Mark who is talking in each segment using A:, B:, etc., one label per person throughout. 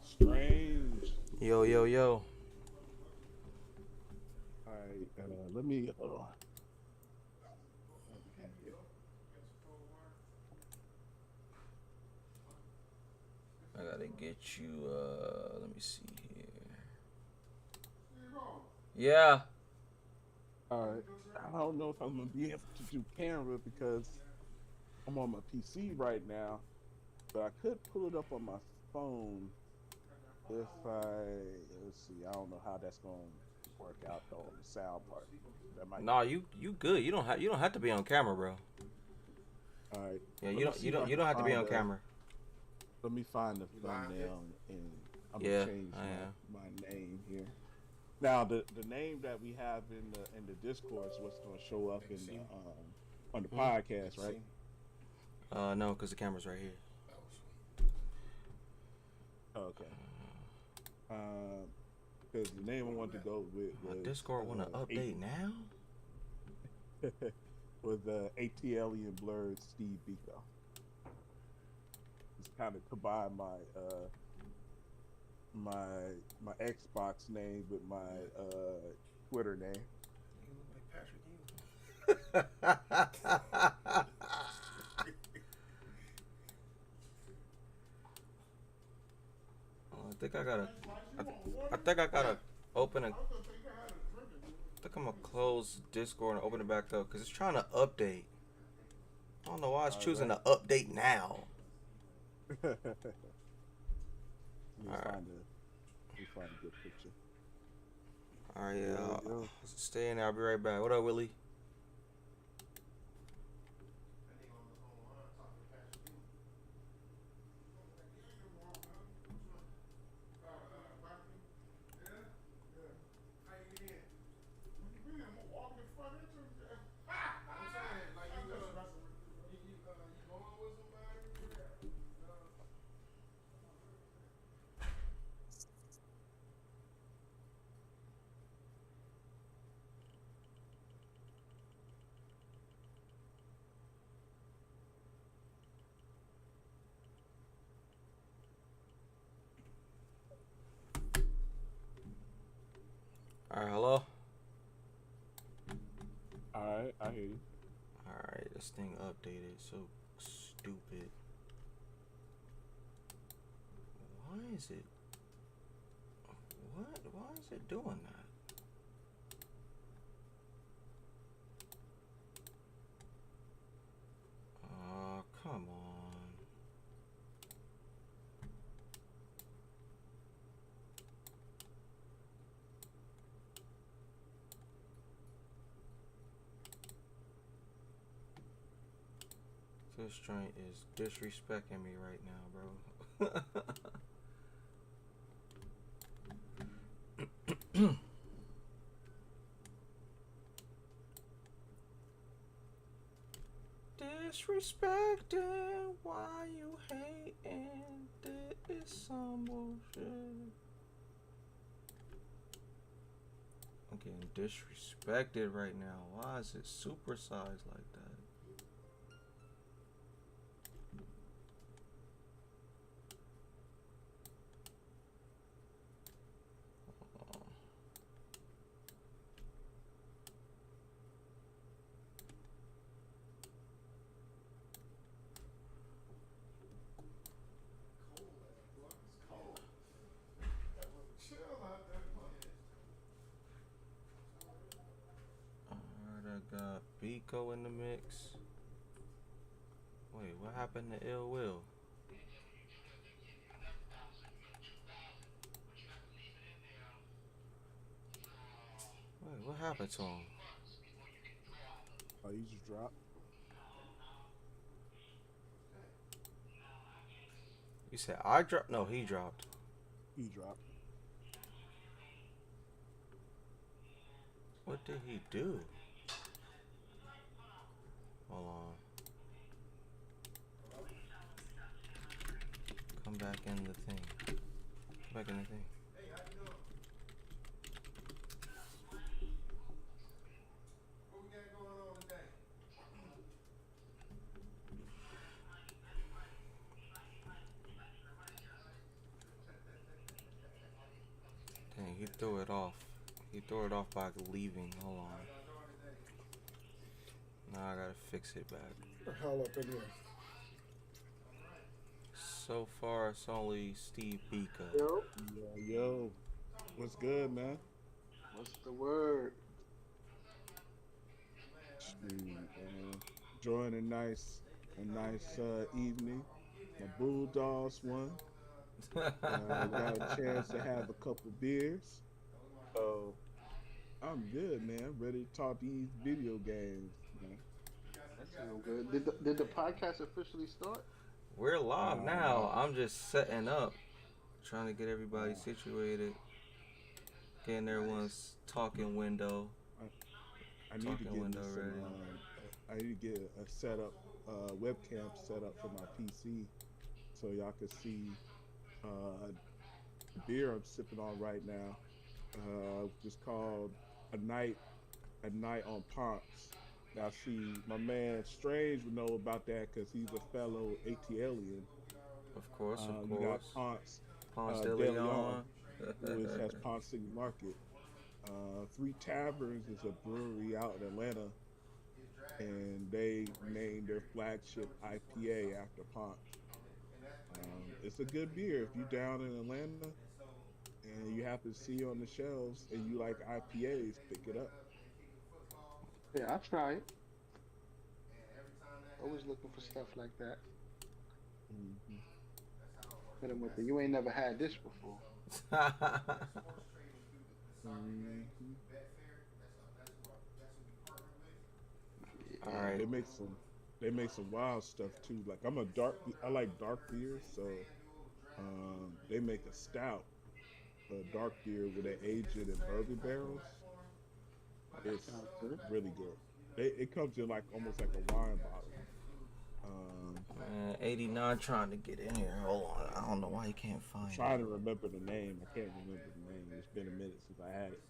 A: Strange.
B: Yo, yo, yo.
A: All right, let me. Hold on.
B: I gotta get you, let me see here. Yeah.
A: All right. I don't know if I'm gonna be able to do camera because I'm on my PC right now, but I could pull it up on my phone if let's see. I don't know how that's gonna work out though on the sound part. That might.
B: Nah, you good. You don't have to be on camera, bro.
A: All right.
B: Yeah,
A: Let
B: you
A: me
B: don't
A: see
B: you
A: if I
B: don't you
A: can
B: don't have to be
A: find
B: on
A: the.
B: camera.
A: Let me find the thumbnail and I'm gonna
B: Yeah,
A: change
B: I am.
A: my name here. Now the name that we have in the Discord is what's going to show up in the on the
B: Hmm?
A: podcast, right?
B: No, cause the camera's right here.
A: Okay. Because the name I wanted to go with
B: My
A: was
B: Discord wanna update now?
A: was ATL and Blurred Steve Biko. It's kind of combined my Xbox name with my Twitter name.
B: I think I gotta. I think I gotta open a. I think I'm gonna close Discord and open it back up because it's trying to update. I don't know why it's
A: All
B: choosing
A: right.
B: to update now.
A: Let me
B: All right,
A: find a let me find a good picture.
B: all right, yeah.
A: Yo yo.
B: Stay in there. I'll be right back. What up, Willie? All right, hello.
A: right, I hear you.
B: Alright, this thing updated. So stupid. Why is it? What? Why is it doing that? Oh, come on. This joint is disrespecting me right now, bro. Disrespecting, why you hating? This is some bullshit. I'm getting disrespected right now. Why is it supersized like that? Alright, I got Biko in the mix. Wait, what happened to Ill Will? Wait, what happened to him?
A: Oh, you just dropped.
B: You said I dropped? No, he dropped.
A: He dropped.
B: What did he do? Hold on. Come back in the thing. Come back in the thing. Dang, he threw it off. He threw it off by leaving. Hold on. Now I gotta fix it back.
C: The hell up in here.
B: So far, it's only Steve Bika.
C: Yo,
A: Yo, what's good, man?
C: what's the word?
A: Shoot, enjoying a nice evening. My Bulldogs won. Got a chance to have a couple beers. So I'm good, man. Ready to talk these video games, man.
C: That sounds good. Did the podcast officially start?
B: We're live now.
A: Uh,
B: I'm just setting up, trying to get everybody
A: uh,
B: situated, getting
C: Nice.
B: everyone's talking window,
A: I need to get me some.
B: ready.
A: I need to get a setup, webcam set up for my PC, so y'all can see the beer I'm sipping on right now. Just called a night, a night on Ponce. Now, see, my man Strange would know about that because he's a fellow ATLian.
B: Of course, of
A: You got
B: course.
A: Ponce
B: Ponce de
A: De Leon,
B: Leon.
A: which has Ponce City Market. Three Taverns is a brewery out in Atlanta, and they named their flagship IPA after Ponce. It's a good beer if you down in Atlanta and you happen to see it on the shelves and you like IPAs, pick it up.
C: Yeah, I'll try it. Always looking for stuff like that.
A: Hmm.
C: Hit 'em with the, you ain't never had this before.
A: Hmm.
B: All
C: Yeah.
B: right.
A: They make some wild stuff too. Like I like dark beers, so they make a stout, a dark beer with they age it in bourbon barrels. It's
C: Sounds good.
A: really good. It comes in like almost like a wine bottle. Um,
B: Man, 89 trying to get in here. Hold on. I don't know why you can't
A: I'm
B: find it.
A: trying to remember the name. I can't remember the name. It's been a minute since I had it.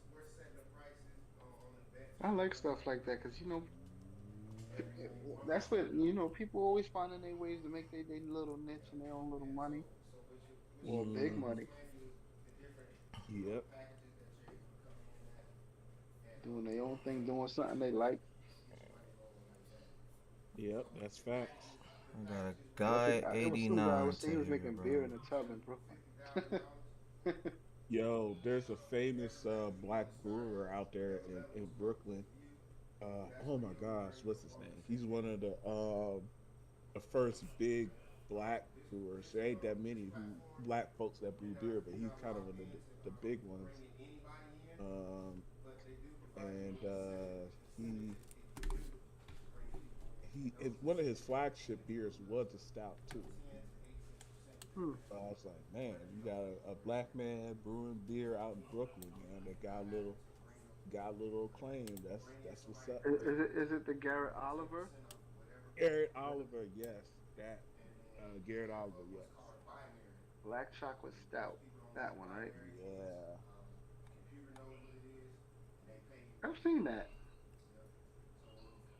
C: I like stuff like that because that's what people always finding their ways to make their little niche and their own little money or big
A: Hmm.
C: money
A: Yep.
C: doing their own thing, doing something they like.
A: Yep, that's facts.
B: I got a
C: Yeah, I think
B: guy
C: it was some guy I
B: 89
C: was
B: to
C: saying he was
B: here,
C: making
B: bro.
C: beer in a tub in Brooklyn.
A: Yo, there's a famous black brewer out there in Brooklyn. Oh my gosh, what's his name? He's one of the first big black brewers. There ain't that many who black folks that brew beer, but he's kind of one of the big ones. Um, and he one of his flagship beers was a stout too.
C: Hmm.
A: So I was like, man, you got a black man brewing beer out in Brooklyn, man. That got a little claim. That's what's up, man.
C: Is it the Garrett Oliver
A: Garrett Oliver, yes, that Garrett Oliver, yes,
C: Black Chocolate Stout? That one, right?
A: yeah,
C: I've seen that.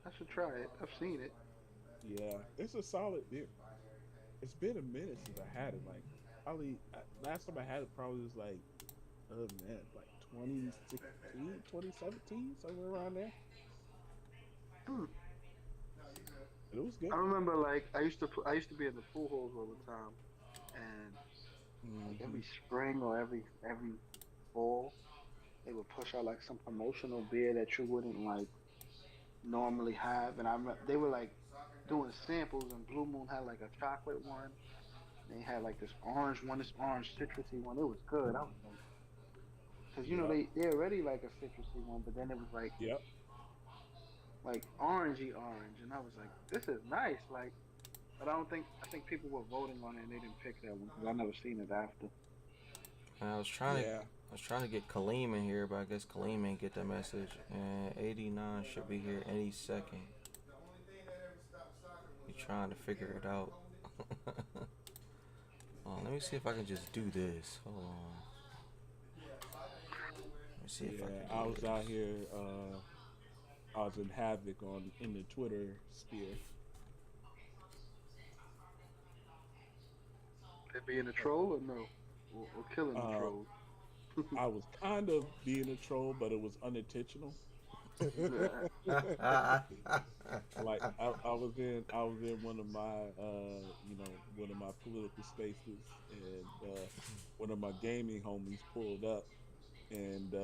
C: I should try it. I've seen it.
A: yeah. It's a solid beer. It's been a minute since I had it. Like probably last time I had it probably was like oh man, like 2016, 2017, somewhere around there.
C: Hmm.
A: It was good.
C: I remember like I used to be in the pool halls all the time, and like
A: Hmm.
C: every spring or every fall they would push out like some promotional beer that you wouldn't like normally have, and they were like doing samples, and Blue Moon had like a chocolate one. They had like this orange one, this orange citrusy one. It was good. I was like, because you know
A: Yep.
C: they already like a citrusy one, but then it was
A: Yep.
C: like orangey orange, and I was like, this is nice. Like, but I think people were voting on it and they didn't pick that one because I never seen it after.
B: And
A: Yeah.
B: I was trying to get Kaleem in here, but I guess Kaleem ain't get the message. And 89 should be here any second. He trying to figure it out. Let me see if I can just do this. Hold on. Let me see if I
A: Yeah.
B: can
A: I
B: do
A: was
B: this.
A: out here. I was in havoc on in the Twitter sphere.
C: They being a troll or no, or killing the
A: Uh,
C: trolls.
A: I was kind of being a troll, but it was unintentional.
C: Yeah.
A: Like I was in one of my one of my political spaces, and one of my gaming homies pulled up, and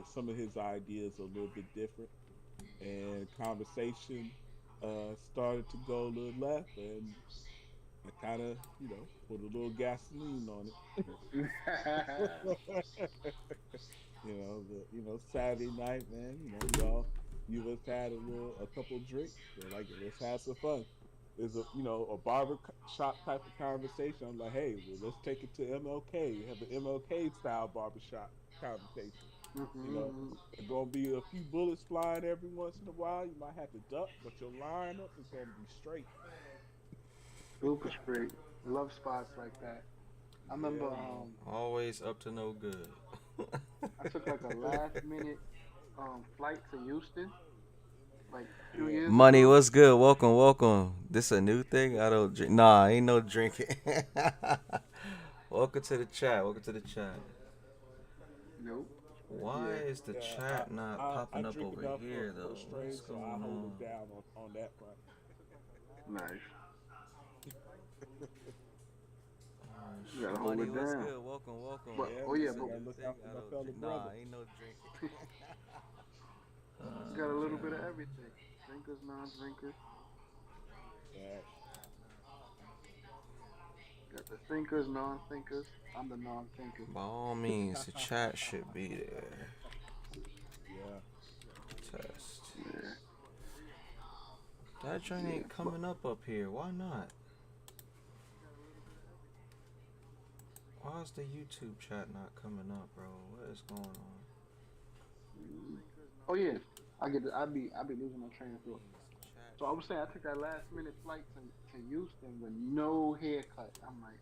A: some of his ideas are a little bit different, and conversation started to go a little left, and I kind of put a little gasoline on it. Saturday night, man. You just had a couple drinks. They're like, let's have some fun. There's a barber shop type of conversation. I'm like, hey, well, let's take it to MLK. Have an MLK style barbershop conversation. You know,
C: Hmm.
A: there's gonna be a few bullets flying every once in a while. You might have to duck, but your lineup is gonna be straight.
C: Super straight. Love spots like that. I remember
A: Yeah, man.
B: Always up to no good.
C: I took like a last minute flight to Houston like a few
A: Yeah.
C: years
B: Money,
C: ago.
B: what's good? Welcome, welcome. This a new thing? I don't drink. Nah, ain't no drinking. Welcome to the chat. Welcome to the chat.
C: Nope.
B: Why
C: Yeah.
B: is the
A: Yeah,
B: chat not
A: I
B: popping up
A: drink
B: over
A: enough
B: here
A: for
B: though? What's
A: strain, so I
B: going
A: hold
B: on?
A: them down on that front.
C: Nice. You gotta hold
B: Money,
C: it
B: what's
C: down.
B: good? Welcome, welcome.
C: But
A: Yeah,
C: oh
B: This
C: yeah,
B: a
A: man,
C: but
A: gotta
B: new
A: look
B: thing.
A: out for
B: I
A: my
B: don't
A: fellow
B: drink. Nah,
A: brother.
B: ain't no drinking.
C: you got a little bit of
B: Man.
C: everything. Drinkers, non-drinkers.
A: Facts.
C: Got the thinkers, non-thinkers. I'm the non-thinker.
B: By all means, the chat should be there.
A: Yeah.
B: Test.
C: Yeah,
B: That joint
C: yeah.
B: ain't
C: But
B: coming up here. Why not? Why is the YouTube chat not coming up, bro? What is going on?
C: mm, oh yeah, I be losing my train of thought.
B: Chat
C: So I was
B: should
C: saying I
B: be
C: took that
B: there.
C: last minute flight to Houston with no haircut. I'm like,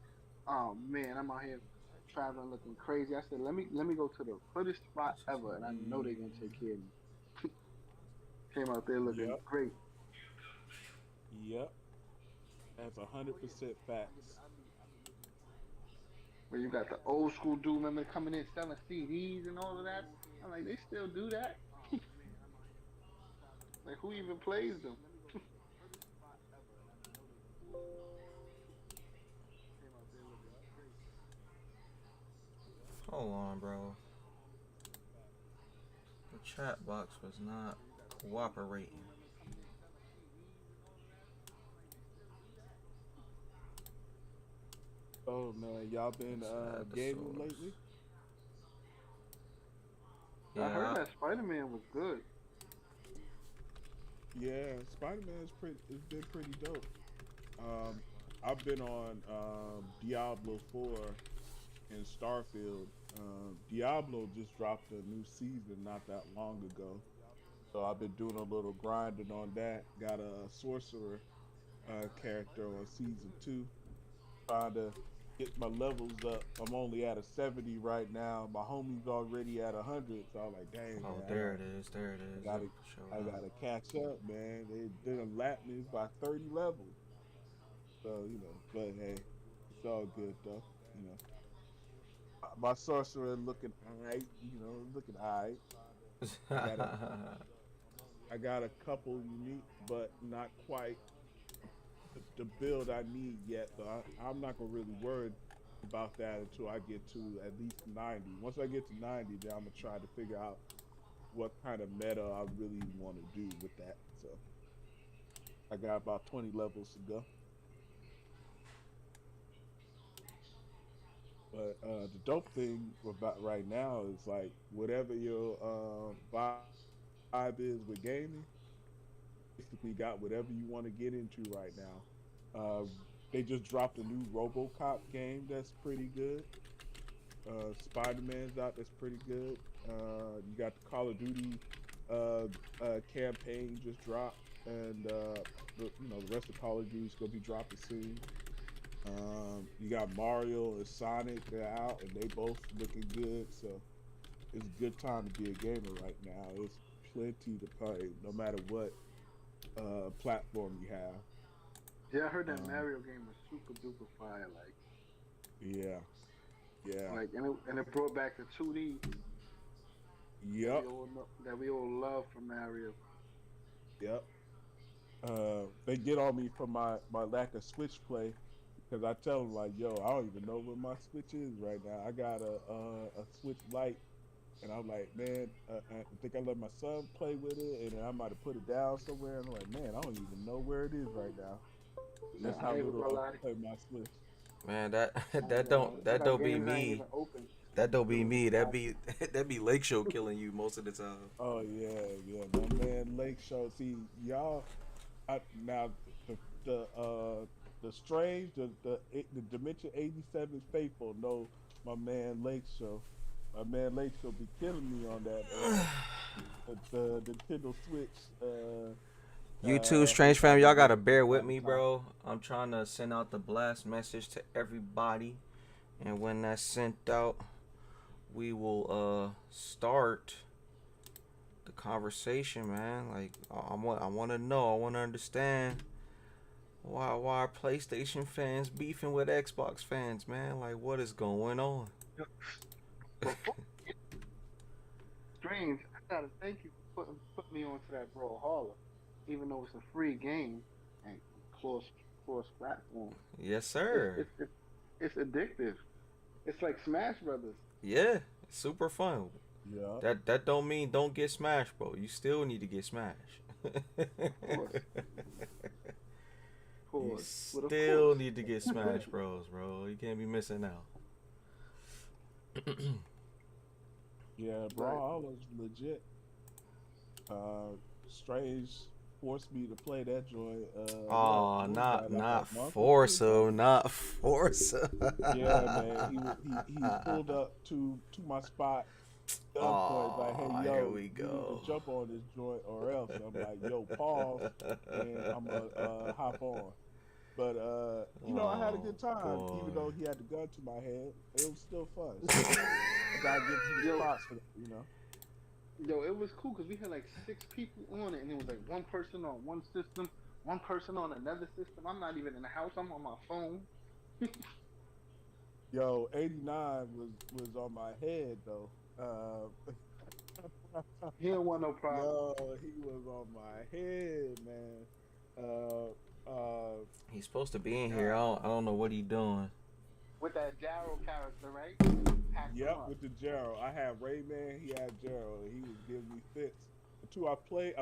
C: oh man, I'm out here traveling looking crazy. I said, let me go to the hoodest spot
B: This is
C: ever, and I know they're gonna take
B: me.
C: care of me. Came out there looking
A: Yep.
C: great.
A: Yep. That's 100% facts.
C: Where you got the old school dude, remember coming in selling CDs and all of that. I'm like, they still do that? Like, who even plays them? Came out there looking crazy.
B: Hold on, bro. The chat box was not
C: So you got
B: cooperating.
C: women coming in selling CDs and all of that. I'm like, they still do that?
A: Oh man, y'all been
B: Let's add the
A: gaming
B: source.
A: lately?
C: I heard
B: Yeah.
C: that Spider-Man was good.
A: Yeah, Spider-Man's pretty. It's been pretty dope. Um, I've been on Diablo 4 and Starfield. Diablo just dropped a new season not that long ago, so I've been doing a little grinding on that. Got a sorcerer character on season 2. Trying to get my levels up. I'm only at a 70 right now. My homie's already at 100, so I'm like, dang
B: Oh,
A: man,
B: there it is. There it
A: I
B: is. It
A: gotta,
B: showed
A: I
B: up.
A: gotta catch up, man. They done lapped me by 30 levels, so But hey, it's all good though. You know, my sorcerer looking alright. Looking alright. I got a, I got a couple unique, but not quite the build I need yet. So I'm not gonna really worry about that until I get to at least 90. Once I get to 90, then I'm gonna try to figure out what kind of meta I really want to do with that. So I got about 20 levels to go. But the dope thing about right now is like whatever your vibe is with gaming, basically got whatever you want to get into right now. They just dropped a new RoboCop game that's pretty good. Spider Man's out that's pretty good. You got the Call of Duty campaign just dropped, and the rest of Call of Duty's gonna be dropping soon. You got Mario and Sonic, they're out, and they both looking good. So it's a good time to be a gamer right now. There's plenty to play, no matter what platform you have.
C: Yeah, I heard that
A: Um,
C: Mario game was super duper fire.
A: yeah, yeah,
C: And it brought back the 2D
A: yep,
C: that we all love from Mario.
A: yep. They get on me for my lack of Switch play because I tell them like, yo, I don't even know where my Switch is right now. I got a Switch Lite, and I'm like, man, I think I let my son play with it, and then I might have put it down somewhere. And I'm like, man, I don't even know where it is right now.
C: Nah,
A: That's
C: I
A: how
C: ain't
A: little
C: gonna
A: I
C: lie.
A: play my Switch.
B: Man, that
C: I ain't
B: that
C: gonna lie.
B: don't
C: I
B: that
C: got
B: don't be
C: games I ain't
B: me.
C: even open.
B: That don't be
C: Doing
B: me. That
C: I,
B: be that be Lake Show killing you most of the time.
A: Oh yeah, yeah, my man Lake Show. See y'all now the strange the Dimension 87 faithful know my man Lake Show. My man Lake Show be killing me on that the Nintendo Switch
B: You too, Strange Fam. Y'all
A: every
B: gotta bear with
A: all the
B: me,
A: time.
B: bro. I'm trying to send out the blast message to everybody, and when that's sent out, we will start the conversation, man. Like I want to know, I want to understand why are PlayStation fans beefing with Xbox fans, man? Like what is going on?
C: before Strange, I gotta thank you for putting me onto that Brawlhalla, even though it's a free game and cross platform.
B: Yes,
C: It's
B: sir.
C: it's it's it's addictive. It's like Smash Brothers.
B: Yeah, it's super fun.
A: Yeah.
B: That don't mean don't get smashed, bro. You still need to get smashed.
C: Of course, of
B: You
C: course, but of course.
B: still need to get Smash Bros, bro. You can't be missing out.
A: Yeah,
C: Right.
A: Brawl is legit. Strange forced me to play that joint.
B: Oh,
A: What was that, like a
B: not
A: month or two ago?
B: Forza, not Forza.
A: Yeah, man. He pulled up to my spot gunpoint, like, hey,
B: Oh, here
A: yo,
B: we
A: you need to
B: go.
A: jump on this joint or else. I'm like, yo, pause, and I'm gonna hop on. But I had a
B: Oh
A: good time,
B: boy.
A: even though he had the gun to my head. It was still fun. So I gotta give him his
C: Yo,
A: props for that.
C: yo, it was cool because we had like 6 people on it, and it was like one person on one system, one person on another system. I'm not even in the house. I'm on my phone.
A: Yo, 89 was on my head though. Uh,
C: He don't want no problem.
A: Yo, he was on my head, man.
B: He's supposed to be in here. I don't know what he doing.
C: With that Jarrow character, right? Hacked him
A: Yep,
C: up.
A: with the Gerald. I had Rayman, he had Gerald, and he was giving me fits. But two, I played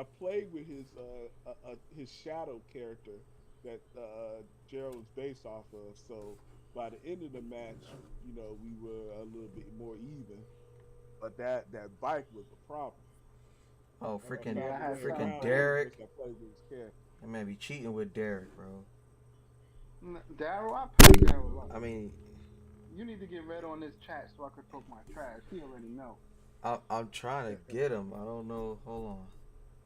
A: with his shadow character that Gerald was based off of. So by the end of the match, we were a little bit more even. But that bike was a problem.
B: Oh,
A: And I
B: freaking,
C: Yeah, I
A: found a
C: had
A: way
C: something.
B: freaking
A: around it
B: Derek.
A: once I played with his character.
B: That man be cheating with Derek, bro.
C: Darryl, I played Darryl up.
B: I mean,
C: You need to get red on this chat so I can talk my trash. He already know.
B: I'm trying to get him. I don't know. Hold on.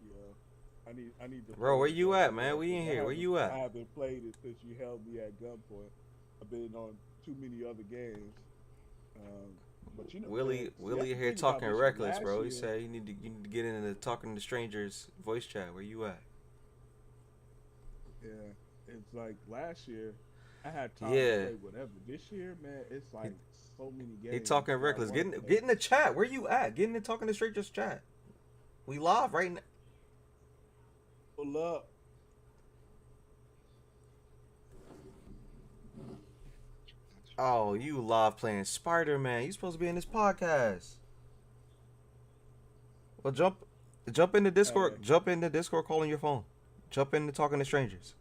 A: Yeah. I need to
B: Bro,
A: play
B: where
A: this
B: you
A: other
B: at, man?
A: stuff,
B: We in
A: 'cause
B: here. Where you at?
A: I haven't played it since you held me at gunpoint. I've been on too many other games. But
B: Willie here talking reckless, bro. He said you need to get into the talking to strangers voice chat. Where you at?
A: Yeah, it's like last year I had time
B: Yeah.
A: to play whatever. This year, man, it's like so many games.
B: He talking
A: that I
B: reckless.
A: wanna
B: Get
A: play.
B: in the chat. Where you at? Get in the talking to strangers chat. We live right now.
A: Pull up.
B: Oh, you live playing Spider-Man. You supposed to be in this podcast. Well, jump in the Discord.
A: Hey.
B: Jump in the Discord calling your phone. Jump in the talking to strangers.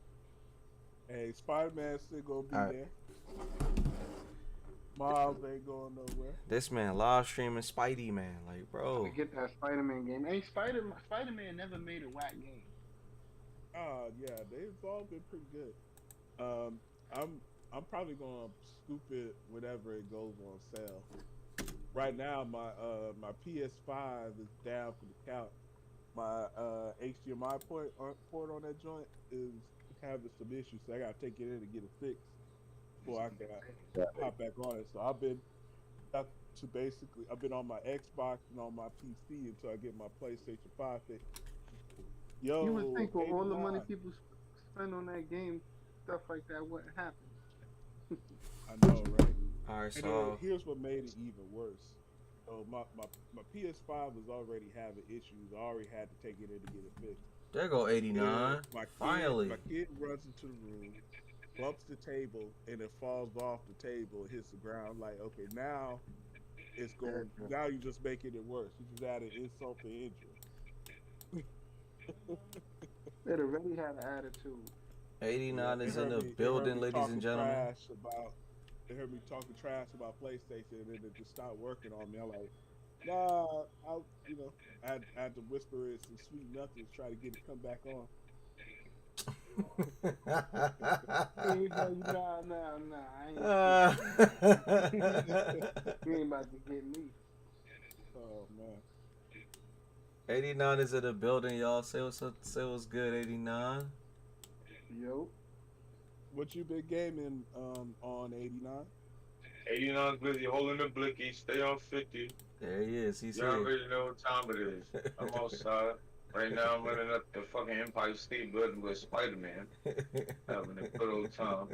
A: Hey, Spider-Man's still gonna be
B: All right.
A: there. Miles ain't going nowhere.
B: This man live streaming Spidey, man. Like, bro.
C: To get that Spider-Man game. Hey, Spider-Man never made a whack game.
A: Yeah, they've all been pretty good. I'm probably gonna scoop it whenever it goes on sale. Right now, my PS5 is down for the count. My HDMI port on that joint is having some issues, so I gotta take it in and get it fixed before I can hop back on it. So I've been on my Xbox and on my PC until I get my PlayStation 5 fixed. Yo,
C: You would think with all the money
A: 89.
C: people spend on that game, stuff like that wouldn't happen.
A: I know, right?
B: All right,
A: And
B: so
A: here's what made it even worse. So my PS5 was already having issues. I already had to take it in to get it fixed.
B: there go 89.
A: My
B: Finally.
A: kid runs into the room, bumps the table, and it falls off the table and hits the ground. I'm like, okay, now it's going. Now you're just making it worse. You just added insult to injury.
C: It already had an attitude.
B: 89 is
A: They
B: in
A: heard
B: the
A: me
B: building, ladies
A: talking
B: and gentlemen.
A: They heard me talking trash about PlayStation, and then it just stopped working on me. I'm like, nah, I had to whisper it some sweet nothings, try to get it to come back on.
C: Hey, nah, I ain't. You ain't about to get me.
A: Oh man.
B: 89 is in the building, y'all. Say what's up. Say what's good, 89.
C: Yo.
A: What you been gaming on 89?
D: 89's busy holding the blicky. Stay on 50.
B: There he is. He's
D: Y'all
B: here.
D: already know what time it is. I'm outside. Right now I'm running up the fucking Empire State Building with Spider-Man. Having a good old time.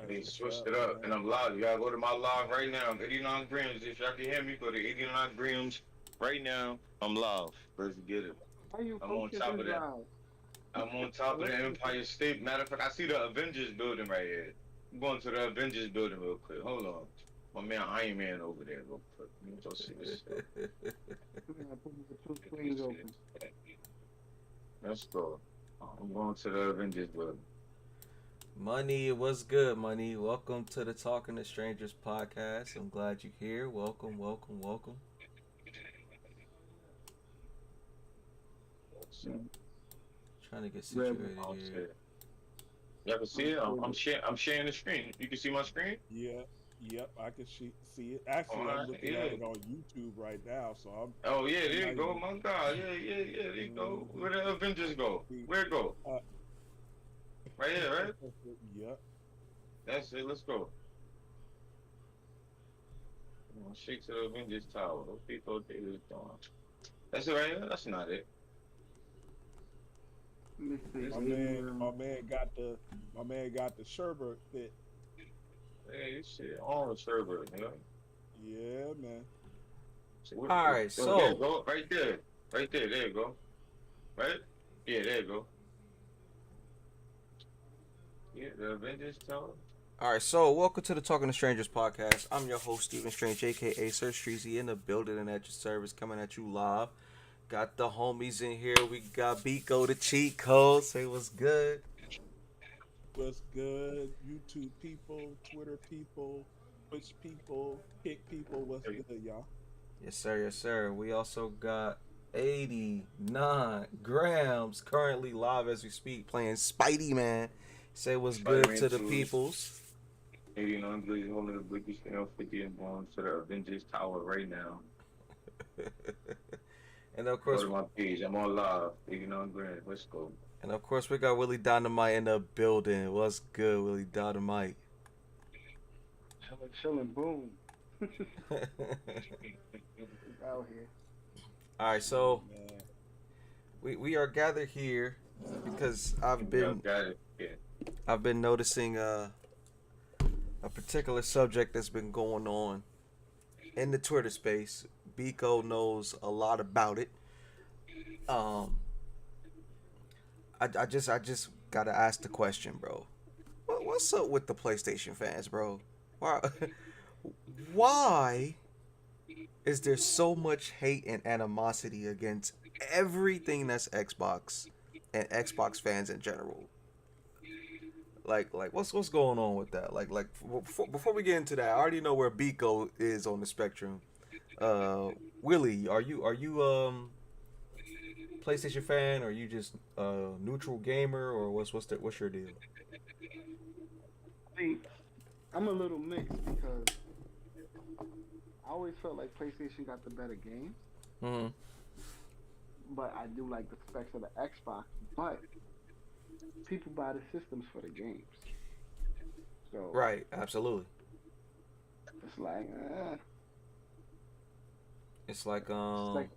D: They switched it up and I'm live. You gotta go to my live right now. 89 grams. If y'all can hear me, go to 89 grams right now. I'm live. Let's get it.
C: How you
D: I'm on top of that.
C: live?
D: I'm on top of the Empire State. Matter of fact, I see the Avengers building right here. I'm going to the Avengers building real quick. Hold on. My man Iron Man over there real quick. Let me go see this stuff.
C: Two screens open.
D: Let's go. I'm going to the Avengers building.
B: Money, what's good, Money? Welcome to the Talking to Strangers podcast. I'm glad you're here. Welcome. Trying to get situated here.
D: Y'all can see it? I'm sharing the screen. You can see my screen?
A: Yeah. Yep, I can see it. Actually, I'm looking at it on YouTube right now, so I'm.
D: Oh yeah, there you go, my God. Yeah, there you go. Where the Avengers go? Where it go? Right here, right?
A: Yep.
D: That's it. Let's go. Shake to the Avengers Tower. Those people they was doing. That's it right here. That's not it.
C: Let
A: My man got the Sherbert fit.
D: Hey, this shit on the server, man.
A: Yeah, man.
B: All right, so
D: there you go. Right there. There you go. Right? Yeah, there you go. Yeah, the Avengers Tower.
B: All right, so welcome to the Talking to Strangers podcast. I'm your host, Stephen Strange, aka Sir Streezy, in the building and at your service, coming at you live. Got the homies in here. We got Biko the cheat code. Say what's good.
A: What's good? YouTube people, Twitter people, Twitch people, Kick people. What's good, y'all?
B: Yes, sir. Yes, sir. We also got 89 grams currently live as we speak, playing Spidey Man. Say what's good
D: Spider-Man
B: to the
D: 2.
B: peoples.
D: 89 Blaze holding the British Air 50 and going to the Avengers Tower right now.
B: And of
D: Go
B: course,
D: to my page. I'm on live. 89 grand. Let's go.
B: we got Willie Dynamite in the building. What's good, Willie Dynamite?
C: Chilling, boom. Out here.
B: All right, so
A: Man.
B: we are gathered here because
D: Got it. Yeah.
B: I've been noticing a particular subject that's been going on in the Twitter space. Biko knows a lot about it. I just gotta ask the question, bro. What's up with the PlayStation fans, bro? Why why is there so much hate and animosity against everything that's Xbox and Xbox fans in general? Like what's going on with that? Before we get into that, I already know where Biko is on the spectrum. Willie, are you PlayStation fan, or are you just neutral gamer, or what's your deal?
C: I mean, I'm a little mixed because I always felt like PlayStation got the better games,
B: Mm-hmm.
C: but I do like the specs of the Xbox. But people buy the systems for the games, so
B: Right, absolutely.
C: it's like,
B: It's like
C: it's like.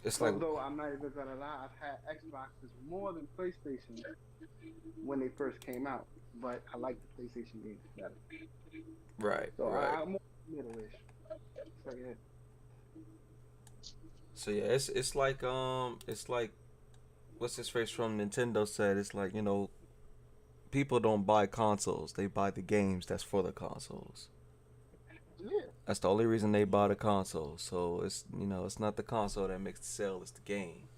B: it's like
C: Although I'm not even gonna lie, I've had Xboxes more than PlayStation when they first came out, but I like the PlayStation games better.
B: right,
C: So
B: right.
C: I'm more middle-ish. So yeah.
B: So yeah, it's like what's his face from Nintendo said. It's like, people don't buy consoles; they buy the games that's for the consoles.
C: Yeah.
B: That's the only reason they buy the console. So it's not the console that makes the sale; it's the game.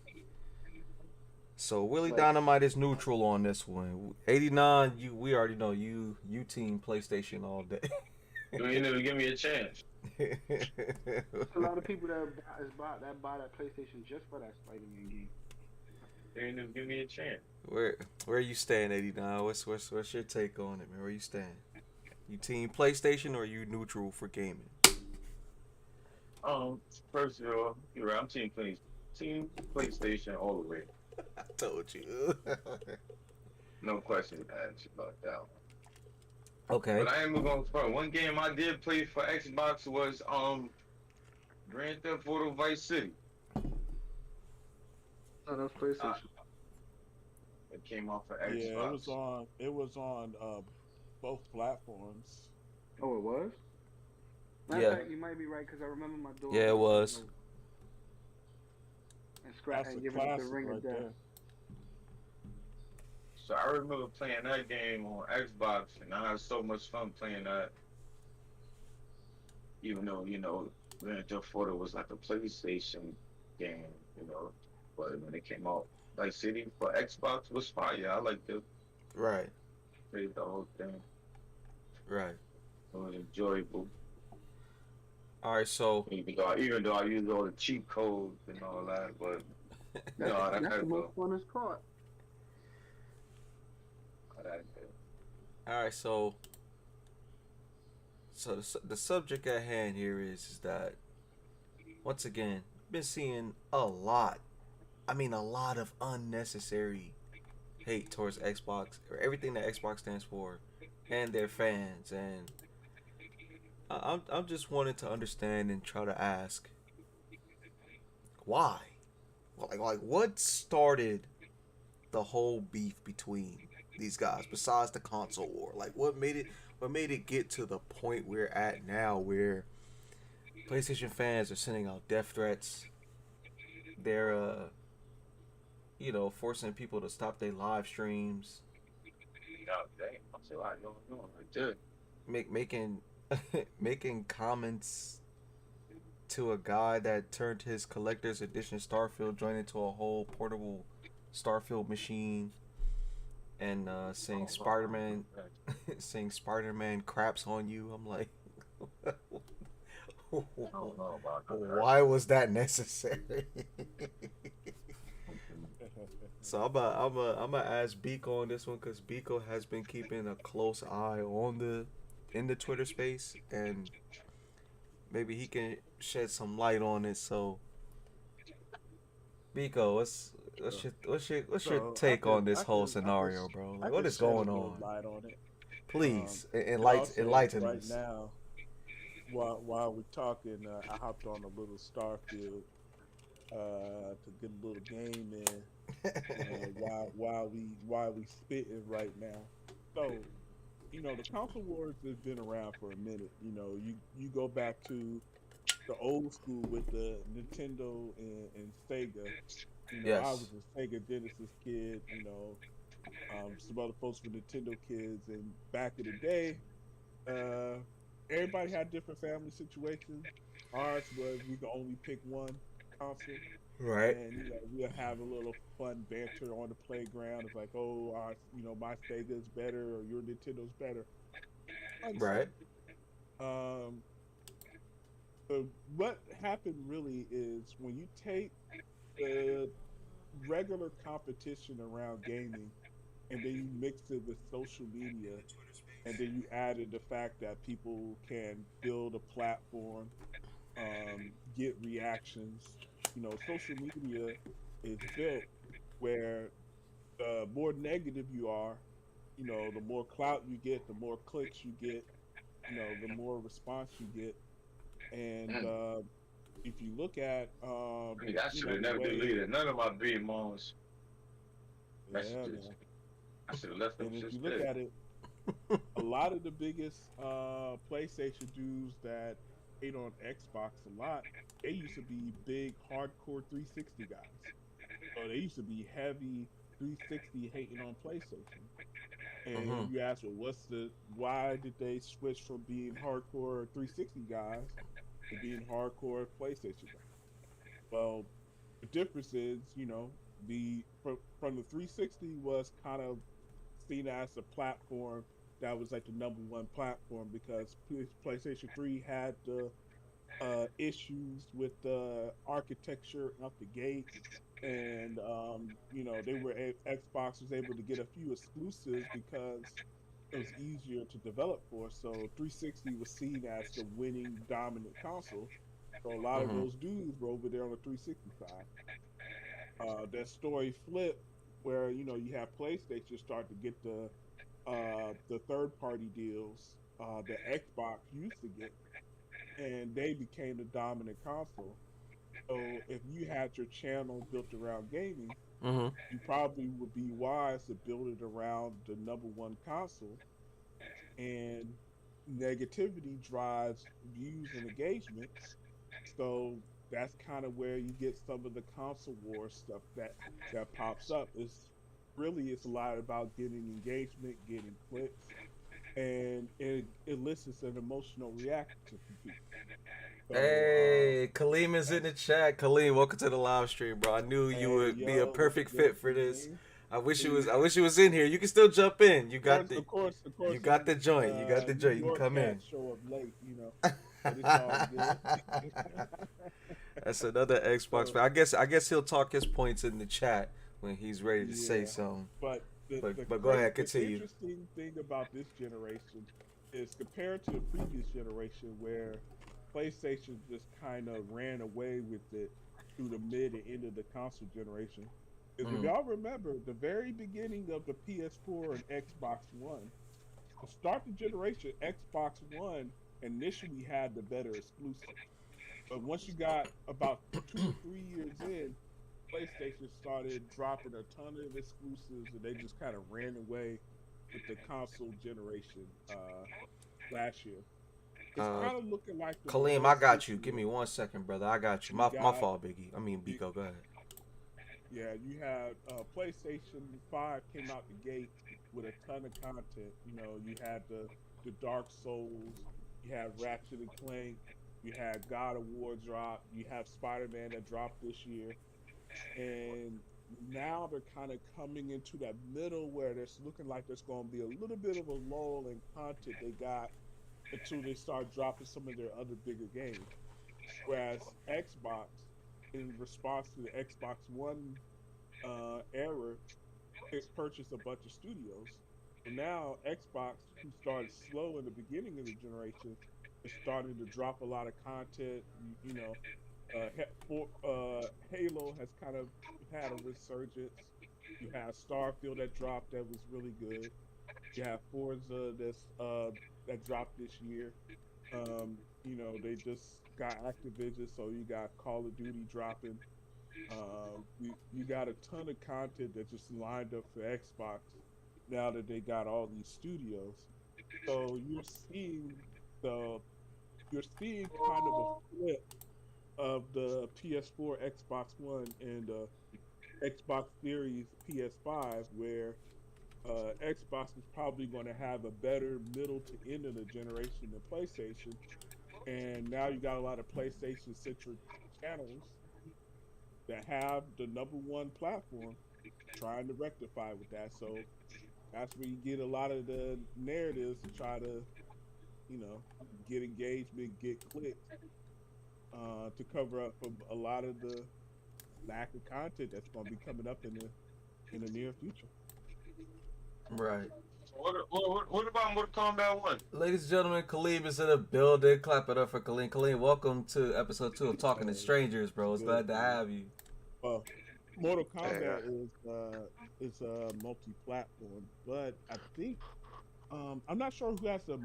B: So Willie
C: Like,
B: Dynamite is neutral on this one. 89, we already know you team PlayStation all day.
D: You ain't never give me a chance.
C: a lot of people that buy that PlayStation just for that Spider-Man game.
D: You ain't never give me a chance.
B: where you stand, 89? What's your take on it, man? Where you stand? You team PlayStation, or you neutral for gaming?
D: First of all, you're right. I'm Team PlayStation all the way.
B: I told you.
D: No question asked about that one.
B: Okay.
D: But I ain't going front. One game I did play for Xbox was Grand Theft Auto Vice City.
C: Oh, that's PlayStation.
D: It came off for Xbox.
A: Yeah, it was on both platforms.
C: Oh, it was. Matter
B: Yeah.
C: of fact, you might be right because I remember my daughter.
B: Yeah, it was.
C: And scratch
A: That's
C: and
A: a
C: give it the
A: classic
C: ring
A: right
C: of death.
A: there.
D: So I remember playing that game on Xbox, and I had so much fun playing that. Even though, Grand Theft Auto was like a PlayStation game, but when it came out, Vice City for Xbox was fire. I liked it.
B: Right.
D: Played the whole thing.
B: Right.
D: It was enjoyable.
B: All right. So
D: Even though I used all the cheat codes and all that, but that
C: That's
D: had
C: the
D: to
C: most
D: go.
C: funnest part.
B: all right. So the subject at hand here is that, once again, been seeing a lot. I mean, a lot of unnecessary hate towards Xbox, or everything that Xbox stands for, and their fans. And I'm just wanting to understand and try to ask why. Like what started the whole beef between these guys besides the console war? Like what made it get to the point we're at now, where PlayStation fans are sending out death threats. They're forcing people to stop their live streams.
D: out there. I said, "Why you doing like that?"
B: Making making comments to a guy that turned his collector's edition Starfield joint into a whole portable Starfield machine, and saying Spider-Man saying Spider-Man craps on you. I'm like,
D: I don't know about that.
B: why was that necessary? So I'm gonna ask Biko on this one, because Biko has been keeping a close eye on the Twitter space, and maybe he can shed some light on it. So Biko, what's your
A: So
B: take on this whole scenario, bro?
A: I
B: Like, what
A: can
B: is
A: shed a
B: going
A: little
B: on?
A: light on it.
B: Please,
A: And also
B: enlighten
A: right
B: us.
A: now, while we're talking, I hopped on a little Starfield to get a little game in. While we spitting right now. So, the console wars has been around for a minute. You go back to the old school with the Nintendo and Sega. I was
B: Yes.
A: a Sega Genesis kid. Some other folks were Nintendo kids, and back in the day, uh, everybody had different family situations. Ours was we could only pick one console,
B: Right.
A: and we'll have a little fun banter on the playground. It's like, oh, my Sega's better or your Nintendo's better.
B: Right.
A: Uncertain. Um, but what happened really is when you take the regular competition around gaming and then you mix it with social media, and then you added the fact that people can build a platform, get reactions. Social media is built where the more negative you are, the more clout you get, the more clicks you get, the more response you get. And if you look at,
D: I should have
A: the
D: never
A: way,
D: deleted none of my big mom's
A: yeah,
D: messages.
A: man.
D: I should have left them
A: And if you
D: just
A: look
D: there.
A: at it, a lot of the biggest PlayStation dudes that hate on Xbox a lot, they used to be big hardcore 360 guys. So they used to be heavy 360 hating on PlayStation. And
B: Mhm.
A: you ask, well, why did they switch from being hardcore 360 guys to being hardcore PlayStation guys? Well, the difference is, from the 360 was kind of seen as a platform that was like the number one platform because PlayStation 3 had the issues with the architecture out the gate, and Xbox was able to get a few exclusives because it was easier to develop for. So 360 was seen as the winning dominant console. So a lot of
B: Mhm.
A: those dudes were over there on the 360 side. That story flipped where you have PlayStation start to get the third party deals that Xbox used to get, and they became the dominant console. So if you had your channel built around gaming,
B: Mhm.
A: you probably would be wise to build it around the number one console. And negativity drives views and engagement. So that's kind of where you get some of the console war stuff that pops up. It's a lot about getting engagement, getting clicks, and it elicits an emotional reaction from people. So
B: Hey, Kaleem is in
A: that's
B: the chat. Kaleem, welcome to the live stream, bro. I knew you
A: hey
B: would be a
A: yo, what's
B: perfect
A: good,
B: fit for this.
A: Kareem?
B: I wish you was in here. You can still jump in.
A: Of
B: You
A: course,
B: got the joint. You got the
A: New
B: joint. You can
A: York
B: come in.
A: cats show up late, but it's all good.
B: That's another Xbox
A: So
B: fan. I guess he'll talk his points in the chat when he's ready to say
A: yeah,
B: something.
A: but
B: But go ahead,
A: the
B: continue.
A: interesting thing about this generation is compared to the previous generation where PlayStation just kind of ran away with it through the mid and end of the console generation. Is if
B: Mhm.
A: y'all remember the very beginning of the PS4 and Xbox One, to start the generation, Xbox One initially had the better exclusive. But once you got about 2 or 3 years in, PlayStation started dropping a ton of exclusives, and they just kind of ran away with the console generation last year. It's
B: Uh,
A: kind of looking like the
B: Kaleem, I
A: reverse
B: got
A: this
B: you. Give
A: year.
B: me 1 second, brother. I got you.
A: You
B: My
A: got
B: fault, Biggie. I mean,
A: you,
B: Biko. Go ahead.
A: Yeah, you had PlayStation 5 came out the gate with a ton of content. You know, you had the Dark Souls, you had Ratchet and Clank, you had God of War drop, you have Spider Man that dropped this year, and now they're kind of coming into that middle where there's looking like there's going to be a little bit of a lull in content they got until they start dropping some of their other bigger games. Whereas Xbox, in response to the Xbox One era, it purchased a bunch of studios. So now Xbox, who started slow in the beginning of the generation, is starting to drop a lot of content. You know, Halo has kind of had a resurgence. You have Starfield that dropped that was really good. You have Forza that dropped this year. You know, they just got Activision, so you got Call of Duty dropping. You got a ton of content that just lined up for Xbox now that they got all these studios. So the you're seeing kind of a flip of the PS4, Xbox One, and Xbox Series PS5, where Xbox is probably going to have a better middle to end of the generation than PlayStation. And now you got a lot of PlayStation centric channels that have the number one platform trying to rectify with that. So that's where you get a lot of the narratives to try to, you know, get engagement, get clicks, to cover up for a lot of the lack of content that's going to be coming up in the near future.
B: Right.
D: What about Mortal Kombat 1?
B: Ladies and gentlemen, Khalid is in the building. Clap it up for Khalid. Khalid, welcome to episode 2 of Talking to Strangers, bro. It's glad to have you.
A: Well, Mortal Kombat is multi-platform, but I think I'm not sure who has the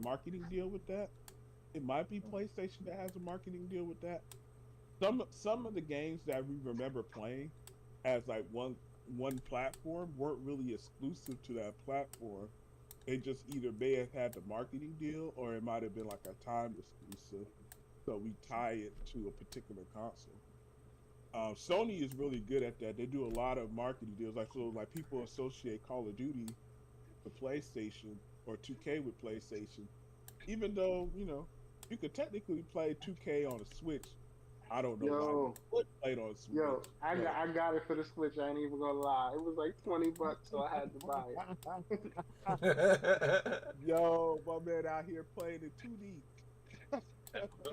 A: marketing deal with that. It might be PlayStation that has a marketing deal with that. Some of the games that we remember playing as like one platform weren't really exclusive to that platform. They just either may have had the marketing deal or it might have been like a time exclusive. So we tie it to a particular console. Sony is really good at that. They do a lot of marketing deals. Like people associate Call of Duty with PlayStation or 2K with PlayStation, even though you could technically play 2K on a Switch. I don't know why you
C: Yo,
A: would play it on Switch.
C: yo,
A: but-
C: I got it for the Switch. I ain't even gonna lie. It was like $20, so I had to buy it.
A: Yo, my man out here playing in 2D.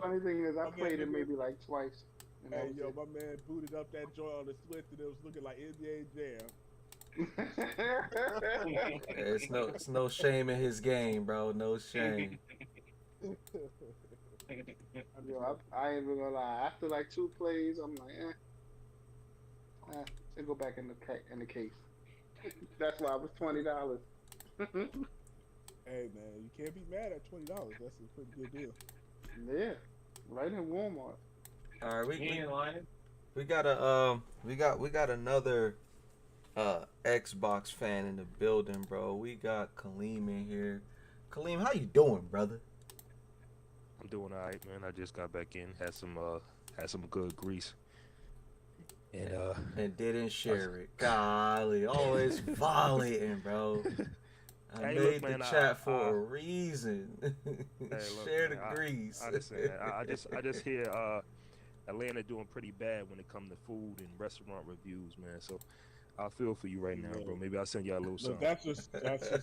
C: Funny thing is, I
A: My man
C: played it
A: nigga-
C: maybe like twice. And that
A: Hey,
C: was
A: yo,
C: it.
A: my man booted up that joint on the Switch and it was looking like NBA Jam.
B: It's no shame in his game, bro. No shame.
C: Yo, I ain't even gonna lie. After like 2 plays, I'm like, they go back in the case. That's why it was $20.
A: Hey, man, you can't be mad at $20. That's a pretty good deal.
C: Yeah, right in Walmart.
B: All right,
D: He ain't lying.
B: we got another Xbox fan in the building, bro. We got Kaleem in here. Kaleem, how you doing, brother?
E: I'm doing all right, man. I just got back in, had some good grease, and
B: didn't share it. Golly, always violating, bro. I
E: Hey,
B: made
E: look,
B: the
E: man,
B: chat for a reason.
E: look,
B: Share
E: man,
B: the grease.
E: I understand. I just hear Atlanta doing pretty bad when it comes to food and restaurant reviews, man. So I feel for you right now, bro. Maybe I'll send y'all a little
A: Look,
E: something.
A: that's just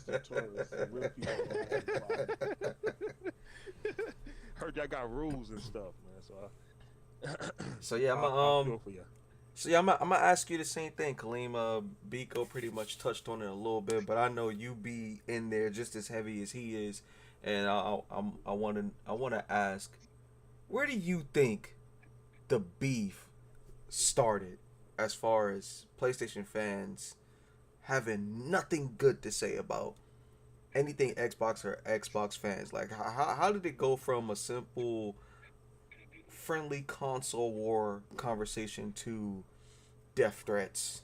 A: the tourists. The real people don't have a problem.
E: Heard y'all got rules and stuff, man.
B: So yeah,
E: I feel for you.
B: So yeah, I'm gonna ask you the same thing, Kaleem. Biko pretty much touched on it a little bit, but I know you be in there just as heavy as he is, and I want to ask, where do you think the beef started, as far as PlayStation fans having nothing good to say about anything Xbox or Xbox fans? Like, how did it go from a simple friendly console war conversation to death threats,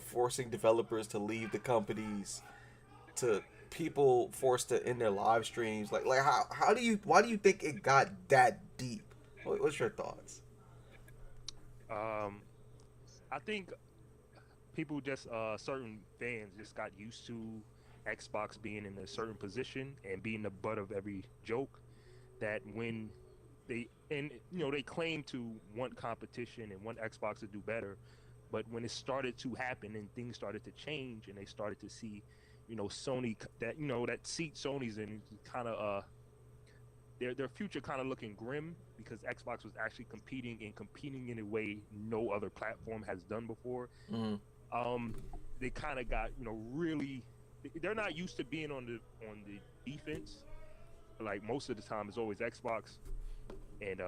B: forcing developers to leave the companies, to people forced to end their live streams? Like why do you think it got that deep? What's your thoughts?
E: I think people just certain fans just got used to Xbox being in a certain position and being the butt of every joke. That when they claim to want competition and want Xbox to do better, but when it started to happen and things started to change and they started to see, Sony that seat Sony's in kind of their future kind of looking grim because Xbox was actually competing in a way no other platform has done before.
B: Mhm.
E: They kind of got really they're not used to being on the defense. Like most of the time, it's always Xbox, and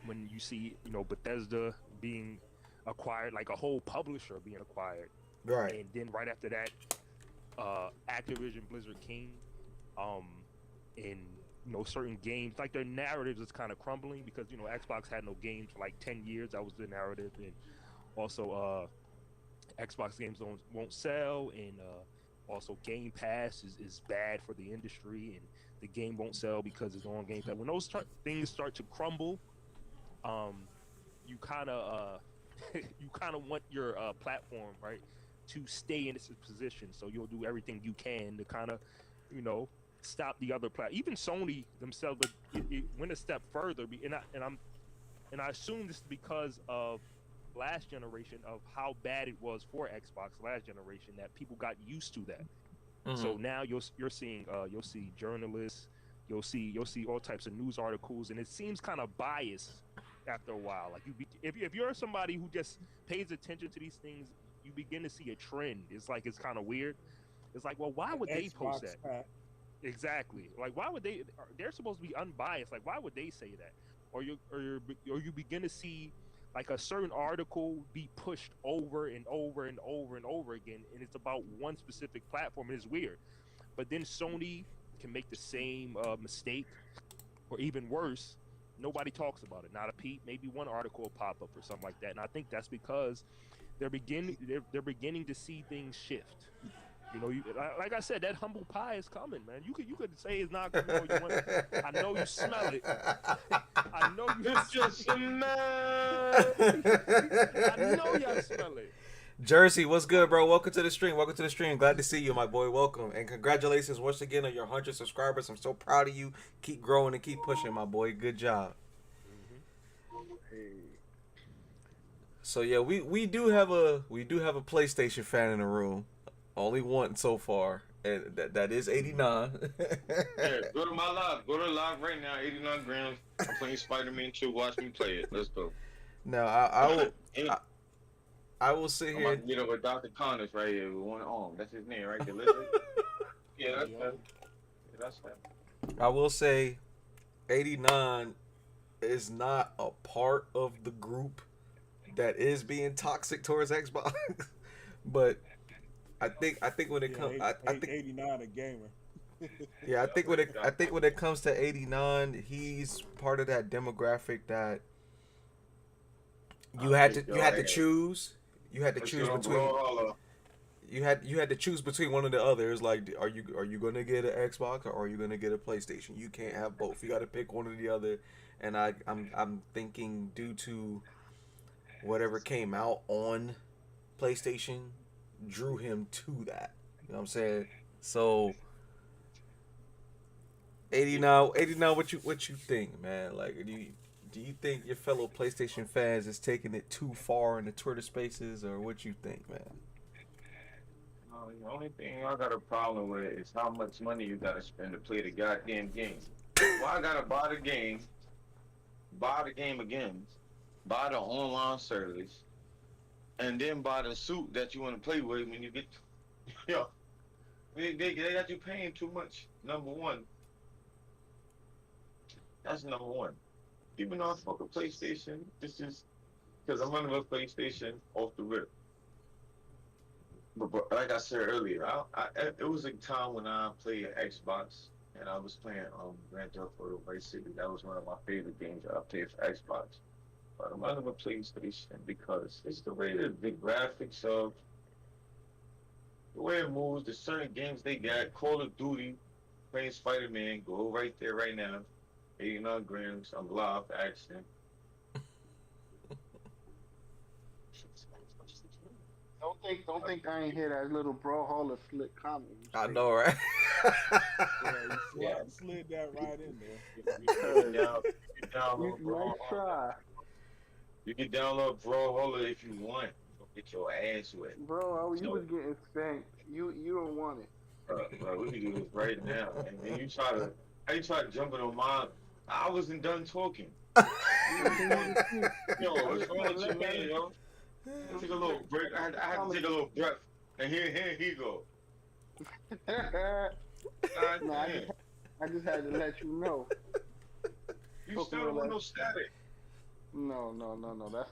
E: when you see Bethesda being acquired, like a whole publisher being acquired,
B: Right.
E: and then right after that, Activision Blizzard King, um, and certain games like their narratives is kind of crumbling because Xbox had no games for like 10 years. That was the narrative, and also Xbox games won't sell, and also Game Pass is bad for the industry, and the game won't sell because it's on Game Pass. When those things start to crumble, you kind of you kind of want your platform, right, to stay in its position. So you'll do everything you can to kind of stop the other even Sony themselves. It went a step further, and I assume this is because of last generation of how bad it was for Xbox last generation that people got used to that. So now you're seeing you'll see journalists, you'll see all types of news articles, and it seems kind of biased after a while. Like if you're somebody who just pays attention to these things, you begin to see a trend. It's kind of weird. It's like, well, why would they post that? Exactly. Like, why would they? They're supposed to be unbiased. Like, why would they say that? Or you begin to see like a certain article be pushed over and over and over and over again, and it's about one specific platform. And it's weird. But then Sony can make the same mistake, or even worse. Nobody talks about it. Not a peep. Maybe one article will pop up or something like that. And I think that's because they're beginning to see things shift. Like I said, that humble pie is coming, man. You could say it's not coming all you want. I know you smell it. I know you
D: just smell.
E: I know y'all smell it.
B: Jersey, what's good, bro? Welcome to the stream. Glad to see you, my boy. Welcome. And congratulations once again on your 100 subscribers. I'm so proud of you. Keep growing and keep pushing, my boy. Good job. So yeah, we do have a PlayStation fan in the room. Only one so far, and that is 89.
D: Yeah, go to my live. Go to live right now. 89 grams. I'm playing Spider-Man 2. Watch me play it. Let's go.
B: No, I will sit
D: I'm
B: here.
D: about to get up with Dr. Connors right here with one arm. That's his name, right? The lizard. Yeah, that's him. Yeah, that's him.
B: I will say, 89 is not a part of the group that is being toxic towards Xbox, but I think when it comes, I think
A: 89 a gamer.
B: Yeah, I think when it comes to 89, he's part of that demographic that you had to choose. You had to choose between. You had to choose between one or the other. It's like, are you gonna get an Xbox or are you gonna get a PlayStation? You can't have both. You got to pick one or the other. And I'm thinking due to whatever came out on PlayStation drew him to that. You know what I'm saying? So 89, what you think, man? Like, do you think your fellow PlayStation fans is taking it too far in the Twitter spaces, or what you think, man?
D: The only thing I got a problem with is how much money you gotta spend to play the goddamn game. Why I gotta buy the game again, buy the online service, and then buy the suit that you want to play with when you get, they got you paying too much. Number one, that's number one. Even though I fuck a PlayStation, this is because I'm running a PlayStation off the rip. But like I said earlier, it was a time when I played Xbox and I was playing Grand Theft Auto Vice City. That was one of my favorite games that I played for Xbox. But I'm running a PlayStation because it's the way the graphics of the way it moves, the certain games they got. Call of Duty, playing Spider-Man, go right there right now. 89 grams, I'm live action.
C: don't think I ain't hear that little brawlhalla slick comment.
B: I know, right?
A: Yeah, you
D: Yeah.
A: slid that right in there.
D: You can download
C: Nice try,
D: You can download Brawlhalla if you want. You'll get your ass wet.
C: bro. You
D: So,
C: was getting spanked. You don't want it.
D: bro, we can do this right now. And then how you try jumping on mine? I wasn't done talking. Yo, what's wrong with you, man, yo? Take a little break. I had to take a little breath. And here he go. God
C: No,
D: damn.
C: I just had to let you know.
D: You still don't want no static.
C: No.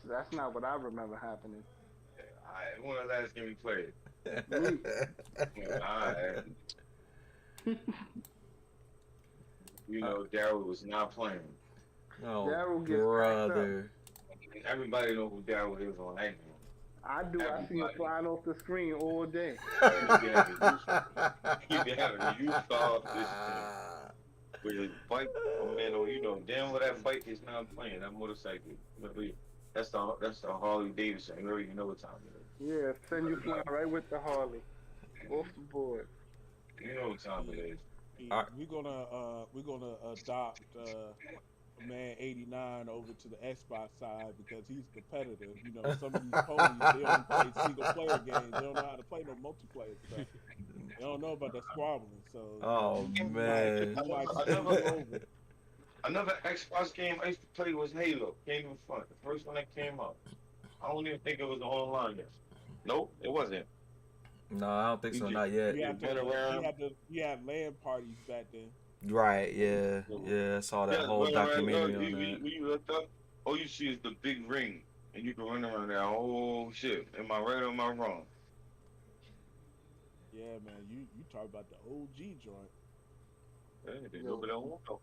C: That's not what I remember happening.
D: Alright, when the last game we played?
C: Me.
D: Alright. You know, Daryl was not playing.
B: Oh,
C: Daryl gets
B: brother.
D: Everybody know who Daryl is on that game.
C: I do. I see him
D: Everybody.
C: flying off the screen all day.
D: He be having a youth off this thing. With his bike, oh man, oh you know damn well that bike is not playing, that motorcycle. That's the Harley Davidson. You already know what time it is.
C: Yeah, send you flying right with the Harley. Off the board.
D: You know what time it is.
A: We're gonna adopt man 89 over to the Xbox side because he's competitive. You know, some of these ponies they only play single player games. They don't know how to play no multiplayer stuff. They don't know about the squabbling. So
B: Oh man.
D: Another Xbox game I used to play was Halo. Can't even front. The first one that came out. I don't even think it was online yet. Nope, it wasn't.
B: No, I don't think so. Not yet.
A: You had LAN parties back then.
B: Right? Yeah. Yeah. I saw that whole documentary on that.
D: When you looked up, all you see is the big ring, and you can run around that whole shit. Am I right or am I wrong?
A: Yeah, man. You talk about the OG joint.
D: Hey, they nobody don't want to.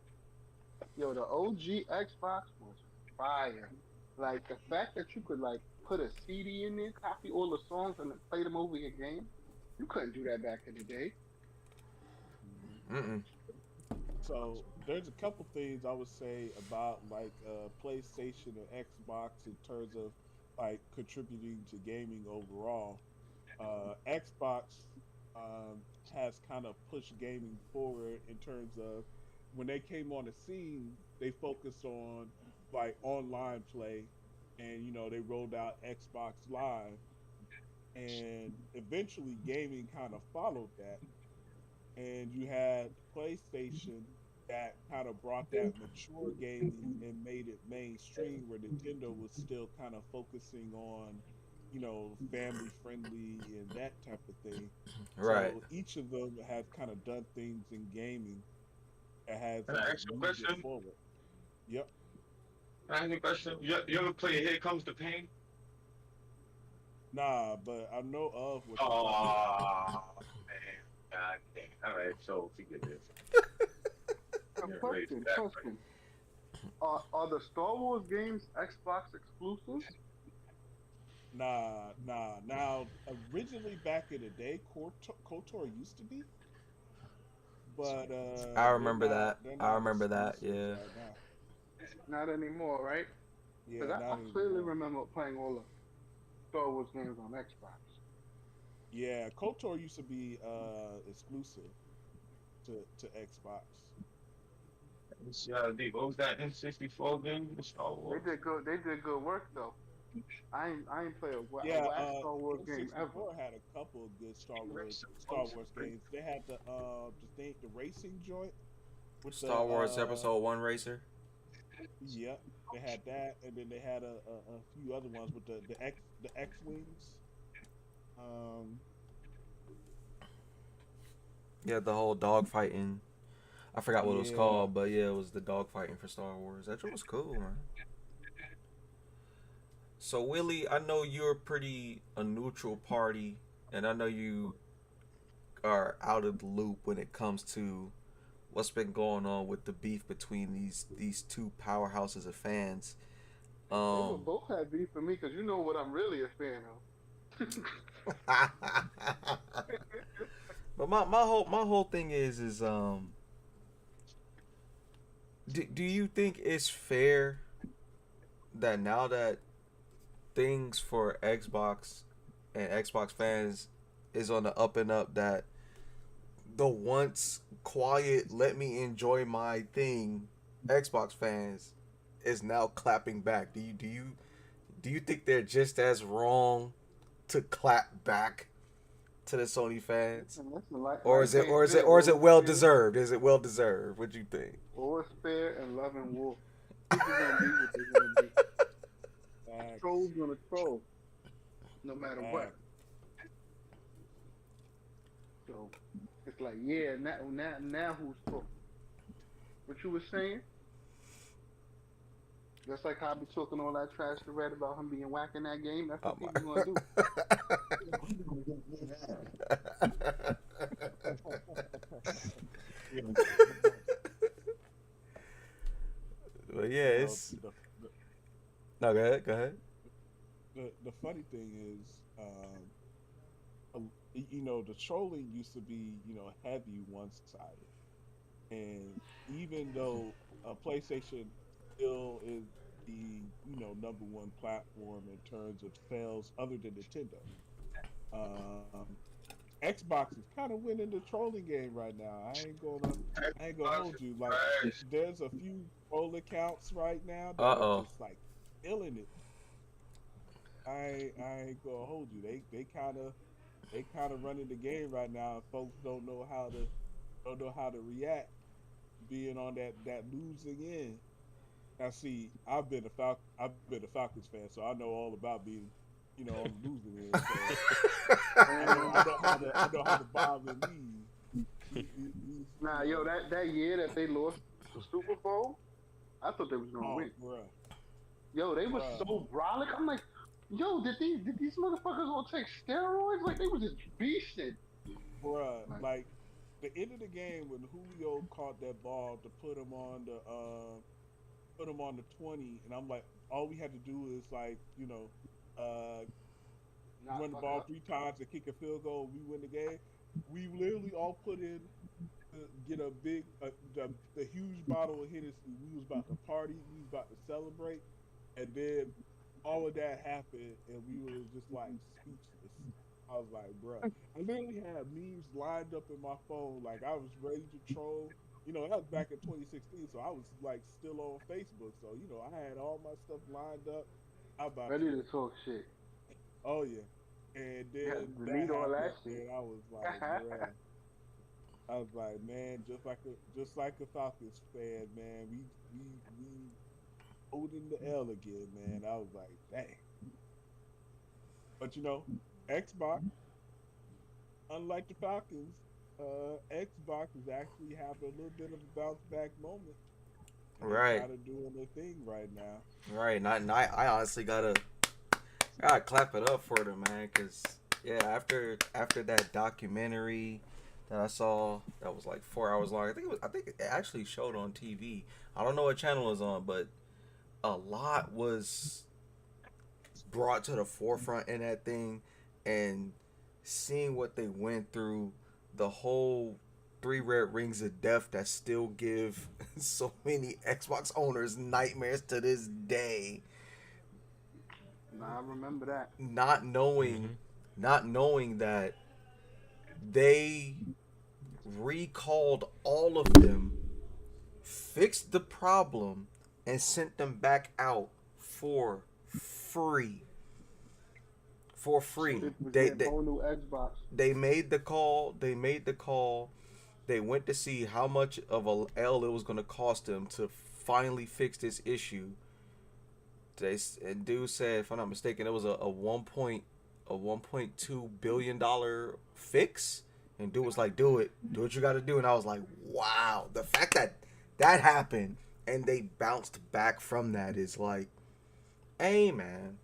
C: Yo, the OG Xbox was fire. Like the fact that you could like put a CD in there, copy all the songs, and then play them over your game. You couldn't do that back in the day.
B: Mm-mm.
A: So there's a couple things I would say about like PlayStation and Xbox in terms of like contributing to gaming overall. Xbox has kind of pushed gaming forward in terms of when they came on the scene, they focused on like online play, and you know they rolled out Xbox Live, and eventually gaming kind of followed that, and you had PlayStation that kind of brought that mature gaming and made it mainstream, where Nintendo was still kind of focusing on, you know, family friendly and that type of thing.
B: Right.
A: So each of them have kind of done things in gaming that has
D: Can I ask you a
A: moved it
D: question?
A: forward. Yep.
D: Can I ask you a question? You ever play Here Comes the Pain?
A: Nah, but I know of what you're
D: Oh, man. God damn. All right, so forget this.
C: Question. Are the Star Wars games Xbox exclusives?
A: Nah. Now, originally back in the day, KOTOR used to be, but
B: I remember that. I remember that.
A: exclusives
B: Yeah.
A: right now.
C: Not anymore, right?
A: Yeah,
C: Because
A: not
C: I clearly
A: anymore.
C: remember playing all the Star Wars games on Xbox.
A: Yeah, KOTOR used to be exclusive to Xbox.
D: Let's see how deep. What was that N64 game? The Star Wars.
C: They did good work though. I ain't play a whack Star Wars game ever.
A: N64 had a couple of good Star Wars games. They had the racing joint with
B: Star Wars Episode 1 Racer.
A: Yep, they had that, and then they had a few other ones with the X Wings.
B: Yeah, the whole dog fighting. I forgot what it was called, but yeah, it was the dog fighting for Star Wars. That was cool, man. So Willie, I know you're pretty a neutral party, and I know you are out of the loop when it comes to what's been going on with the beef between these two powerhouses of fans.
C: They will both have beef for me because you know what I'm really a fan of.
B: But my whole thing is do you think it's fair that now that things for Xbox and Xbox fans is on the up and up. That the once quiet, let me enjoy my thing, Xbox fans is now clapping back. Do you think they're just as wrong to clap back to the Sony fans,
C: Listen,
B: or
C: like
B: is it
C: Hank
B: or is
C: said,
B: it or is it
C: all
B: well
C: is fair,
B: deserved? Is it well deserved? What do you think?
C: all is fair and love and war. People gonna be what they're gonna be.
A: Facts.
C: Trolls gonna troll, no matter what.
A: Facts.
C: So it's like, yeah, now who's fault? What you was saying? That's like how I be talking all that trash to Red about him being whack in that game. That's
B: Oh
C: what people gonna do.
B: But yeah,
A: You know,
B: it's no. Go ahead. Go ahead.
A: the funny thing is, you know, the trolling used to be, you know, heavy one sided, and even though PlayStation still is the, you know, number one platform in terms of sales, other than Nintendo, um, Xbox is kind of winning the trolling game right now. I ain't gonna
D: Xbox
A: hold
D: is
A: you. Like,
D: trash.
A: there's a few troll accounts right now that
B: Uh
A: are
B: oh.
A: just like killing it. I ain't gonna hold you. They kind of running the game right now. And folks don't know how to react being on that losing end. Now, see, I've been a Falcons fan, so I know all about being, you know, on the losing end. So I know how to bomb and leave.
C: Nah,
A: You
C: yo,
A: know,
C: that year that they lost the Super Bowl, I thought they was gonna
A: oh,
C: win.
A: bruh,
C: Yo, they was
A: bruh,
C: so brolic. I'm like, yo, did these motherfuckers all take steroids? Like they was just beasting.
A: bruh.
C: Like,
A: Like the end of the game when Julio caught that ball to put him on the 20, and I'm like, all we had to do is, like, you know, uh,
C: not
A: run the
C: fuck it
A: ball
C: up.
A: 3 times and kick a field goal. We win the game. We literally all put in to get a big, the huge bottle of Hennessy. We was about to party. We was about to celebrate, and then all of that happened, and we were just like speechless. I was like, bruh. I literally had memes lined up in my phone. Like, I was ready to troll. You know, that was back in 2016, so I was like still on Facebook. So, you know, I had all my stuff lined up. I about
C: Ready
A: to,
C: to talk shit.
A: oh yeah. And
C: Yeah,
A: then that
C: delete all that
A: happened,
C: shit.
A: and I was like, bruh. I was like, man, just like a Falcons fan, man. We holding the L again, man. I was like, dang. But you know, Xbox, unlike the Falcons, Xbox is actually having a little bit of a bounce back moment, and they
B: Right.
A: kind of doing their thing right now.
B: Right. Not. I honestly gotta clap it up for them, man. Cause yeah, after that documentary that I saw that was like 4 hours long. I think it actually showed on TV. I don't know what channel it was on, but a lot was brought to the forefront in that thing, and seeing what they went through, the whole three red rings of death that still give so many Xbox owners nightmares to this day.
C: Nah, I remember that.
B: Not knowing,
E: Hmm.
B: not knowing that they recalled all of them, fixed the problem, and sent them back out for free. For free.
C: Shit was
B: They
C: getting
B: they
C: whole new Xbox.
B: they made the call. They made the call. They went to see how much of a L it was going to cost them to finally fix this issue. And dude said, if I'm not mistaken, it was a 1.2 billion dollar fix. And dude was like, "Do it, do what you got to do." And I was like, "Wow!" The fact that that happened and they bounced back from that is like, hey man,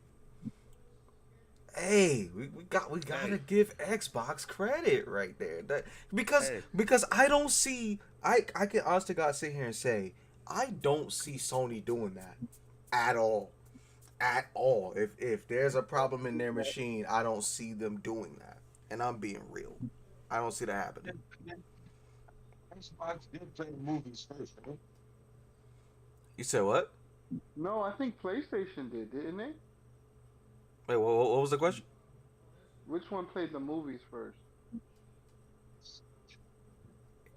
B: hey, we gotta
E: Hey,
B: give Xbox credit right there. That because
E: hey,
B: because I don't see I can honestly God sit here and say I don't see Sony doing that at all. At all. If there's a problem in their machine, I don't see them doing that. And I'm being real. I don't see that happening.
D: Xbox did play movies first, right?
B: You said what?
C: No, I think PlayStation did, didn't they?
B: Wait, what was the question?
C: Which one played the movies first?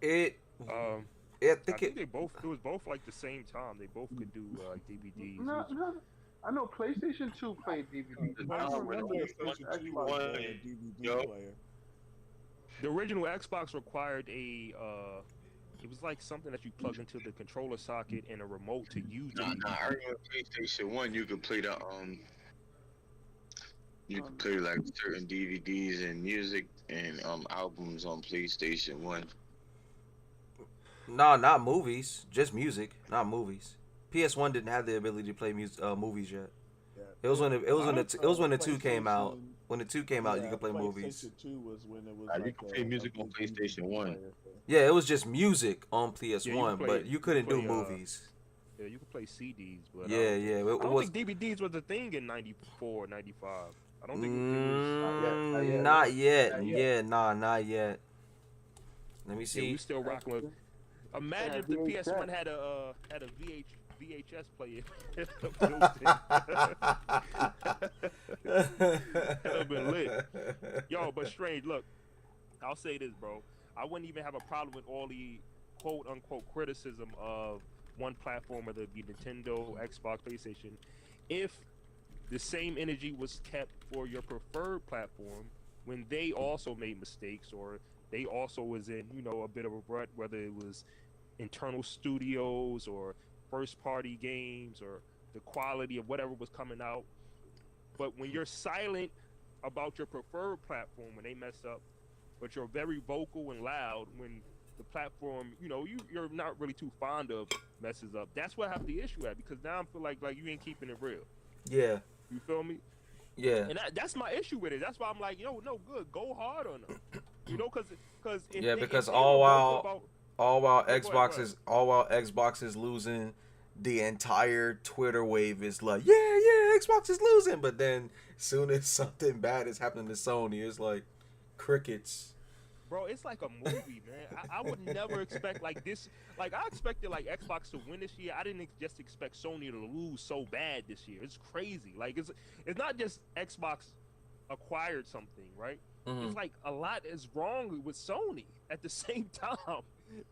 B: It,
E: Um,
B: I
E: I
B: think
E: think
B: it.
E: they both. It was both like the same time. They both could do like DVDs. It
C: No,
E: was,
C: no. I know PlayStation 2 played DVDs.
D: The
C: I don't
D: time
C: know
D: when
C: which
D: the
C: one
D: only
A: PlayStation 2
C: Xbox
A: was
C: played.
A: a
D: one,
A: DVD
D: yo,
A: player.
E: the original Xbox required a. It was like something that you plug into the controller socket and a remote to use the
D: nah. I
E: DVD.
D: remember PlayStation One. You could play the you could
C: Um,
D: play like certain DVDs and music and albums on PlayStation One.
B: Nah, not movies. Just music, not movies. PS1 didn't have the ability to play movies yet.
A: Yeah.
B: It was when
A: A lot of
B: it was when the two came out.
A: PlayStation,
B: When the two came out, you
A: yeah,
B: could play movies.
A: PlayStation 2 was when it was
D: You
A: like
D: can play
A: a
D: music on
A: big
D: PlayStation
A: DVD
D: One.
A: player thing.
B: Yeah, it was just music on
E: Yeah, you could
B: PS1,
E: play.
B: but you
E: You could
B: couldn't do
E: play.
B: movies.
E: Yeah, you could play CDs, but
B: Yeah, yeah, it
E: I don't
B: was.
E: think DVDs was a thing in 94, 95. I don't think it was.
C: not yet. Not yet.
B: Not yet.
C: Not yet.
B: Yeah, nah, not yet. Let me
E: Yeah, we
B: see.
E: still rocking with. Imagine if the PS1 had a VHS player. That'd have been lit. Yo, but strange. Look, I'll say this, bro. I wouldn't even have a problem with all the quote unquote criticism of one platform, whether it be Nintendo, Xbox, PlayStation, if the same energy was kept for your preferred platform when they also made mistakes or they also was in, a bit of a rut, whether it was internal studios or first party games or the quality of whatever was coming out. But when you're silent about your preferred platform when they mess up, but you're very vocal and loud when the platform, you're not really too fond of messes up. That's where I have the issue at because now I feel like you ain't keeping it real.
B: Yeah,
E: You feel me?
B: yeah,
E: And that's my issue with it. That's why I'm like, no good. Go hard on them. Because
B: yeah. Because
E: if they were vocal about,
B: all while
E: yeah, go ahead.
B: Xbox is losing, the entire Twitter wave is like, yeah, Xbox is losing. But then, soon as something bad is happening to Sony, it's like crickets.
E: Bro, it's like a movie, man. I would never expect like this. Like I expected like Xbox to win this year. I didn't just expect Sony to lose so bad this year. It's crazy. Like it's not just Xbox acquired something, right?
B: Mhm.
E: It's like a lot is wrong with Sony at the same time.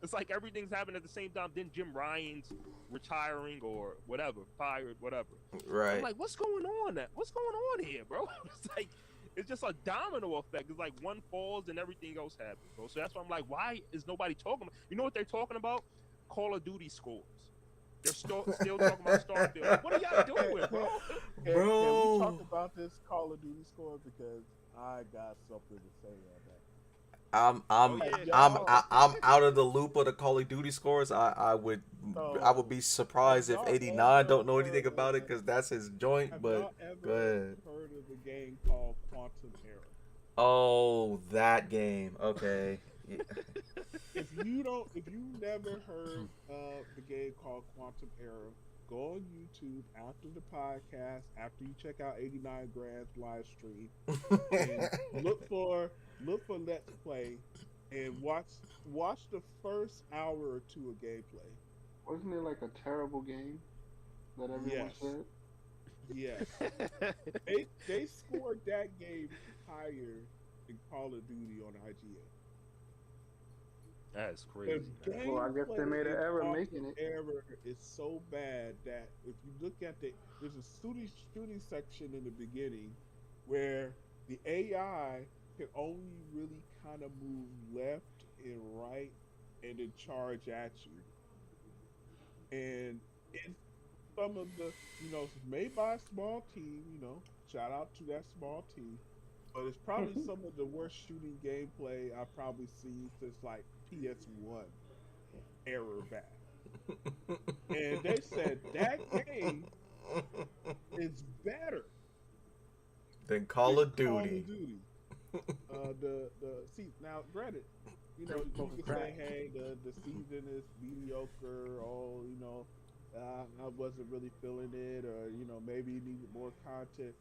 E: It's like everything's happening at the same time. Then Jim Ryan's retiring or whatever, fired, whatever.
B: Right.
E: I'm like, what's going on? What's going on here, bro? It's like it's just a domino effect. It's like one falls and everything else happens, bro. So that's why I'm like, why is nobody talking about? You know what they're talking about? Call of Duty scores. They're still talking about Starfield. Like, what are y'all doing, bro?
A: Can
B: Bro.
A: we talk about this Call of Duty score because I got something to say on that.
B: I'm out of the loop of the Call of Duty scores. I would be surprised if 89 don't know anything about it because that's his joint.
A: Have
B: But
A: y'all
B: go
A: ever
B: ahead.
A: heard of the game called Quantum Error?
B: Oh, that game. Okay. Yeah.
A: If you've never heard of the game called Quantum Error, go on YouTube after the podcast, after you check out 89 Grand's live stream, and look for Let's Play, and watch the first hour or two of gameplay.
C: Wasn't it like a terrible game that everyone
A: Yes.
C: said?
A: Yes, they scored that game higher than Call of Duty on IGN.
E: That's
A: The
E: crazy. Man.
C: Well, I guess they
A: gameplay
C: made an
A: in
C: error
A: Quantum
C: making it.
A: Error is so bad that if you look at there's a shooting section in the beginning where the AI can only really kind of move left and right and then charge at you. And it's some of the, it's made by a small team, shout out to that small team. But it's probably some of the worst shooting gameplay I've probably seen since like PS1 error back. And they said that game is better
B: Then Call
A: than
B: of
A: Call of
B: Duty.
A: Duty. See now, granted, you can say, hey, the season is mediocre. Oh, I wasn't really feeling it, or maybe you needed more content.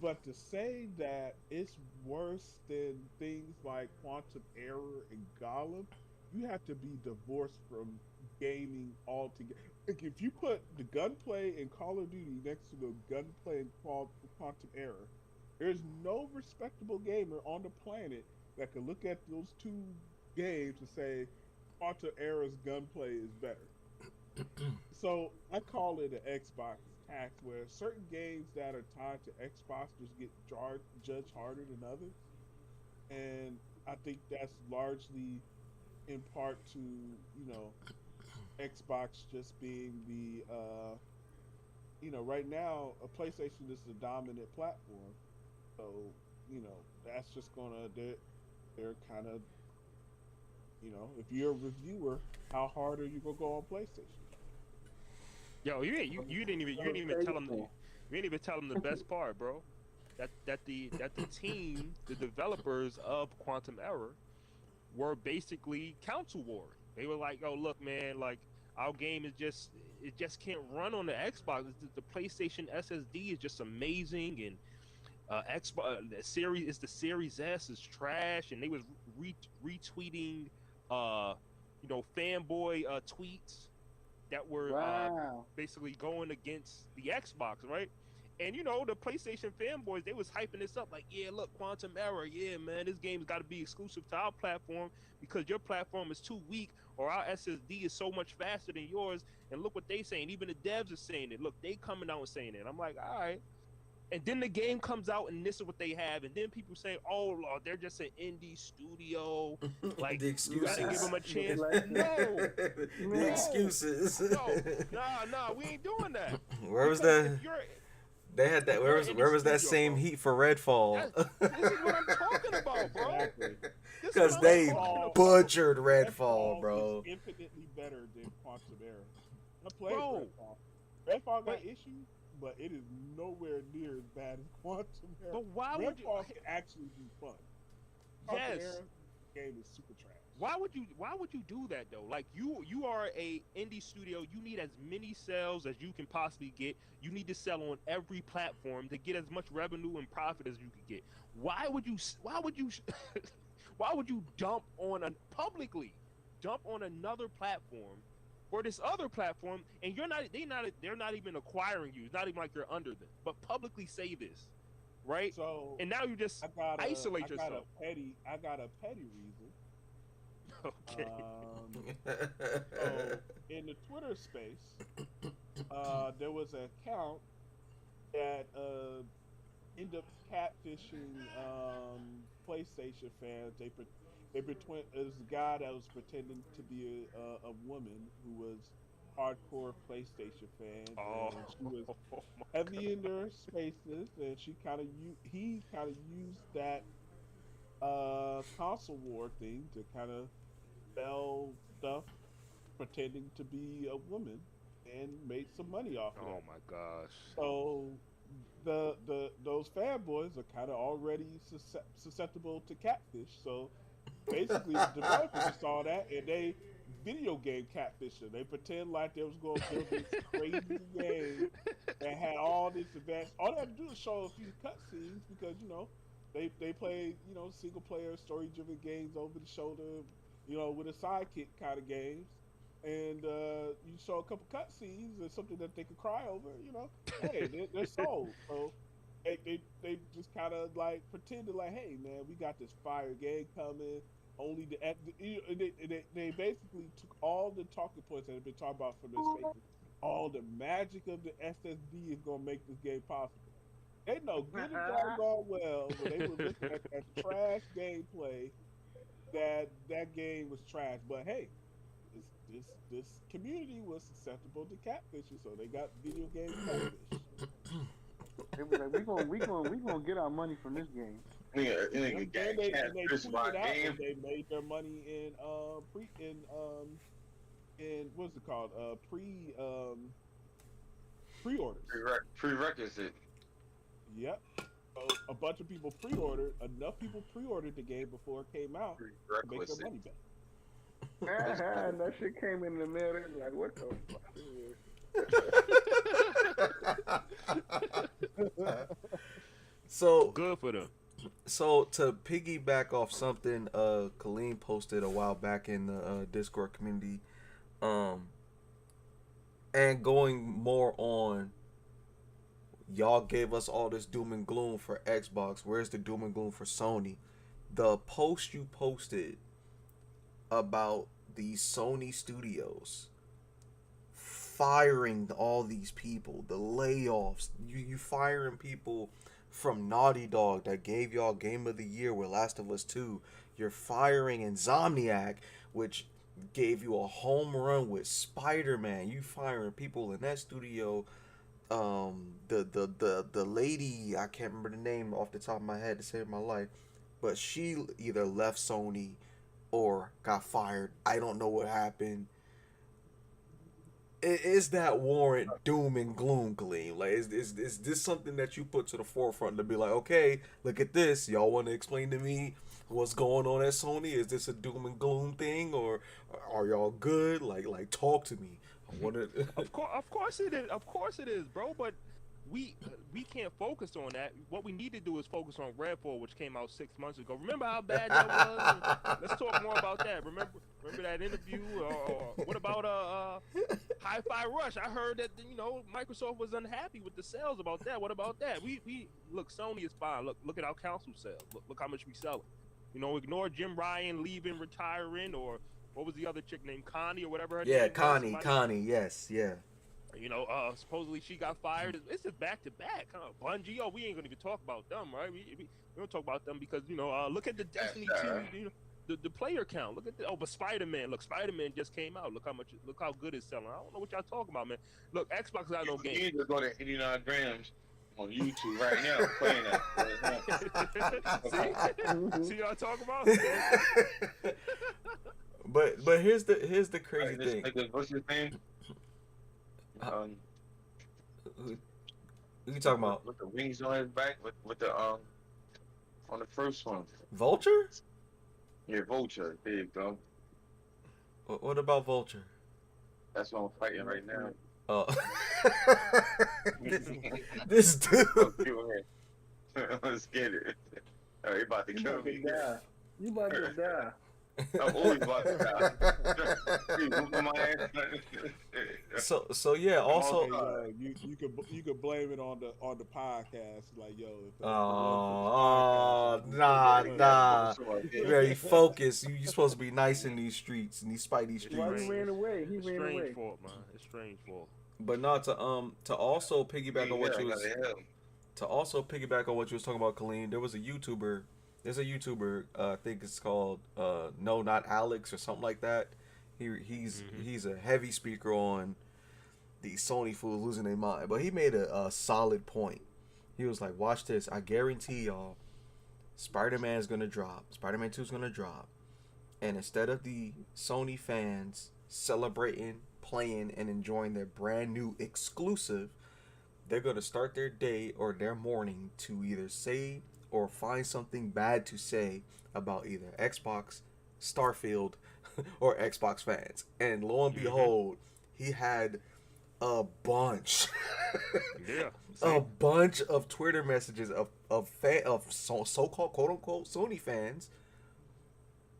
A: But to say that it's worse than things like Quantum Error and Gollum, you have to be divorced from gaming altogether. Like if you put the gunplay in Call of Duty next to the gunplay in Quantum Error, There's no respectable gamer on the planet that can look at those two games and say Quantum Error's gunplay is better. So I call it an Xbox tax, where certain games that are tied to Xbox just get judged harder than others, and I think that's largely in part to Xbox just being right now a PlayStation is the dominant platform, so that's just gonna they're kind of if you're a reviewer, how hard are you gonna go on PlayStation?
E: Yo, you didn't even tell them you didn't even tell them the best part, bro. That the team, the developers of Quantum Error, were basically council war. They were like, "Oh, look, man, like our game is it just can't run on the Xbox. The PlayStation SSD is just amazing, and Xbox the Series S is trash." And they was retweeting, fanboy tweets that were
C: Wow.
E: basically going against the Xbox, right? And the PlayStation fanboys, they was hyping this up like, yeah, look, Quantum Error, yeah, man, this game's got to be exclusive to our platform because your platform is too weak, or our SSD is so much faster than yours. And look what they saying. Even the devs are saying it. Look, they coming out and saying it. I'm like, all right. And then the game comes out, and this is what they have. And then people say, "Oh, Lord, they're just an indie studio. Like,
B: The
E: you gotta give
B: excuses.
E: them a chance."
C: Like
E: No,
B: The excuses.
E: no, nah, we ain't doing that.
B: Where was
E: Because
B: the?
E: if you're
B: They had that.
E: if
B: Where
E: you're
B: was
E: an
B: where
E: indie
B: was that
E: studio,
B: same
E: bro,
B: heat for Redfall?
E: this is what I'm talking about, bro.
A: Exactly.
E: This is
B: Because
E: what I'm
B: they
E: talking about,
B: butchered Redfall,
A: Redfall
B: bro.
A: is infinitely better than Quantum Error. I played
E: bro.
A: Redfall. Redfall got
E: But
A: issues, but it is nowhere near as bad as Quantum Error.
E: but why would you?
A: Redfall can actually be fun. Quantum
E: Yes.
A: Error game is super trash.
E: Why would you do that though? Like you are a indie studio. You need as many sales as you can possibly get. You need to sell on every platform to get as much revenue and profit as you can get. Why would you why would you publicly dump on another platform or this other platform, and they're not even acquiring you. It's not even like you're under them. But publicly say this, right?
A: So
E: And now you just isolate yourself.
A: I got a petty reason.
E: Okay.
A: So in the Twitter space, there was an account that ended up catfishing PlayStation fans. It was a guy that was pretending to be a woman who was hardcore PlayStation fan,
E: Oh,
A: and she was
E: my
A: heavy in their spaces, and he kind of used that console war thing to kind of sell stuff pretending to be a woman and made some money off of
E: Oh
A: that.
E: my gosh.
A: So those fanboys are kind of already susceptible to catfish. So basically, the developers just saw that and they video game catfishing. They pretend like they was going to build this crazy game that had all this advanced. All they had to do is show a few cutscenes because they play single player story driven games over the shoulder, with a sidekick kind of games. And you show a couple cutscenes and something that they could cry over, hey, they're sold. So they just kind of like pretended like, hey man, we got this fire game coming. Only they basically took all the talking points that have been talked about from this space. All the magic of the SSD is gonna make this game possible. They know good and doggone well when they were looking at that trash gameplay that game was trash. But hey, this community was susceptible to catfishing, so they got video game catfish.
C: They was like, we gonna get our money from this game.
D: Nigga
A: And
D: got
A: they
D: catfished by
A: tweeted out
D: game.
A: that they made their money in what's it called? Pre-orders.
D: Prerequisite.
A: Yep. So a bunch of people pre-ordered. Enough people pre-ordered the game before it came out to make their
D: Prerequisite.
A: money back.
C: And that shit came in the mail. They was like, what the fuck?
B: So
E: Good for them.
B: So to piggyback off something Colleen posted a while back in the Discord community, and going more on y'all gave us all this doom and gloom for Xbox. Where's the doom and gloom for Sony? The post you posted about the Sony studios firing all these people, the layoffs, you firing people from Naughty Dog that gave y'all Game of the Year with Last of Us 2. You're firing Insomniac, which gave you a home run with Spider-Man. You firing people in that studio. The lady, I can't remember the name off the top of my head to save my life, but she either left Sony or got fired. I don't know what happened. Is that warrant doom and gloom, Gleam? Like, is this something that you put to the forefront to be like, okay, look at this. Y'all want to explain to me what's going on at Sony? Is this a doom and gloom thing, or are y'all good? Like talk to me. I want to.
E: Of course it is. Of course it is, bro. But we can't focus on that. What we need to do is focus on Redfall, which came out 6 months ago. Remember how bad that was? Let's talk more about that. Remember that interview? Or what about Hi-Fi Rush? I heard that Microsoft was unhappy with the sales about that. What about that? We look, Sony is fine. Look at our console sales. Look how much we sell it. Ignore Jim Ryan leaving, retiring, or what was the other chick named Connie or whatever her name was?
B: Connie, yes, yeah.
E: Supposedly she got fired. It's just back to back. Bungie, we ain't gonna even talk about them, right? We don't talk about them because look at the Destiny 2, the player count. Look at but Spider-Man. Look, Spider-Man just came out. Look how good it's selling. I don't know what y'all talking about, man. Look, Xbox got no game.
D: You need to go to 89 grams on YouTube right now playing
E: that. See y'all talking about?
B: But here's the crazy thing.
D: What's his name?
B: Who you talking about?
D: With the wings on his back, with the on the first one.
B: Vulture?
D: Yeah, Vulture. There you go.
B: What about Vulture?
D: That's what I'm fighting right now.
B: Oh. this dude.
D: Let's get it. Oh, he about to kill me.
C: You about to die.
D: I'm always about to die.
B: So yeah. Also,
A: you could blame it on the podcast. Like, yo.
B: Nah. Very focused. You supposed to be nice in these streets, in these spidey streets.
C: Why he ran away? He ran away.
E: Strange fault, man. It's strange fault.
B: But not to also piggyback on what you was talking about, Colleen. There was a YouTuber. There's a YouTuber. I think it's called No Not Alex or something like that. He's a heavy speaker on the Sony fools losing their mind. But he made a solid point. He was like, "Watch this. I guarantee y'all, Spider-Man is gonna drop. Spider-Man 2 is gonna drop, and instead of the Sony fans celebrating, playing, and enjoying their brand new exclusive, they're gonna start their day or their morning to either say or find something bad to say about either Xbox, Starfield, or Xbox fans." And lo and behold, he had a bunch, a bunch of Twitter messages of so-called quote-unquote Sony fans.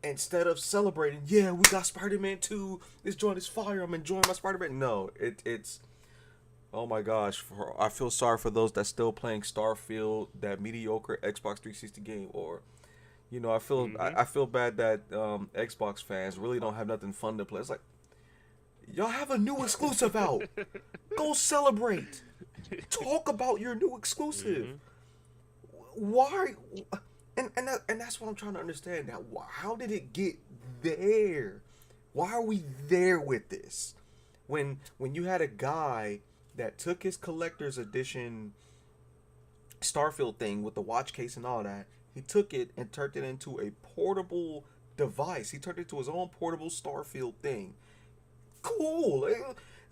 B: Instead of celebrating, yeah, we got Spider-Man 2, this joint is fire, I'm enjoying my Spider-Man. No, it's oh my gosh, I feel sorry for those that's still playing Starfield, that mediocre Xbox 360 game, or I feel bad that Xbox fans really don't have nothing fun to play. It's like, y'all have a new exclusive out. Go celebrate. Talk about your new exclusive. Why? And that's what I'm trying to understand. Now, how did it get there? Why are we there with this? When you had a guy that took his collector's edition Starfield thing with the watch case and all that, he took it and turned it into a portable device. He turned it into his own portable Starfield thing. Cool. It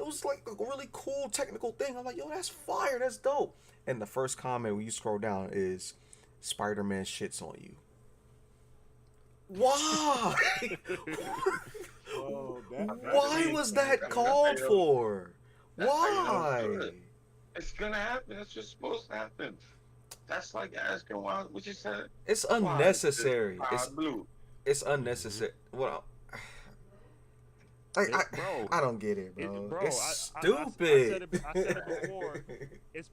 B: was like a really cool technical thing. I'm like, yo, that's fire. That's dope. And the first comment when you scroll down is, Spider-Man shits on you. Why? Why was that called for? Why?
D: It's gonna happen. It's just supposed to happen. That's like asking why. What you said?
B: It's unnecessary.
D: It's blue.
B: It's unnecessary. Well,
E: Bro,
B: I don't get it, bro.
E: bro,
B: It's
E: I
B: stupid.
E: said it before. It's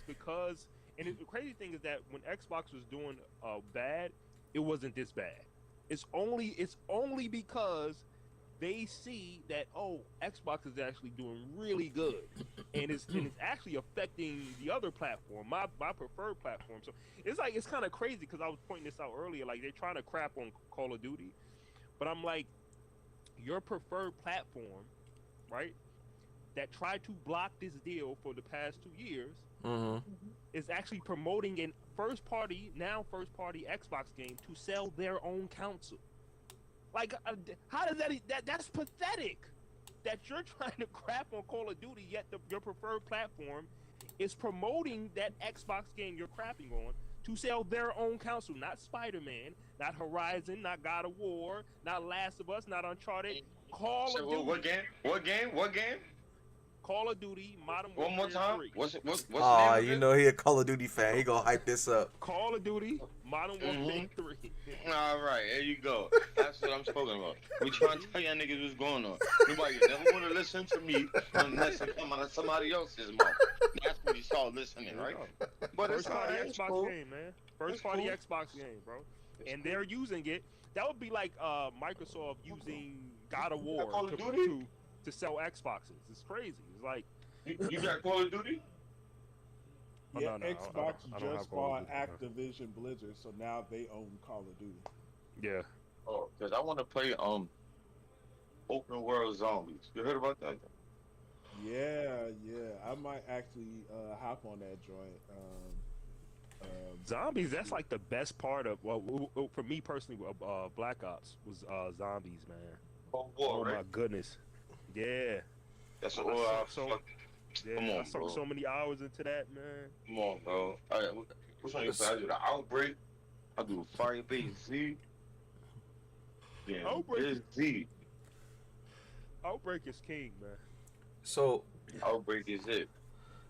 E: because, and the crazy thing is that when Xbox was doing bad, it wasn't this bad. It's only because they see that Xbox is actually doing really good, and it's actually affecting the other platform, my preferred platform. So it's kind of crazy because I was pointing this out earlier. Like they're trying to crap on Call of Duty, but I'm like, your preferred platform, right? That tried to block this deal for the past 2 years is actually promoting a first party Xbox game to sell their own console. Like, how does that's pathetic. That you're trying to crap on Call of Duty, yet your preferred platform is promoting that Xbox game you're crapping on to sell their own console. Not Spider-Man, not Horizon, not God of War, not Last of Us, not Uncharted. Call of Duty.
D: What game?
E: Call of Duty Modern
D: One more
E: Warfare
D: time.
E: 3.
D: What's the name
B: Aw,
D: of
B: you
D: it?
B: know he a Call of Duty fan. He gonna hype this up.
E: Call of Duty Modern Warfare 3.
D: All right, there you go. That's what I'm talking about. We trying to tell y'all niggas what's going on. Nobody never want to listen to me unless it come out of somebody else's mouth. That's when you start listening, right? But
E: First
D: it's
E: party
D: alright, it's
E: Xbox
D: cool.
E: game, man. First
D: It's
E: party
D: cool.
E: Xbox game, bro.
D: It's
E: And
D: cool.
E: they're using it. That would be like Microsoft using God of War
D: Call of Duty?
E: to sell Xboxes. It's crazy. It's like,
D: You got Call of Duty?
E: Oh,
A: Yeah,
E: no, no,
A: Xbox
E: I don't have
A: just
E: Call
A: bought
E: of Duty,
A: Activision Blizzard, so now they own Call of Duty.
E: yeah.
D: Oh, because I want to play open world zombies. You heard about that?
A: Yeah, I might actually hop on that joint.
E: Zombies, that's like the best part of, for me personally, Black Ops was zombies, man.
D: Cold
E: Oh
D: War,
E: my
D: right?
E: goodness. Yeah.
D: That's
E: I
D: all I
E: so-
D: fucking.
E: Yeah,
D: Come on,
E: I sunk
D: bro.
E: so many hours into that, man.
D: Come on, bro. All right, which one you play? I do the Outbreak. I do Firebase Z. Yeah,
E: Outbreak
D: it's Z.
E: Outbreak is king, man.
B: So
D: Outbreak is it.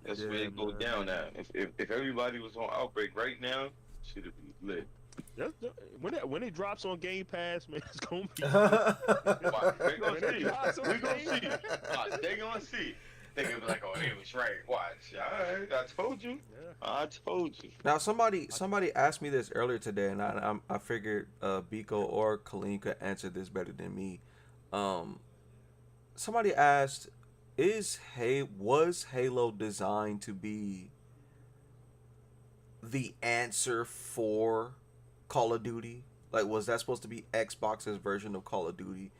D: That's
E: Yeah,
D: where it go
E: man.
D: down at. If everybody was on Outbreak right now, should it be lit?
E: When it drops on Game Pass, man, it's gonna be.
D: Watch, they gonna
E: When it
D: see.
E: drops on
D: We gonna
E: Game
D: see. Watch, they gonna see. They gonna be like, oh, they was right. Watch. All right, I told you.
E: Yeah.
D: I told you.
B: now somebody asked me this earlier today, and I figured Biko or Colleen could answer this better than me. Somebody asked, was Halo designed to be the answer for Call of Duty? Like, was that supposed to be Xbox's version of Call of Duty?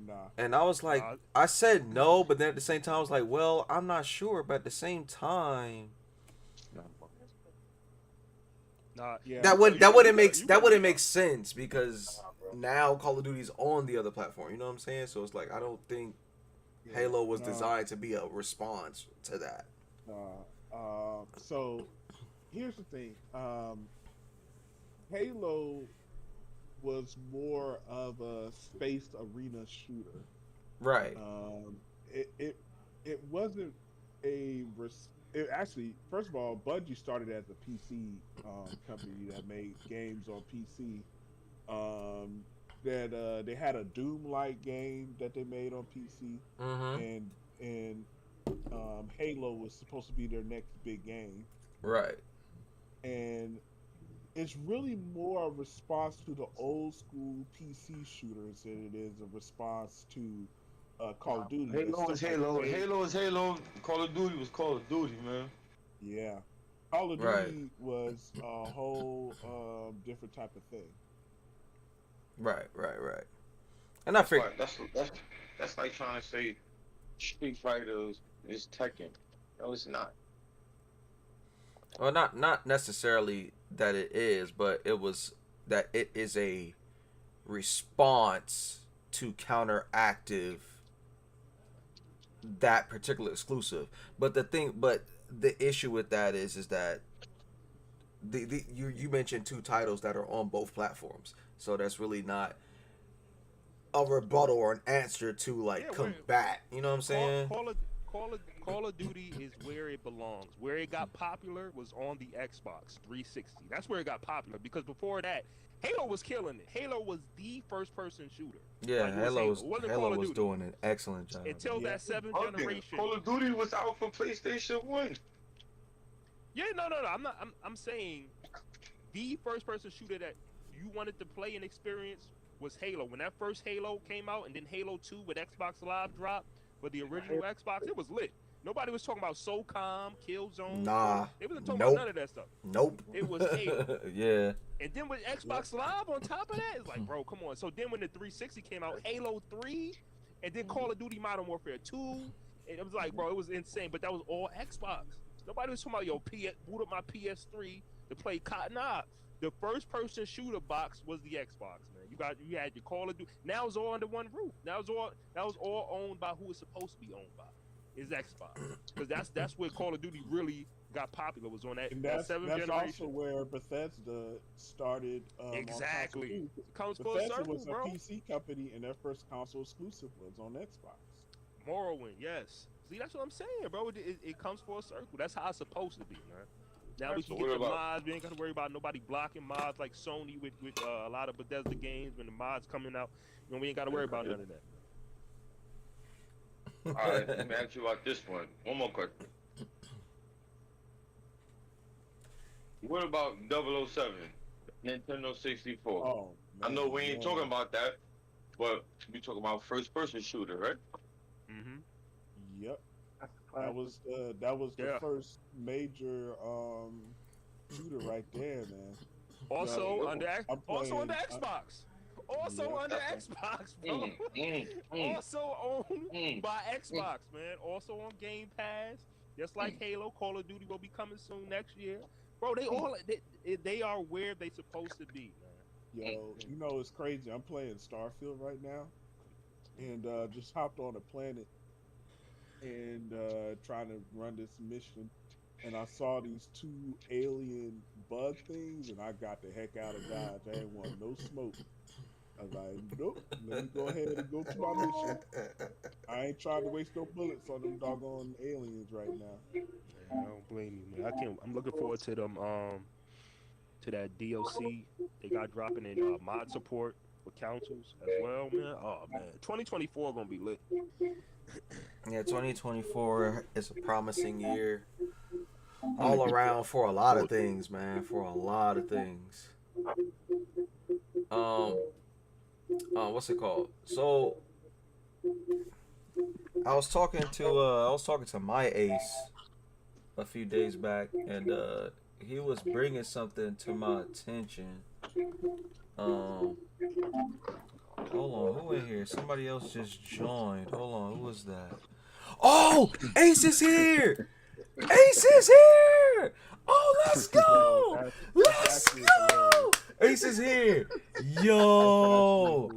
A: Nah.
B: And I was like, I said no, but then at the same time I was like, well, I'm not sure, but at the same time,
E: Nah,
A: Yeah.
B: that wouldn't make sense because now Call of Duty's on the other platform. You know what I'm saying? So it's like I don't think Halo was designed to be a response to that.
A: So here's the thing. Halo was more of a spaced arena shooter.
B: Right.
A: It wasn't it actually, first of all, Bungie started as a PC company that made games on PC. They had a Doom-like game that they made on PC,
B: Mm-hmm.
A: and Halo was supposed to be their next big game.
B: Right.
A: And it's really more a response to the old school PC shooters than it is a response to Call of Duty.
D: Halo is Halo.
A: Hey,
D: Halo is Halo. Call of Duty was Call of Duty, man.
A: Yeah, Call of Duty
B: Right.
A: was a whole different type of thing.
B: Right. And I figured,
D: That's like trying to say Street Fighter is Tekken. No, it's not.
B: well, not necessarily that it is, but it was that it is a response to counteractive that particular exclusive. But the issue with that is that you mentioned two titles that are on both platforms, so that's really not a rebuttal or an answer to like
E: Yeah,
B: combat. You know what I'm saying?
E: Call Call of Duty is where it belongs. Where it got popular was on the Xbox 360. That's where it got popular because before that, Halo was killing it. Halo was the first-person shooter.
B: Yeah,
E: Like, it was
B: Halo
E: It wasn't
B: Halo
E: Call of
B: was
E: Duty
B: doing an excellent job.
E: until
A: Yeah.
E: that seventh
D: Okay,
E: generation.
D: Call of Duty was out for PlayStation 1.
E: Yeah, no. I'm saying the first-person shooter that you wanted to play and experience was Halo. When that first Halo came out, and then Halo 2 with Xbox Live dropped for the original Xbox, it was lit. Nobody was talking about SOCOM, Killzone.
B: Nah.
E: They wasn't talking
B: Nope.
E: about none of that stuff.
B: Nope.
E: It was Halo.
B: Yeah.
E: And then with Xbox Live on top of that, it's like, bro, come on. So then when the 360 came out, Halo 3, and then Call of Duty Modern Warfare 2, and it was like, bro, it was insane. But that was all Xbox. Nobody was talking about, yo, boot up my PS3 to play Cotton Eye. The first-person shooter box was the Xbox, man. You had your Call of Duty. Now it's all under one roof. That was all owned by who it's supposed to be owned by. Is Xbox, because that's where Call of Duty really got popular. Was on that,
A: And
E: that seventh
A: that's
E: generation.
A: also where Bethesda started.
E: Exactly.
A: It
E: Comes full
A: Bethesda
E: circle,
A: was a
E: bro.
A: PC company, and their first console exclusive was on Xbox.
E: Morrowind, yes. See, that's what I'm saying, bro. It comes full circle. That's how it's supposed to be, man. Now we
D: So
E: can get
D: what
E: the
D: about-
E: mods. We ain't got to worry about nobody blocking mods like Sony with a lot of Bethesda games when the mods coming out. You know, we ain't got to worry about none of that.
D: All right, let me ask you about this one. One more question. What about 007, Nintendo 64?
A: Oh,
D: I know we ain't
A: man.
D: talking about that, but we talking about first-person shooter, right?
E: Mm-hmm.
A: Yep,
C: That's
A: that was the
E: Yeah.
A: first major shooter right there, man.
E: Also
A: Yo,
E: under
A: I'm
E: also under
A: playing-
E: Xbox. Also
A: Yeah.
E: under Xbox, bro. Also owned by Xbox, man. Also on Game Pass. Just like Halo, Call of Duty will be coming soon next year. Bro, they are where they supposed to be, man.
A: Yo, you know it's crazy. I'm playing Starfield right now, and just hopped on a planet and trying to run this mission, and I saw these two alien bug things, and I got the heck out of Dodge. I ain't want no smoke. I was like, nope, let me go ahead and go to my mission. I ain't trying to waste no bullets on them doggone aliens right now.
E: Man, I don't blame you, man. I'm looking forward to them to that DLC they got dropping in mod support for councils as well, man. Oh man, 2024 gonna be lit.
B: Yeah, 2024 is a promising year all around for a lot of things, man. For a lot of things. What's it called? So I was talking to my ace a few days back, and he was bringing something to my attention. Hold on, who in here? Somebody else just joined. Hold on, who was that? Oh, Ace is here! Ace is here! Oh, let's go! Let's go! Ace is here! Yo!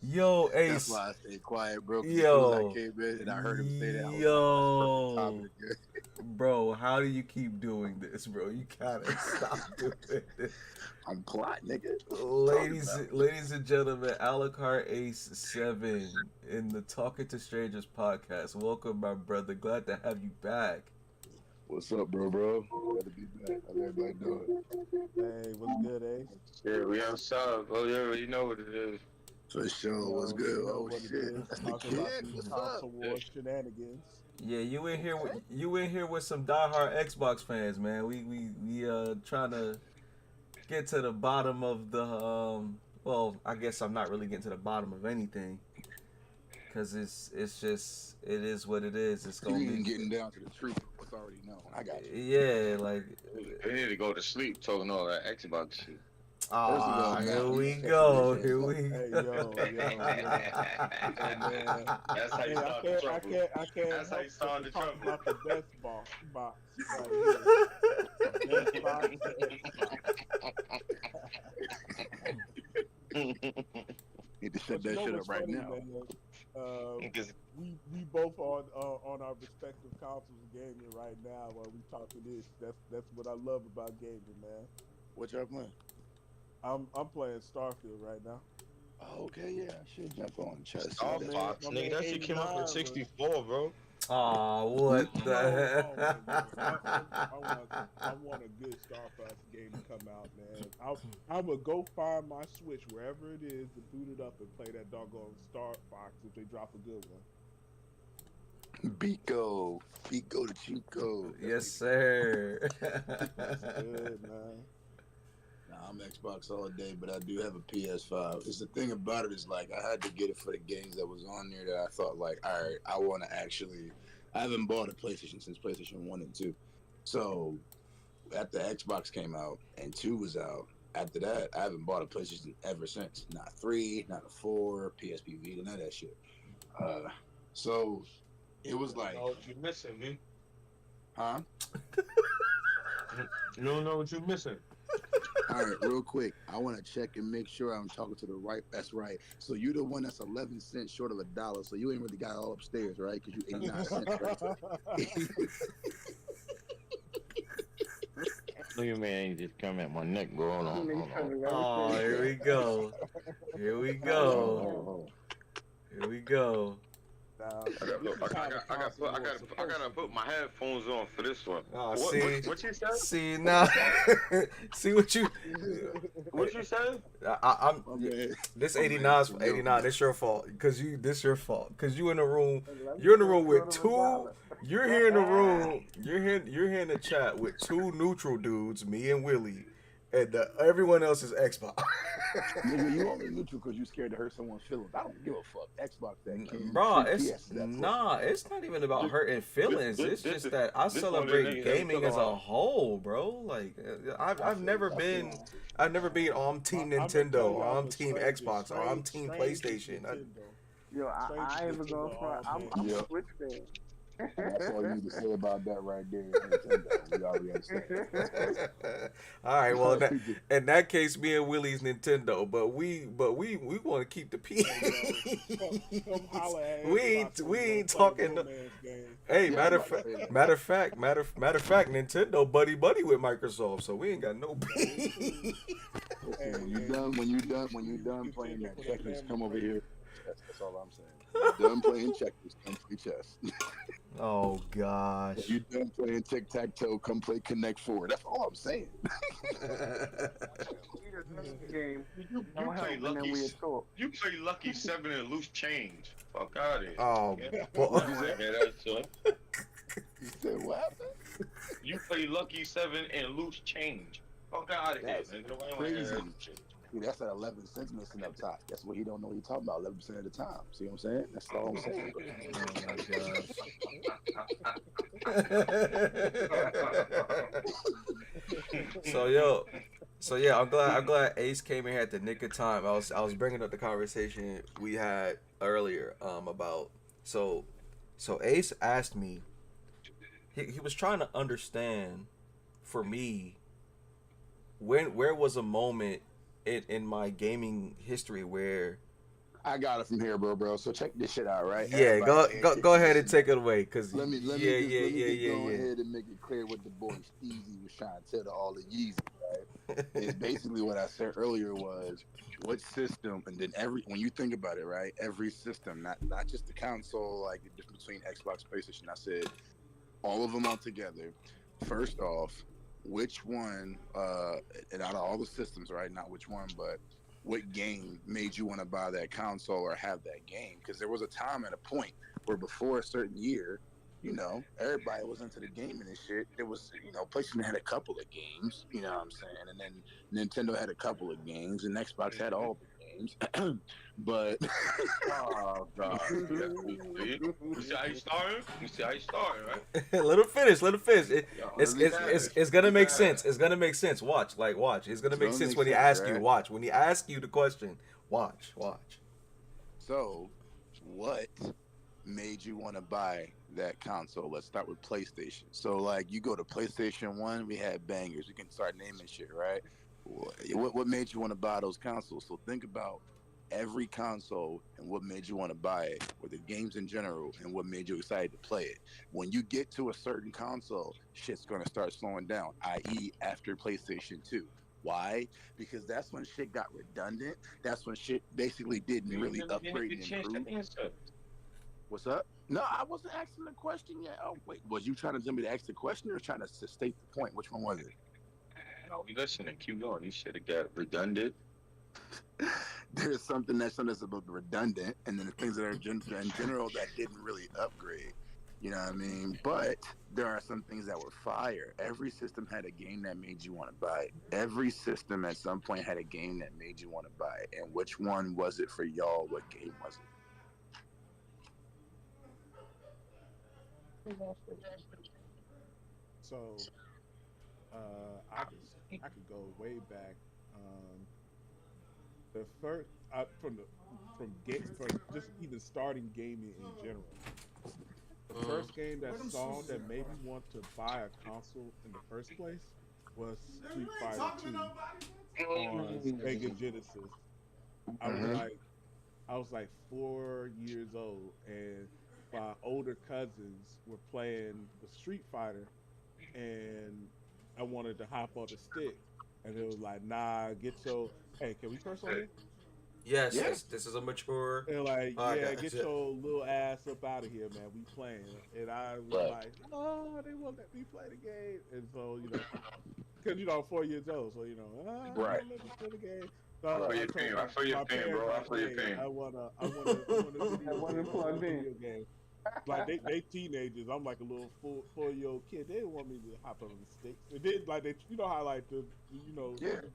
B: Yo, Ace.
F: That's why I stayed quiet, bro. 'Cause
B: Yo.
F: as soon as I came in and I heard him say that, I was
B: Yo.
F: like, that's perfect timing.
B: Bro, how do you keep doing this, bro? You gotta stop doing this.
F: I'm plot, nigga.
B: Ladies and gentlemen, Alucard Ace 7 in the Talking to Strangers podcast. Welcome, my brother. Glad to have you back.
F: What's up, bro? Glad to be back. How's everybody doing?
A: Hey, what's good, Ace?
D: Yeah, we outside. Oh, yeah, you know what it is.
F: For sure.
A: Yo,
F: What's
A: you
F: good?
A: know
F: Oh,
A: what it
F: shit.
A: is.
F: That's the
A: Talk about
F: kid.
A: these
F: What's
A: console
F: up?
A: war shenanigans.
B: Yeah, you in here with some diehard Xbox fans, man. We trying to get to the bottom of the well, I guess I'm not really getting to the bottom of anything, cause it's just it is what it is. It's
F: You
B: gonna
F: ain't
B: be
F: getting down to the truth of what's already known. I got you.
B: yeah, like
D: They need to go to sleep talking all that Xbox shit.
B: ah,
F: all,
B: here
F: man,
B: we
F: check
B: go,
F: this
B: here
F: out.
B: we
A: Hey,
B: go.
A: yo. Hey, man.
D: That's how you
A: Hey,
D: start the trouble.
A: I can't
D: That's how
A: help
D: you start
A: but
D: the
A: talk
D: trouble.
A: about the best box right here. Best box,
F: Need to shut
A: But you
F: that
A: know
F: shit
A: what's
F: up right
A: funny,
F: now.
A: man?
D: Because
A: We both on our respective consoles gaming right now while we talking this. That's what I love about gaming, man.
F: What y'all playing?
A: I'm playing Starfield right now.
F: Oh, okay, yeah. I should jump on chess.
D: Star
A: man,
D: Fox,
A: my
D: nigga,
A: man
D: that shit came out for
A: 89
D: 64, bro.
B: Aw, what
A: No,
B: the
A: oh my goodness. I
B: hell?
A: want a good Star Fox game to come out, man. I would go find my Switch wherever it is to boot it up and play that doggone Star Fox if they drop a good one.
F: Pico the Chico.
B: Yes, sir.
A: That's good, man.
F: Nah, I'm Xbox all day, but I do have a PS5. It's the thing about it is like I had to get it for the games that was on there that I thought like, all right, I want to actually. I haven't bought a PlayStation since PlayStation 1 and 2, so after Xbox came out and 2 was out. After that, I haven't bought a PlayStation ever since. Not 3, not a 4, PSP Vita, none of that shit. So it was like,
D: Oh, what you missing, man?
F: huh?
D: You don't know what you missing.
F: All right, real quick. I want to check and make sure I'm talking to the right. That's right. So you the one that's 11 cents short of $1. So you ain't really got it all upstairs, right? Because you 89 cents. Right?
G: Look at me, ain't just come at my neck, bro. Hold on, hold on.
B: Oh, here we go. Here we go. Here we go.
D: I gotta put my headphones on for this one.
B: Oh,
D: What you said?
B: See now, see what you
D: said?
B: I'm
F: Okay.
B: this 89's 89. It's your fault because this your fault because you in the room. You're in the room with two. You're here in the room. You're here in the chat with two neutral dudes, me and Willie, and everyone else is Xbox.
F: Nigga, you only neutral because you scared to hurt someone's feelings. I don't give a fuck. Xbox that kid.
B: Bro, it's not even about hurting feelings. It's just that I celebrate gaming as a whole, bro. Like I've never been oh, I'm team Nintendo or I'm team Xbox or I'm team PlayStation.
C: Yo, I ain't even going for. I'm a Switch fan.
F: That's all you need to say about that right there. Nintendo. We already understand.
B: All right, well, in that case, me and Willie's Nintendo, but we want to keep the peace. we ain't talking. Hey, matter of fact, Nintendo buddy with Microsoft, so we ain't got no beef.
F: When you done playing that checkers, come over here. That's all I'm saying. You're done playing checkers, come play chess.
B: Oh gosh.
F: You done playing tic-tac-toe, come play Connect 4. That's all I'm saying.
C: Game.
D: You play Lucky 7 and loose change. Fuck out of here.
B: Oh,
F: You said what happened?
D: You play Lucky 7 and loose change. Fuck out of here.
F: That's crazy. Dude, that's at 11 cents missing up top. That's what he don't know what he's talking about 11% of the time. See what I'm saying? That's all I'm saying.
B: Oh my gosh. I'm glad Ace came in here at the nick of time. I was bringing up the conversation we had earlier about so Ace asked me. He was trying to understand for me where was a moment in my gaming history where
F: I got it from here, bro. So check this shit out, right?
B: Yeah, go ahead and take it away, cause
F: let me go ahead and make it clear what the boy Steezy was trying to tell to all the Yeezy, right? It's basically what I said earlier was what system, and then when you think about it, right? Every system, not just the console, like the difference between Xbox, PlayStation. I said all of them all together. First off, which one, and out of all the systems, right? Not which one, but what game made you want to buy that console or have that game? Because there was a time and a point where before a certain year, everybody was into the gaming and shit. There was, PlayStation had a couple of games, you know what I'm saying? And then Nintendo had a couple of games, and Xbox had all the games. But
D: oh god, you see how you started, right?
B: Let him finish. It's gonna make sense. It's gonna make sense. Watch. It's gonna make sense when he asks you. Watch when he asks you the question. Watch.
F: So, what made you want to buy that console? Let's start with PlayStation. So, like, you go to PlayStation 1, we had bangers. We can start naming shit, right? What made you want to buy those consoles? So think about every console and what made you want to buy it, or the games in general, and what made you excited to play it. When you get to a certain console, shit's going to start slowing down, i.e. after PlayStation 2. Why? Because that's when shit got redundant. That's when shit basically didn't really upgrade and improve. What's up? No, I wasn't asking the question yet. Oh, wait, was you trying to tell me to ask the question or trying to state the point? Which one was it?
D: No, we listening. Keep going. You should have got redundant.
F: There's something that's about redundant, and then the things that are in general that didn't really upgrade. You know what I mean? But there are some things that were fire. Every system had a game that made you want to buy it. Every system at some point had a game that made you want to buy it. And which one was it for y'all? What game was
A: So I could go way back. The first from just even starting gaming in general. The first game that saw that made me want to buy a console in the first place was Street Fighter 2 on Sega Genesis. I was
F: it?
A: like I was like 4 years old, and my older cousins were playing the Street Fighter, and I wanted to hop on the stick, and it was like, nah, get your hey, can we curse on here?
B: Yes,
F: Yeah.
B: this is a mature
A: And like, yeah,
B: podcast.
A: get your little ass up out of here, man. We playing, and I was
F: Right.
A: like, oh, they won't let me play the game, and so because I'm 4 years old, so they
F: Right.
A: won't let me play the game. So
D: I feel
A: I
D: your
A: told
D: pain. I feel your
A: my
D: pain,
A: parents
D: bro. I
A: like,
D: feel your
A: hey,
D: pain.
A: I want a
C: wasn't plugged in.
A: video game. Like they teenagers. I'm like a little 4 year old kid. They didn't want me to hop on the sticks. It did like they, how like
F: Yeah.
A: you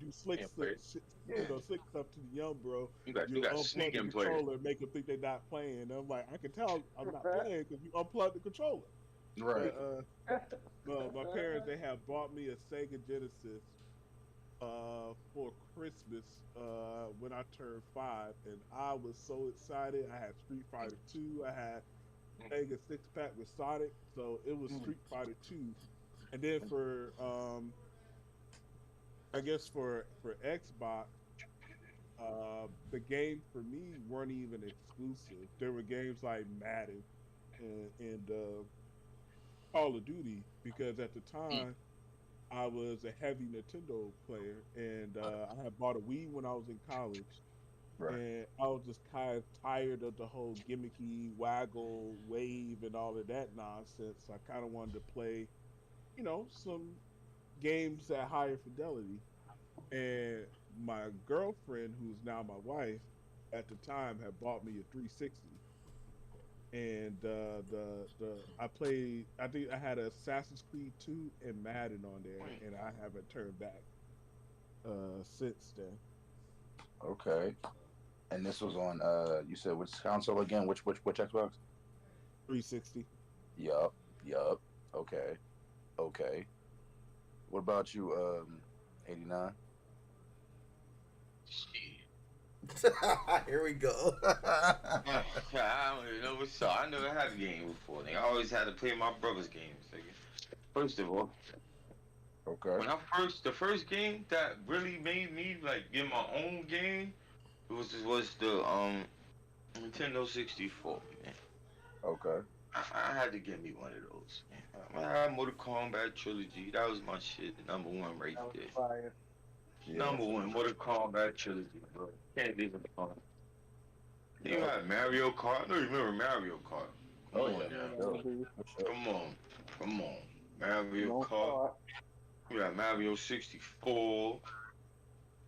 A: do slick
D: Yeah,
A: stuff,
D: play.
A: slick stuff to the young bro.
D: You got
A: Unplug
D: sneak
A: the
D: and play.
A: controller and make them think they're not playing. And I'm like, I can tell I'm not playing because you unplug the controller.
F: Right.
A: But no, my parents they have bought me a Sega Genesis for Christmas when I turned 5, and I was so excited. I had Street Fighter 2. I had Sega 6 pack with Sonic, so it was Street Fighter 2. And then for I guess for Xbox, the games for me weren't even exclusive. There were games like Madden and Call of Duty because at the time I was a heavy Nintendo player, and I had bought a Wii when I was in college,
F: Right.
A: and I was just kind of tired of the whole gimmicky waggle wave and all of that nonsense. I kind of wanted to play, some games at higher fidelity. And my girlfriend, who's now my wife, at the time had bought me a 360. And the I played. I think I had Assassin's Creed 2 and Madden on there, and I haven't turned back since then.
F: Okay. And this was on you said which console again? Which Xbox?
A: 360.
F: Yup. Yup. Okay. Okay. What about you, 89?
D: Shit.
B: Here we go.
D: I don't even know what's up. I never had a game before. Nigga. I always had to play my brother's games. Nigga. First of all,
F: Okay.
D: when the first game that really made me like get my own game was the Nintendo 64. Man.
F: Okay.
D: I had to get me one of those. Man. I had Mortal Kombat Trilogy. That was my shit. Number one right
C: That was
D: there.
C: fire.
F: Yeah.
D: Number one, Mortal Kombat Trilogy, bro. Can't leave it alone. You had Mario Kart. I don't remember Mario Kart. Come
F: Oh
D: on
F: yeah.
D: now.
F: Sure.
D: Come on. Mario
C: Don't
D: Kart.
C: start.
D: You had Mario 64.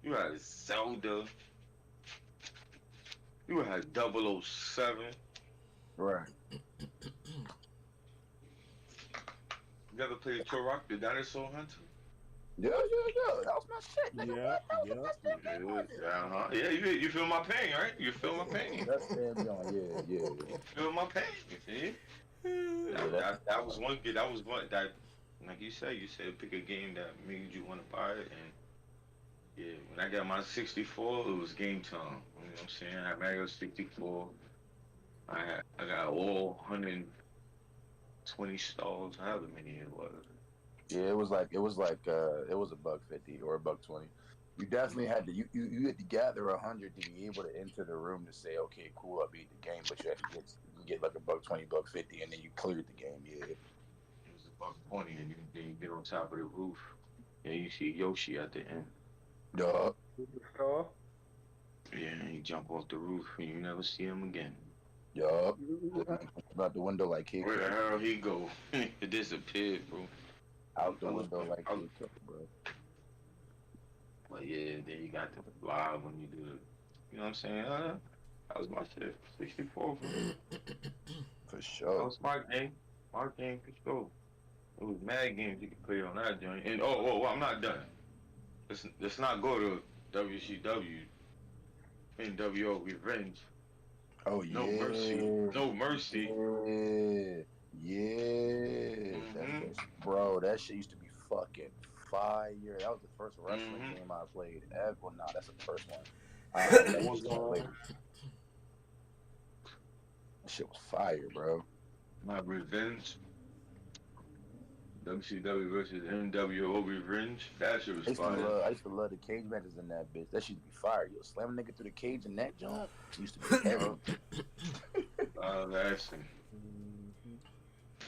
D: You had Zelda. You had 007.
F: Right.
D: You ever played Turok, the Dinosaur Hunter?
F: Yeah. That was my shit, nigga.
A: Yeah,
F: What?
A: yeah.
F: That was my shit.
D: Uh-huh. Yeah, you feel my pain, right? You feel my pain.
F: That's damn young. Yeah.
D: Feel my pain, you see? That was one good. That was one that, like you said pick a game that made you want to buy it. And yeah, when I got my 64, it was game time. You know what I'm saying? I had Mario 64. I got all 120 stars, however many it was.
F: Yeah, it was like it was a $1.50 or $1.20. You definitely had to you had to gather 100 to be able to enter the room to say, okay, cool, I beat the game. But you had to get like $1.20, $1.50, and then you cleared the game. Yeah.
D: It was $1.20, and then you get on top of the roof. Yeah, you see Yoshi at the end.
F: Duh.
C: Superstar.
D: Yeah, and he jump off the roof, and you never see him again.
F: Yup. Out the window like Kid
D: Where the
F: Cudi.
D: hell he go? It disappeared, bro.
F: Out the
D: I was,
F: window like
D: I,
F: Kid Cudi, bro.
D: but yeah, then you got the live when you do the, you know what I'm saying? That was my shit. 64, bro.
F: For
D: That
F: sure.
D: was my game. My game for sure. It was mad games you could play on that joint. And oh, I'm not done. Let's not go to WCW, NWO Revenge.
F: Oh
D: No mercy.
F: yeah.
D: No mercy.
F: Yeah. Yeah.
D: Mm-hmm.
F: Bro, that shit used to be fucking fire. That was the first wrestling
D: Mm-hmm.
F: game I played ever. Well, nah, that's the first one. That
A: What's
F: shit came
A: going
F: later.
A: on?
F: That shit was fire, bro.
D: My revenge. WCW versus NWO Revenge. That shit was fire.
F: I used to love the cage matches in that bitch. That shit used to be fire. Yo, slam a nigga through the cage in that jump used to be heavy.
D: Action.
A: Mhm.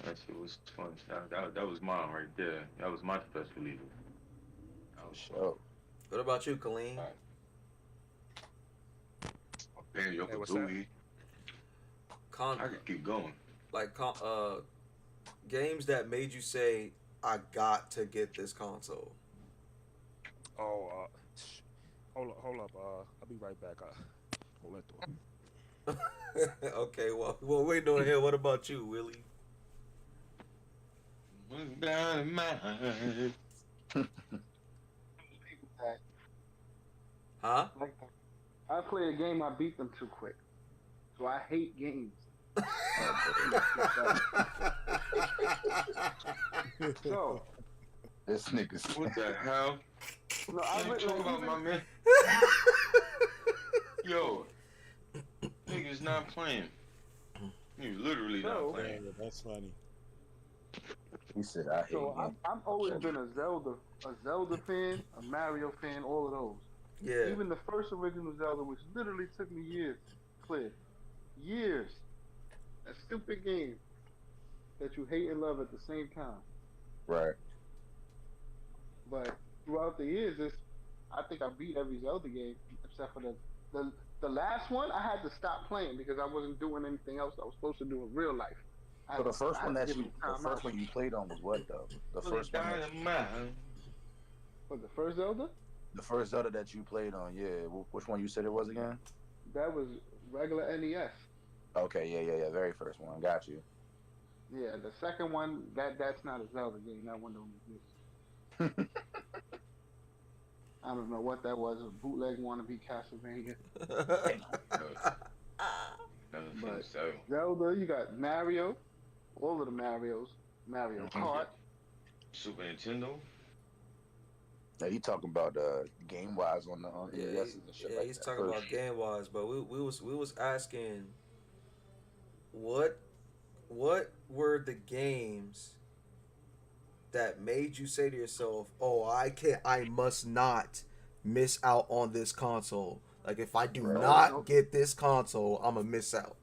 D: That shit was fun. That was mine right there. That was my special leader. That
F: For
D: was
F: sure.
B: What about you, Colleen?
D: Man, yo,
E: Hey, what's that?
D: I could keep going.
B: Games that made you say, "I got to get this console."
E: Oh, hold up. I'll be right back. Hold that door.
B: Okay, well, wait on here. What about you, Willie?
D: Down in my
B: Huh?
C: Like I play a game, I beat them too quick, so I hate games. So
F: This nigga's
D: What the hell?
C: no, I
D: You
C: like
D: talking about
C: even-
D: my man? Yo, niggas not playing. You literally
C: So-
D: not playing.
A: Yeah, that's funny.
F: He said I hate
C: So
F: games.
C: I've always been a Zelda fan, a Mario fan, all of those.
B: Yeah.
C: Even the first original Zelda, which literally took me years to clear. Years. A stupid game that you hate and love at the same time.
F: Right.
C: But throughout the years, I think I beat every Zelda game except for the last one. I had to stop playing because I wasn't doing anything else I was supposed to do in real life.
F: So the first one
C: that
F: the first one you played on was what though? The first one
D: Down
F: that
D: in my
C: was the first Zelda.
F: the first Zelda that you played on, yeah. Which one you said it was again?
C: That was regular NES.
F: Okay, yeah. Very first one. Got you.
C: Yeah, the second one that's not a Zelda game. That one don't exist. I don't know what that was. A bootleg wannabe Castlevania. But
D: so.
C: Zelda, you got Mario, all of the Marios, Mario
D: Mhm.
C: Kart.
D: Super Nintendo.
F: Now you talking about game wise on the NES and shit like
B: he's
F: that.
B: talking about game wise, but we was asking what were the games that made you say to yourself, "Oh, I must not miss out on this console. Like if I do
F: Right.
B: not get this console, I'm gonna miss out."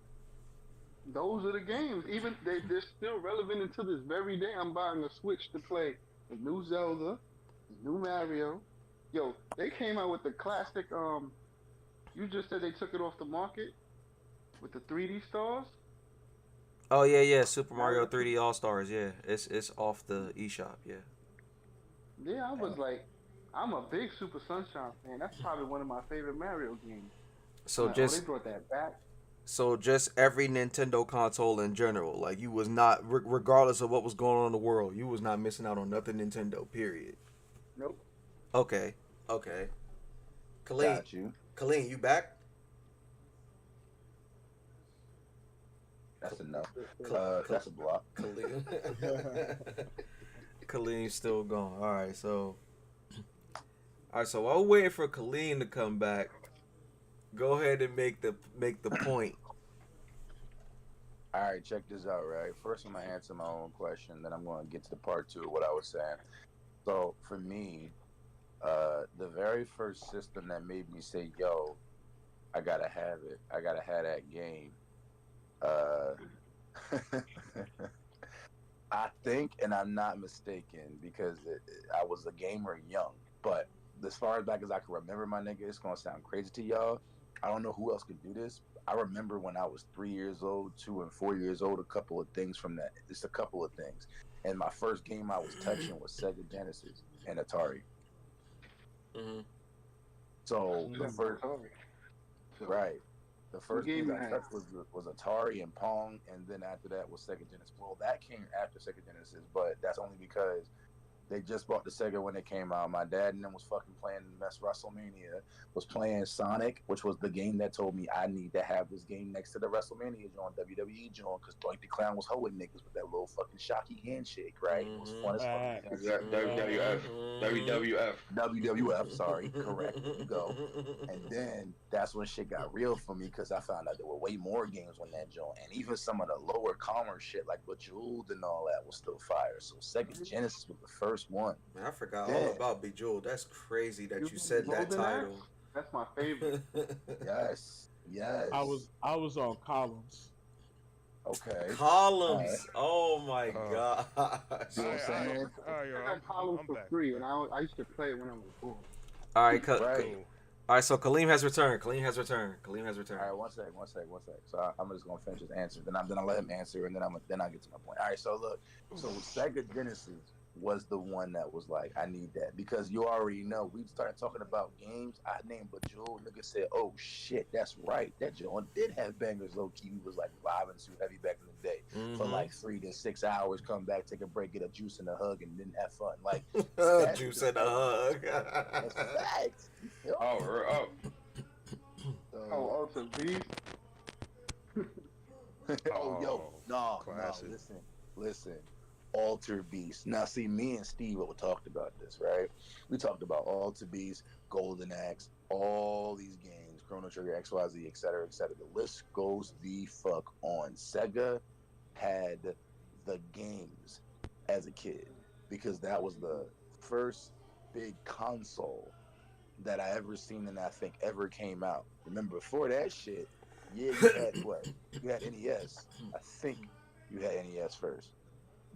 C: Those are the games. Even they're still relevant until this very day. I'm buying a Switch to play the new Zelda, the new Mario. Yo, they came out with the classic. You just said they took it off the market with the 3D stars.
B: Oh yeah, Super Mario 3D All Stars. Yeah, it's off the eShop. Yeah.
C: Yeah, I was like, I'm a big Super Sunshine fan. That's probably one of my favorite Mario games.
B: So
C: Like,
B: just
C: they brought that back.
B: So just every Nintendo console in general, like you was not, regardless of what was going on in the world, you was not missing out on nothing Nintendo. Period.
C: Nope.
B: Okay. Colleen,
F: Got you.
B: you back?
F: That's enough.
B: Cl-
F: That's a block.
B: Colleen. Colleen's still gone. All right, so while we're waiting for Colleen to come back, go ahead and make the point.
F: All right, check this out, right? First, I'm going to answer my own question, then I'm going to get to the part two of what I was saying. So, for me, the very first system that made me say, yo, I got to have it. I got to have that game. I think, and I'm not mistaken, because I was a gamer young, but as far as back as I can remember, my nigga, it's going to sound crazy to y'all. I don't know who else could do this. I remember when I was 3 years old, 2 and 4 years old, a couple of things from that. Just a couple of things. And my first game I was touching was Sega Genesis and Atari.
B: Mm-hmm.
F: So the first,
C: So,
F: right, the first
C: game
F: things
C: you
F: I
C: had?
F: touched was Atari and Pong, and then after that was Sega Genesis. Well, that came after Sega Genesis, but that's only because they just bought the Sega when it came out. My dad and them was fucking playing Mess WrestleMania, was playing Sonic, which was the game that told me I need to have this game next to the WrestleMania joint, WWE joint, because Doink the Clown was hoeing niggas with that little fucking shocky handshake, right? It was fun as fuck.
D: WWF.
F: WWF, sorry, correct. You go. And then that's when shit got real for me because I found out there were way more games on that joint. And even some of the lower commerce shit like Bejeweled and all that was still fire. So Sega Genesis was the first one.
B: Man, I forgot all about Bejeweled. That's crazy that you said that
C: Golden Axe?
B: title.
C: That's my favorite.
F: Yes. Yes.
A: I was on columns.
F: Okay.
B: Columns.
F: Right.
B: Oh my gosh.
F: You know what I'm saying?
C: I got columns for free, and I used to play it when I was bored.
B: All right,
F: Right.
B: all right. So Kaleem has returned. All right,
F: one sec. So I'm just gonna finish his answer. Then I'll let him answer, and then I'll get to my point. All right. So look. So Sega Genesis was the one that was like, I need that because you already know we started talking about games. I named Bejeweled. Nigga said, oh shit, that's right. That joint did have bangers. Low key, we was like vibing too heavy back in the day for like 3 to 6 hours. Come back, take a break, get a juice and a hug, and then have fun. Like
B: juice and a hug.
F: That's facts.
D: Oh,
C: Ultra Beast.
F: No,
E: classic.
F: listen. Alter Beast. Now, see, me and Steve talked about this, right? We talked about Alter Beast, Golden Axe, all these games, Chrono Trigger, XYZ, etc., etc. The list goes the fuck on. Sega had the games as a kid because that was the first big console that I ever seen and I think ever came out. Remember, before that shit, yeah, you had what? You had NES. I think you had NES first.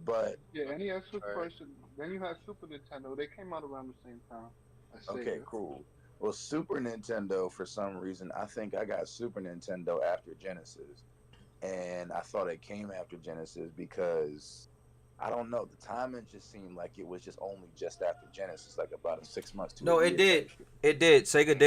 F: But
C: Yeah, NES was first. Then you had Super Nintendo. They came out around the same time.
F: okay, cool. Well, Super Nintendo, for some reason, I think I got Super Nintendo after Genesis. And I thought it came after Genesis because, I don't know, the timing just seemed like it was just after Genesis, like about 6 months to
B: No,
F: a
B: it
F: year.
B: did. It did. Sega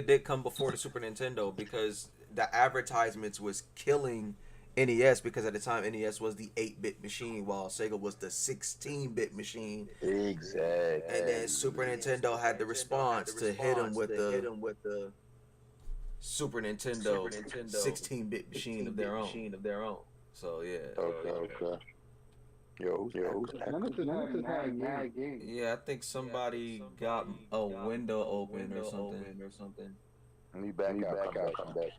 B: did come before the Super Nintendo because the advertisements was killing NES because at the time NES was the 8-bit machine while Sega was the 16-bit machine.
F: Exactly.
B: And then Super Nintendo had the response to hit him with the Super Nintendo 16-bit machine of their own. So yeah.
F: Okay. Yo.
C: Genesis had mad games.
B: Yeah, I think somebody got a window open or something.
F: Let me back out. Come back.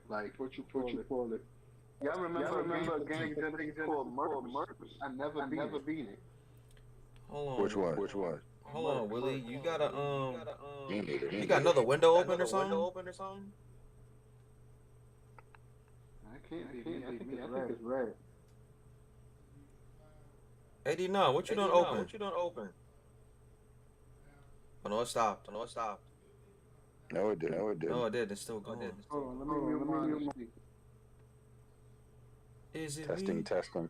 C: Like what you call it? Y'all remember a game Genesis called Merc? I never beat it.
B: Hold on.
F: Which one?
B: Hold on, Willie. You got you got another window open or something?
C: I can't be me. I think it's red.
B: 89, what you done open? Oh no, it stopped.
F: No, it didn't.
B: No, it did. It's still going.
C: Hold on, let me mute my speaker.
B: Is it me?
F: Testing.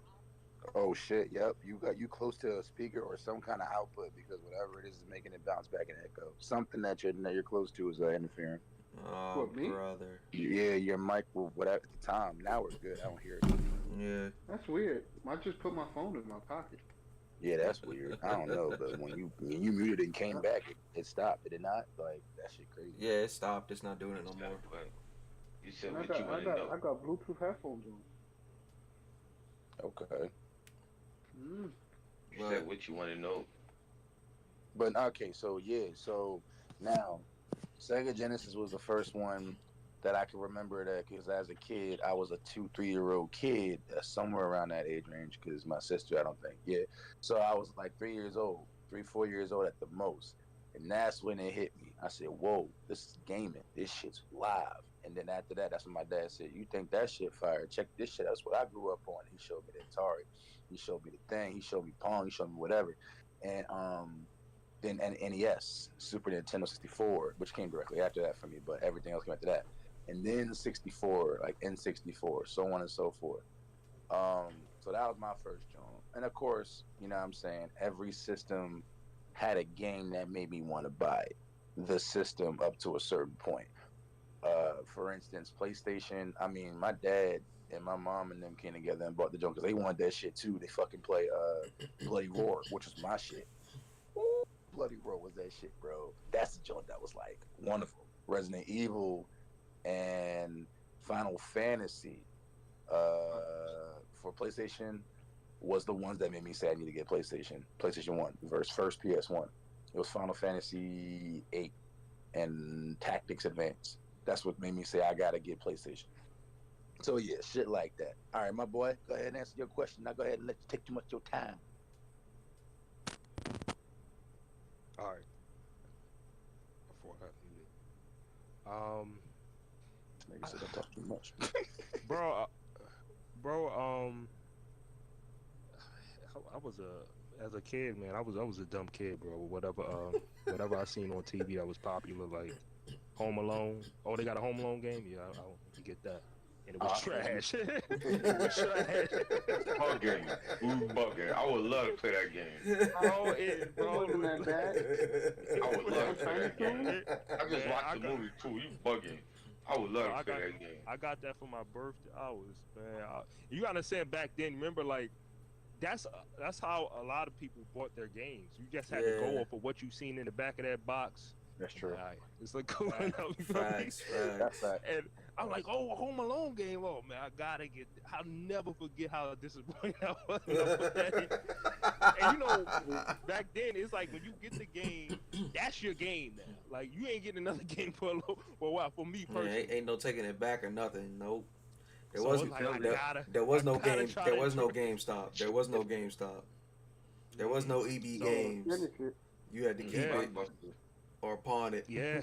F: Oh shit! Yep, you close to a speaker or some kind of output because whatever it is making it bounce back and echo. Something that you're close to is interfering.
B: Oh,
C: What, me?
B: brother.
F: Yeah, your mic will whatever at the time. Now we're good. I don't hear it.
B: Yeah.
C: That's weird. I just put my phone in my pocket.
F: Yeah, that's weird. I don't know, but when you muted and came back, it stopped. Did it not? Like that shit crazy.
B: Yeah, it stopped. It's not doing it no more.
D: You said
C: I
D: what you want to know.
C: got Bluetooth headphones on.
F: Okay.
D: You said what you want to know.
F: But okay, so now Sega Genesis was the first one that I can remember that because as a kid, I was a 2-3-year-old kid, somewhere around that age range. Because my sister, I don't think, So I was like 3 years old, 3-4 years old at the most, and that's when it hit me. I said, "Whoa, this is gaming. This shit's live." And then after that, that's when my dad said, "You think that shit fire? Check this shit." That's what I grew up on. He showed me the Atari. He showed me the thing. He showed me Pong. He showed me whatever. And then an NES, Super Nintendo 64, which came directly after that for me, but everything else came after that. And then 64, like N64, so on and so forth. So that was my first joint. And of course, you know what I'm saying, every system had a game that made me want to buy the system up to a certain point. For instance, PlayStation, I mean, my dad and my mom and them came together and bought the joint because they wanted that shit too. They fucking play Bloody Roar, which was my shit. Ooh, Bloody Roar was that shit, bro. That's the joint that was like wonderful. Resident Evil and Final Fantasy for PlayStation was the ones that made me say I need to get PlayStation 1 versus first PS1. It was Final Fantasy 8 and Tactics Advance. That's what made me say I gotta get PlayStation. So yeah, shit like that. All right, my boy, go ahead and answer your question. Now go ahead and let you take too much of your time.
E: All right. Before I got muted.
F: Nigga said I talk too much.
E: Bro, I was as a kid, man. I was a dumb kid, bro. Whatever I seen on TV that was popular, like Home Alone. Oh, they got a Home Alone game? Yeah, I get that. And it was trash. It was trash.
D: Bugging. I would love to play that game.
E: Bro,
C: It wasn't that bad.
D: I would love to play that game. I just watched the movie too. You bugging. I would love to play that game.
E: I got that for my birthday. You gotta understand back then. Remember, like that's how a lot of people bought their games. You just had to go off of what you seen in the back of that box.
F: That's true.
E: It's like cool enough.
B: Facts.
F: That's that.
E: And I'm like, oh, a Home Alone game. Oh man, I gotta get. I'll never forget how disappointed I was. When I put that in. And you know, back then it's like when you get the game, that's your game now. Like you ain't getting another game for a while. For me personally,
B: ain't no taking it back or nothing. Nope. There
E: So
B: was
E: it's like,
B: there was no
E: gotta
B: game.
E: try
B: There
E: that
B: was no
E: trick.
B: GameStop. There was no GameStop. There was no EB Games. You had to keep it or pawn it.
E: Yeah,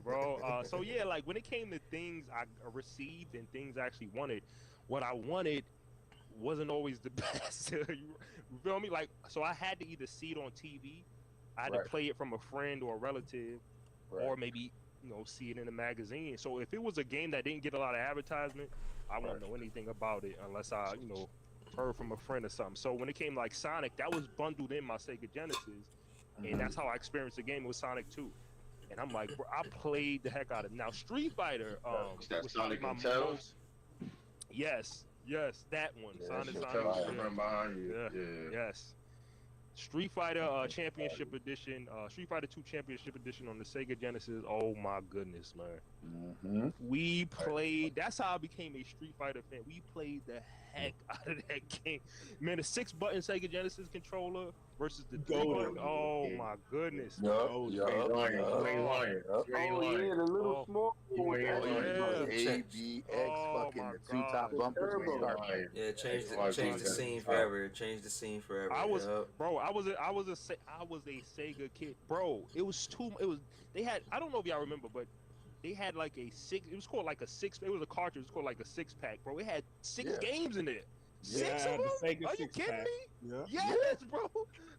E: bro. So yeah, like when it came to things I received and things I actually wanted, what I wanted wasn't always the best. You feel me? Like, so I had to either see it on TV, I had to play it from a friend or a relative, or maybe see it in a magazine. So if it was a game that didn't get a lot of advertisement, I wouldn't know anything about it unless I heard from a friend or something. So when it came like Sonic, that was bundled in my Sega Genesis. And that's how I experienced the game with Sonic 2. And I'm like, bro, I played the heck out of it. Now, Street Fighter,
D: that Sonic
E: my
D: and Tails?
E: Yes, that one. Sonic.
D: Right behind you. Yeah.
E: Yes. Street Fighter Championship Edition, Street Fighter 2 Championship Edition on the Sega Genesis. Oh my goodness, man. We played, that's how I became a Street Fighter fan. We played the heck out of that game. Man, the 6-button Sega Genesis controller versus the 3-button. Oh my goodness.
C: Oh yeah, the little small one.
F: ABX, fucking the two top bumpers.
B: Yeah, changed the scene forever. Changed the scene forever.
E: I was a Sega kid, bro. They had, I don't know if y'all remember, but they had like it was called like a 6, it was a cartridge, it was called like a 6-pack, bro. It had 6 games in there. 6 of them? Are you kidding me?
A: Yeah.
E: Yes, bro.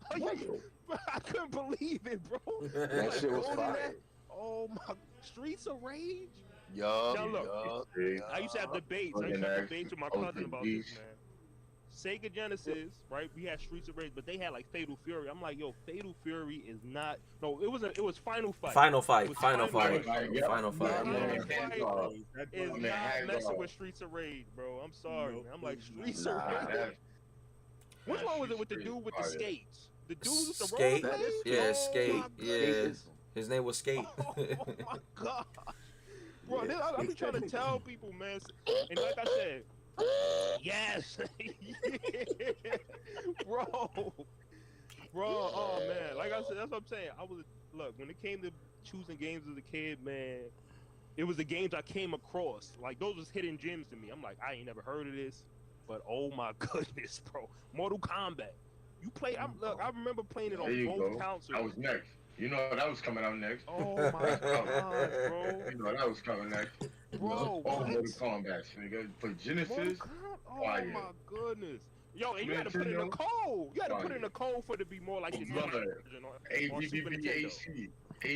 E: I couldn't believe it, bro.
F: That shit was fire.
E: Oh my, Streets of Rage.
F: Yup.
E: I used to have debates. with my cousin about this, man. Sega Genesis, right? We had Streets of Rage, but they had like Fatal Fury. I'm like, yo, Fatal Fury is not. No, it was Final Fight.
B: Final Fight.
E: Is not messing with Streets of Rage, bro. I'm sorry, man. I'm like Streets of Rage. Which one was it with the dude with the skates? The dude with the
B: Skate?
E: rollerblades?
B: Yeah,
E: Oh,
B: Skate.
E: my
B: Yeah.
E: goodness.
B: His name was Skate.
E: Oh my god. Bro, I be trying to tell people, man. And like I said, yes. Bro, oh man. Like I said, that's what I'm saying. Look, when it came to choosing games as a kid, man, it was the games I came across. Like, those was hidden gems to me. I'm like, I ain't never heard of this, but oh my goodness, bro. Mortal Kombat. You play, I remember playing it on both consoles.
D: I was next. You know that was coming out next.
E: Oh my god, bro.
D: You know that was coming next.
E: Bro,
D: All Mortal Kombat, nigga. For Genesis.
E: Oh my goodness. Yo, and you had to put in a code. You had to put in a code for it to be more like the
D: Blood.
E: version on Super Nintendo.
D: ABBBAC.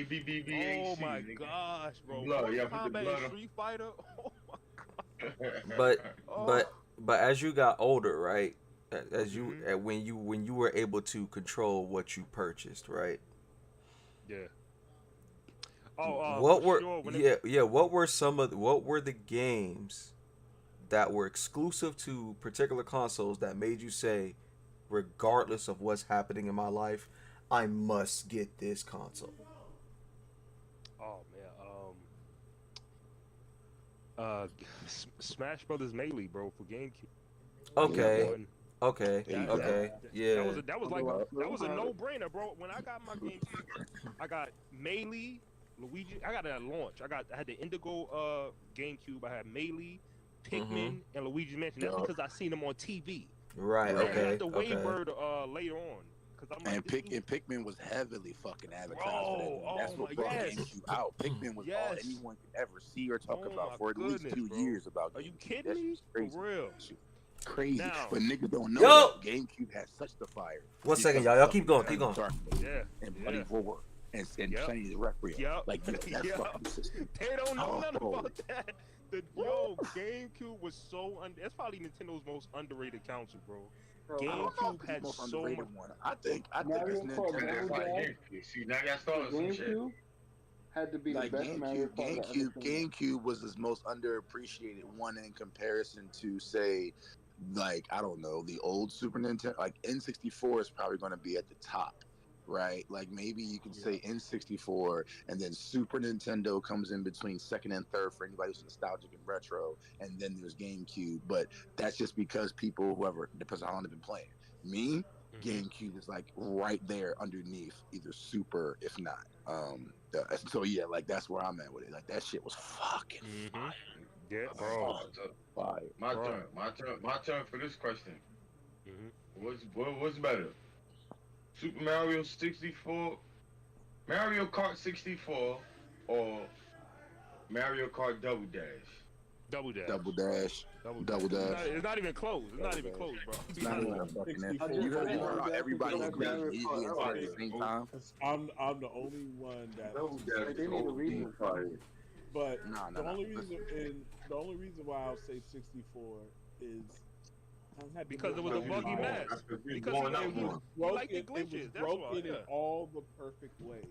D: ABBBAC.
E: Oh my gosh, bro!
D: Blood.
E: Mortal
D: Yeah, put the
E: Kombat
D: blood
E: and
D: on.
E: Street Fighter. Oh my.
B: But
E: Oh.
B: but as you got older, right? As you
E: Mhm.
B: when you were able to control what you purchased, right?
E: Yeah. Oh,
B: What
E: for
B: were
E: sure.
B: what were the games that were exclusive to particular consoles that made you say, regardless of what's happening in my life, I must get this console?
E: Oh man. Smash Brothers Melee, bro, for GameCube.
B: Okay,
E: When-
B: okay,
C: There you
E: That,
C: go.
B: okay,
E: that
B: yeah.
E: was like
C: Well,
E: that was a
C: well,
E: no-brainer, bro. When I got my GameCube, I got Melee, Luigi. I got it at launch. I had the Indigo GameCube. I had Melee, Pikmin, and Luigi's Mansion. That's
F: Yup.
E: because I seen them on TV.
B: Right,
E: Then I
B: okay,
E: got the
B: okay.
E: Waybird later on because I'm like,
F: And Pikmin was heavily fucking advertised for that.
E: Bro,
F: That's
E: oh
F: what
E: my-
F: brought
E: yes.
F: GameCube out. Pikmin was all
E: Yes.
F: anyone could ever see or talk
E: Oh my
F: about for at least
E: goodness,
F: 2
E: bro.
F: years about GameCube.
E: Are you
F: That
E: kidding
F: shit
E: me?
F: was crazy.
E: For real.
F: That shit was crazy.
E: Now-
F: But niggas don't know
B: Yo!
F: that GameCube had such the fire.
B: One second,
F: because
B: y'all.
F: of
B: Y'all
F: fucking
B: keep going, keep
F: Eternal
B: going.
F: Darkness
E: Yeah.
F: and
E: Yeah.
F: Bloody Roar and
E: Yep.
F: Shiny Requiem.
E: Yep.
F: Like that
E: Yep.
F: fucking system.
E: They don't know nothing
F: Oh.
E: about that. Yo, GameCube was so that's probably Nintendo's most underrated console, bro.
C: bro,
F: I don't know
E: GameCube
F: if it's
E: had
F: the most
E: so
F: underrated
E: much.
F: one. I think it's
C: Mario Kart
F: Nintendo.
C: Double
D: That's like
C: Dash.
D: GameCube. See, now y'all
C: The
D: starting some shit.
C: GameCube had to be
F: Like
C: the best Mario
F: GameCube,
C: Kart I've ever seen.
F: GameCube was his most underappreciated one in comparison to, say, like, I don't know, the old Super Nintendo. Like N64 is probably going to be at the top, right? Like maybe you can say N64, and then Super Nintendo comes in between second and third for anybody who's nostalgic and retro, and then there's GameCube. But that's just because people, whoever, depends on how long they've been playing. Me, GameCube is like right there underneath either Super, if not. So yeah, like that's where I'm at with it. Like that shit was fucking fire.
E: Yeah, bro.
F: Fire.
D: My
E: Bro.
D: turn. My turn for this question.
E: Mhm.
D: What's better? Super Mario 64, Mario Kart 64, or Mario Kart Double Dash?
E: Double Dash.
F: Double Dash.
E: It's
F: Double Dash.
E: It's not even close. It's not even close, bro.
F: It's not even a fucking
A: 64.
F: answer. You heard how everybody
C: Double
F: agrees
C: Dash.
F: easy and hard at the same time.
A: I'm the only one that.
D: Double Dash.
C: Like, they need a reason.
A: But
F: Nah,
A: the only
F: listen.
A: why I'll say 64 is I had to
E: Because
A: look
E: it was a
A: at
E: buggy
A: my-
E: match.
D: Because
E: Because
D: going
E: it
D: up
E: was-
D: one.
A: broken,
E: like the
A: it was
E: glitches, that's
A: broken
E: why,
A: in
E: yeah.
A: all the perfect ways.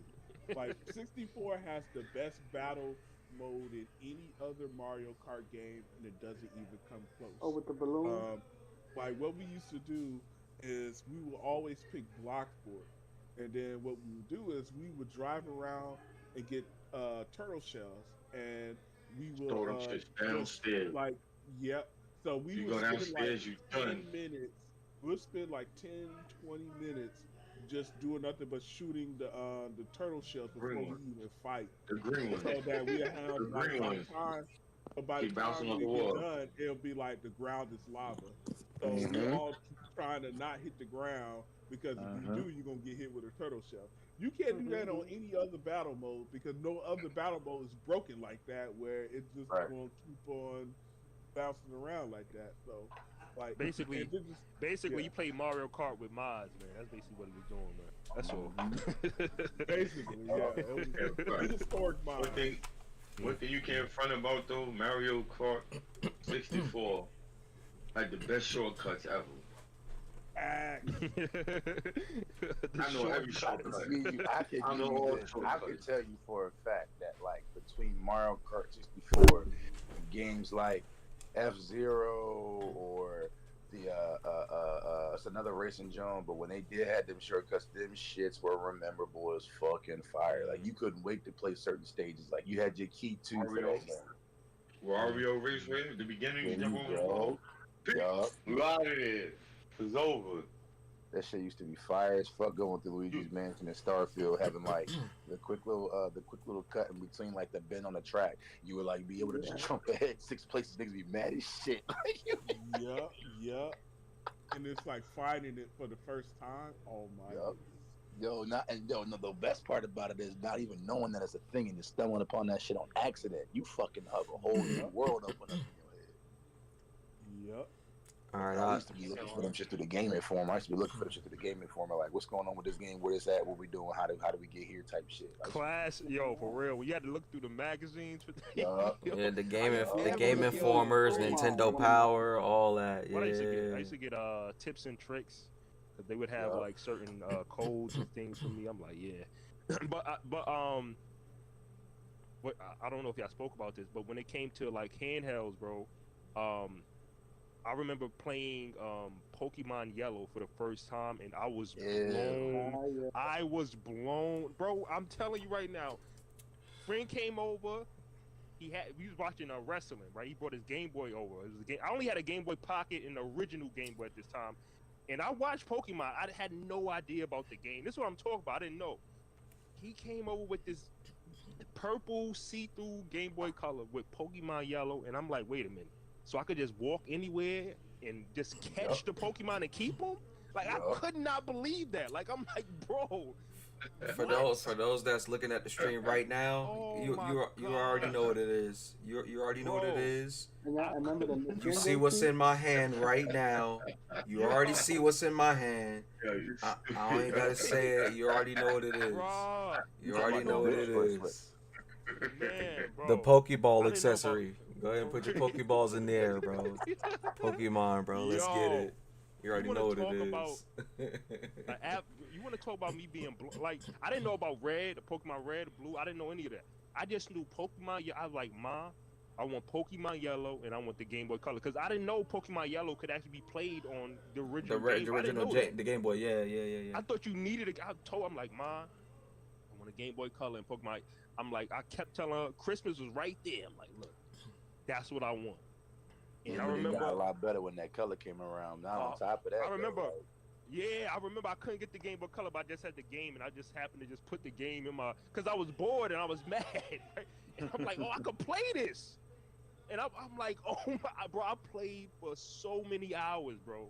A: Like 64 has the best battle mode in any other Mario Kart game, and it doesn't even come close.
C: Oh, with the balloon.
A: Like what we used to do is we would always pick Blockport, and then what we would do is we would drive around and get turtle shells, and we would
D: Throw them shits
A: just,
D: downstairs.
A: like, yep. So we
D: You
A: would
D: go
A: spend
D: downstairs, you
A: like 10
D: done.
A: minutes. We'll spend like 10, 20 minutes just doing nothing but shooting the turtle shells before
D: Green
A: we
D: one.
A: even fight.
D: The green one.
A: So that we have
D: The
A: like
D: green
A: by
D: one.
A: the time, but by the
D: Keep bouncing
A: time
D: off
A: we
D: the
A: get
D: wall.
A: done, it'll be like the ground is lava. So
F: Mhm.
A: we're all trying to not hit the ground because if
D: Uh-huh.
A: you do, you're gonna get hit with a turtle shell. You can't do that on any other battle mode because no other battle mode is broken like that where it's just
F: Right.
A: gonna keep on bouncing around like that. So, like
E: Basically-
A: and this is-
E: Basically,
A: Yeah.
E: you play Mario Kart with mods, man. That's basically what he was doing, man. That's all.
A: basically, yeah, it was
D: Right.
A: historic
D: One
A: mind.
D: thing you can't front about though, Mario Kart 64 had the best shortcuts ever.
A: Act.
D: I know every shortcut.
F: I could
D: I know
F: give you
D: all
F: this.
D: the
F: I
D: shortcuts.
F: could tell you for a fact that like between Mario Kart 64 and games like F-Zero or the it's another racing genre, but when they did have them shortcuts, them shits were memorable as fucking fire. Like you couldn't wait to play certain stages. Like you had your key two for
D: Mario.
F: that game.
D: Wario Race Race at the beginning, you
F: There
D: jump
F: you
D: over the
F: go.
D: wall.
F: Yup.
D: You out of there. It's over.
F: That shit used to be fire as fuck going through Luigi's Mansion and Starfield, having like the quick little cut in between like the bend on the track. You would like be able to just jump ahead 6 places. Niggas be mad as shit.
A: Yup. And it's like finding it for the first time. Oh my
F: Yup.
A: goodness.
F: No, the best part about it is not even knowing that it's a thing and just stumbling upon that shit on accident. You fucking have a whole new world open up in your head.
A: Yup.
B: All right,
F: I used to be looking for them shit through the game informer. I used to be looking for them shit through the game informer. Like, what's going on with this game? Where it's at? What we doing? How do we get here? Type shit.
E: Class, yo, for real. We had to look through the magazines.
F: Yup.
B: yeah, the
E: never
B: Game
E: looked
B: Informers,
C: through
B: Nintendo
C: mine.
B: Power, all that.
E: What I used
B: Yeah.
E: to get tips and tricks, because they would have
F: Yeah.
E: like certain codes and things for me. I'm like, yeah, but what I don't know if y'all spoke about this, but when it came to like handhelds, bro, I remember playing Pokemon Yellow for the first time, and I was blown. I was blown, bro. I'm telling you right now. Friend came over. We was watching wrestling, right? He brought his Game Boy over. It was a game. I only had a Game Boy Pocket and the original Game Boy at this time, and I watched Pokemon. I had no idea about the game. This is what I'm talking about. I didn't know. He came over with this purple see-through Game Boy Color with Pokemon Yellow, and I'm like, wait a minute. So I could just walk anywhere and just catch the Pokemon and keep them? Like, I could not believe that. Like, I'm like, bro.
B: For those that's looking at the stream right now, you already know what it is. You already know what it is.
C: And I remember the
B: You see what's in my hand right now. You already see what's in my hand. I ain't gotta say it. You already know what it is.
E: Bro.
B: You already know what it is.
E: Man, bro.
B: The Pokeball accessory. Go ahead and put your Pokeballs in there, bro. Pokemon, bro. Let's get it. You already know what it is.
E: You want to talk about me being like, I didn't know about Red, Pokemon Red, Blue. I didn't know any of that. I just knew Pokemon. I was like, Ma, I want Pokemon Yellow and I want the Game Boy Color, because I didn't know Pokemon Yellow could actually be played on the original
B: the Game Boy. Yeah.
E: I thought you needed it. I'm like, Ma, I want a Game Boy Color and Pokemon. I'm like, I kept telling her Christmas was right there. I'm like, look, that's what I want. And I remember
F: it got a lot better when that color came around. Now on top of that,
E: I remember.
F: though,
E: Yeah, I remember I couldn't get the Game Boy Color, but I just had the game, and I just happened to just put the game in my, because I was bored and I was mad, right? And I'm like, oh, I could play this. And I'm like, oh my, bro, I played for so many hours, bro.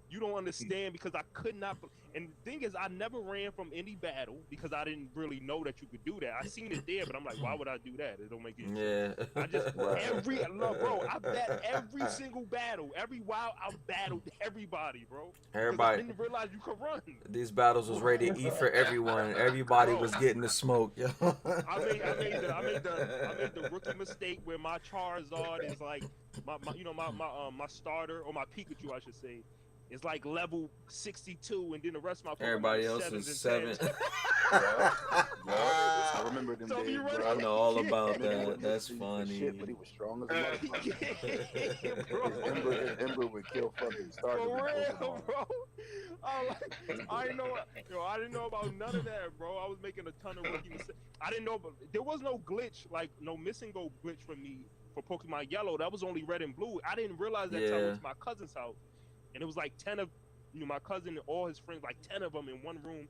E: You don't understand, because I could not. And the thing is, I never ran from any battle because I didn't really know that you could do that. I seen it there, but I'm like, why would I do that? It don't make any sense. I just bro, I bet every single battle, every while I battled everybody, bro.
B: Everybody.
E: I didn't realize you could run.
B: These battles was ready to eat for everyone. Everybody was getting the smoke. Yo.
E: I made the rookie mistake where my Charizard is like my starter, or my Pikachu, I should say. It's like level 62, and then the rest of my Pokemon
B: everybody else is 7.
F: I remember them days, bro.
B: I know all about that. That's funny.
F: Shit, but he was strong as a motherfucker. His Ember would kill fucking starters.
E: For real, bro. I didn't know about none of that, bro. I was making a ton of rookie mistakes. I didn't know, but there was no glitch, like no missing go glitch for me for Pokemon Yellow. That was only Red and Blue. I didn't realize that until I went to my cousin's house. And it was like 10 of my cousin and all his friends, like 10 of them in one room.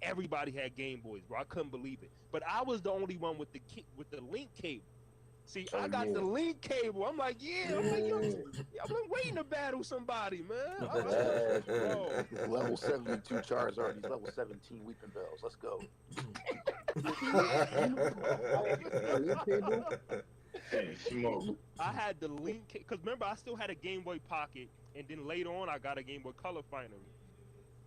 E: Everybody had Game Boys, bro. I couldn't believe it. But I was the only one with the link cable. See, I got the link cable. I'm like, I've been waiting to battle somebody, man. Bro.
F: Level 72 Charizard, he's level 17 Weeping Bells. Let's go.
E: I had the link, because remember, I still had a Game Boy Pocket, and then later on I got a Game Boy Color finally.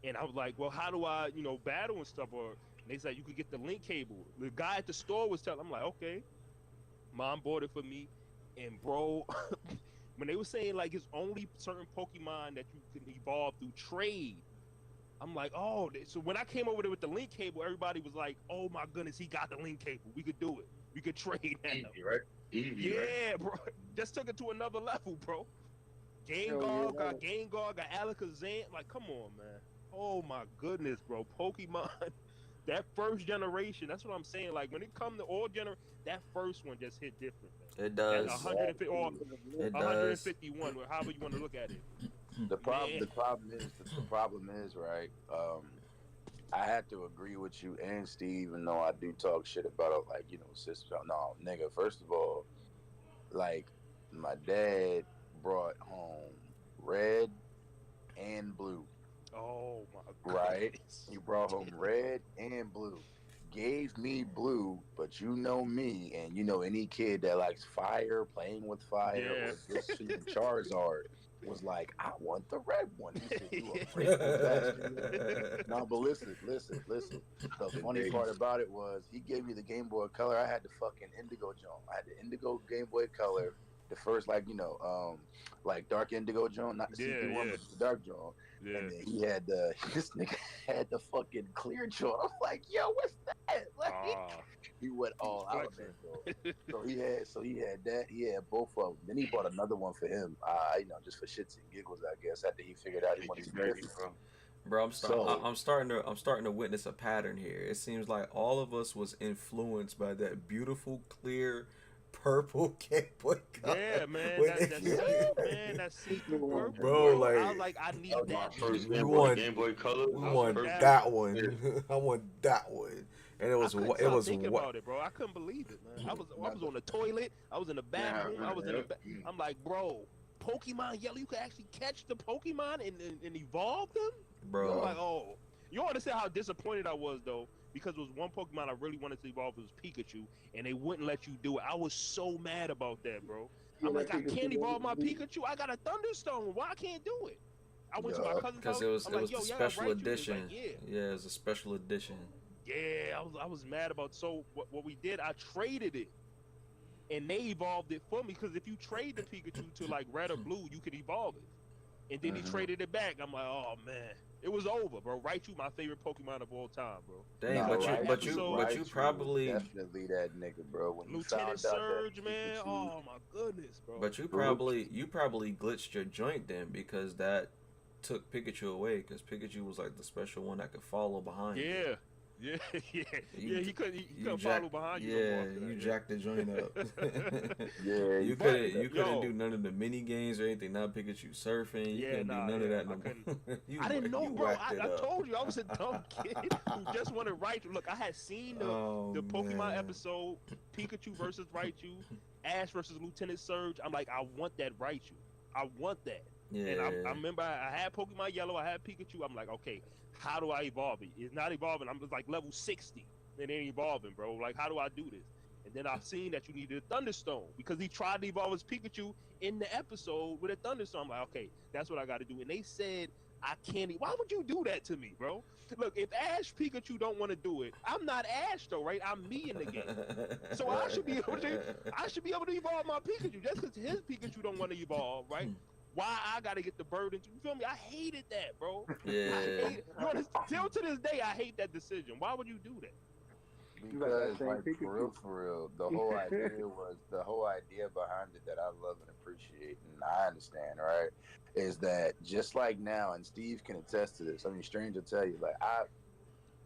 E: And I was like, well, how do I, battle and stuff? Or they said you could get the link cable. The guy at the store was telling, I'm like, okay. Mom bought it for me, and bro, when they were saying like it's only certain Pokemon that you can evolve through trade, I'm like, oh. So when I came over there with the link cable, everybody was like, oh my goodness, he got the link cable. We could do it. We could trade now.
D: Easy, right? Easy, right?
E: Bro. Just took it to another level, bro. Gengar, got Alakazam. Like, come on, man. Oh my goodness, bro. Pokemon, that first generation, that's what I'm saying. Like, when it comes to all that first one just hit different, man.
B: It does.
E: 150 or
B: it
E: 151, however you want to look at it.
F: The problem is, right? I had to agree with you and Steve, even though I do talk shit about it, like, system. No, nigga, first of all, like, my dad brought home Red and Blue.
E: Oh my god.
F: Right? He brought home Red and Blue. Gave me Blue, but you know me, and any kid that likes fire, playing with fire, or just seeing Charizard, was like, I want the red one. He said, you a grateful bastard. No, but listen. The funny part about it was he gave me the Game Boy Color. I had the fucking Indigo Joan. I had the Indigo Game Boy Color. The first, like, like dark indigo Joan, not the see-through one, but the dark Joan.
E: Yeah.
F: And then he had this nigga had the fucking clear Joan. I'm like, yo, what's that? Like, he went all out of it, though. So he had that. He had both of them. Then he bought another one for him. Just for shits and giggles, I guess. After he figured out he wanted to marry,
B: Bro, I'm starting to witness a pattern here. It seems like all of us was influenced by that beautiful, clear, purple Game Boy Color.
E: Yeah, man. That's see-through purple.
B: Bro, like,
E: I was like, I need that.
G: First
B: We
G: Game
B: want
G: Boy Color.
B: We want that one. I want that one. And it was
E: thinking about it, bro. I couldn't believe it, man. I was on the toilet. I was in the bathroom. I'm like, bro, Pokemon Yellow. You could actually catch the Pokemon and evolve them.
B: Bro,
E: I'm like, oh, you don't understand how disappointed I was though, because there was one Pokemon I really wanted to evolve. It was Pikachu, and they wouldn't let you do it. I was so mad about that, bro. I'm like, I can't evolve my Pikachu. I got a Thunderstone. Why I can't do it? I went to my cousin's house.
B: Because it was the special edition.
E: Like,
B: yeah, it was a special edition.
E: Yeah, I was mad about. So what we did, I traded it, and they evolved it for me. Because if you trade the Pikachu to like red or blue, you could evolve it. And then he traded it back. I'm like, oh man, it was over, bro. Raichu, my favorite Pokemon of all time, bro.
B: Dang, but you probably
F: definitely that nigga, bro. When you
E: Lieutenant Surge, man. Oh my goodness, bro.
B: But you probably glitched your joint then, because that took Pikachu away. Because Pikachu was like the special one that could follow behind.
E: Yeah. Yeah, he couldn't follow behind you.
B: Yeah, you jacked the joint up.
F: Yeah,
B: you couldn't do none of the mini games or anything. Not Pikachu surfing. You couldn't do none of that.
E: I didn't know, bro. I told you I was a dumb kid who just wanted Raichu. Look, I had seen the Pokemon episode, Pikachu versus Raichu, Ash versus Lieutenant Surge. I'm like, I want that Raichu. I want that.
B: Yeah.
E: And I remember I had Pokemon Yellow, I had Pikachu. I'm like, okay, how do I evolve it? It's not evolving. I'm just like level 60. It ain't evolving, bro. Like, how do I do this? And then I've seen that you needed a Thunderstone because he tried to evolve his Pikachu in the episode with a Thunderstone. I'm like, okay, that's what I got to do. And they said, I can't. Why would you do that to me, bro? Look, if Ash Pikachu don't want to do it, I'm not Ash though, right? I'm me in the game. So I should be able to evolve my Pikachu. Just because his Pikachu don't want to evolve, right? Why I gotta get the burden? You feel me? I hated that, bro.
B: Yeah.
E: Till to this day, I hate that decision. Why would you do that?
F: Because, like, for real, the whole idea behind it that I love and appreciate, and I understand, right, is that just like now, and Steve can attest to this. I mean, strange to tell you, like,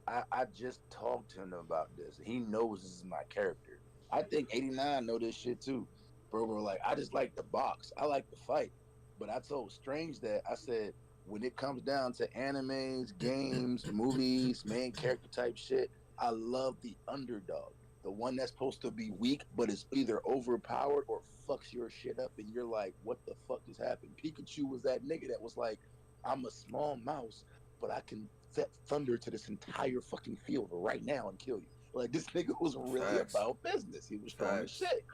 F: I just talked to him about this. He knows this is my character. I think 89 know this shit too, bro. We're like, I just like the box. I like the fight. But I told Strange that I said, when it comes down to animes, games, movies, main character type shit, I love the underdog. The one that's supposed to be weak, but is either overpowered or fucks your shit up. And you're like, what the fuck just happened? Pikachu was that nigga that was like, I'm a small mouse, but I can set thunder to this entire fucking field right now and kill you. Like, this nigga was really about business. He was strong as shit.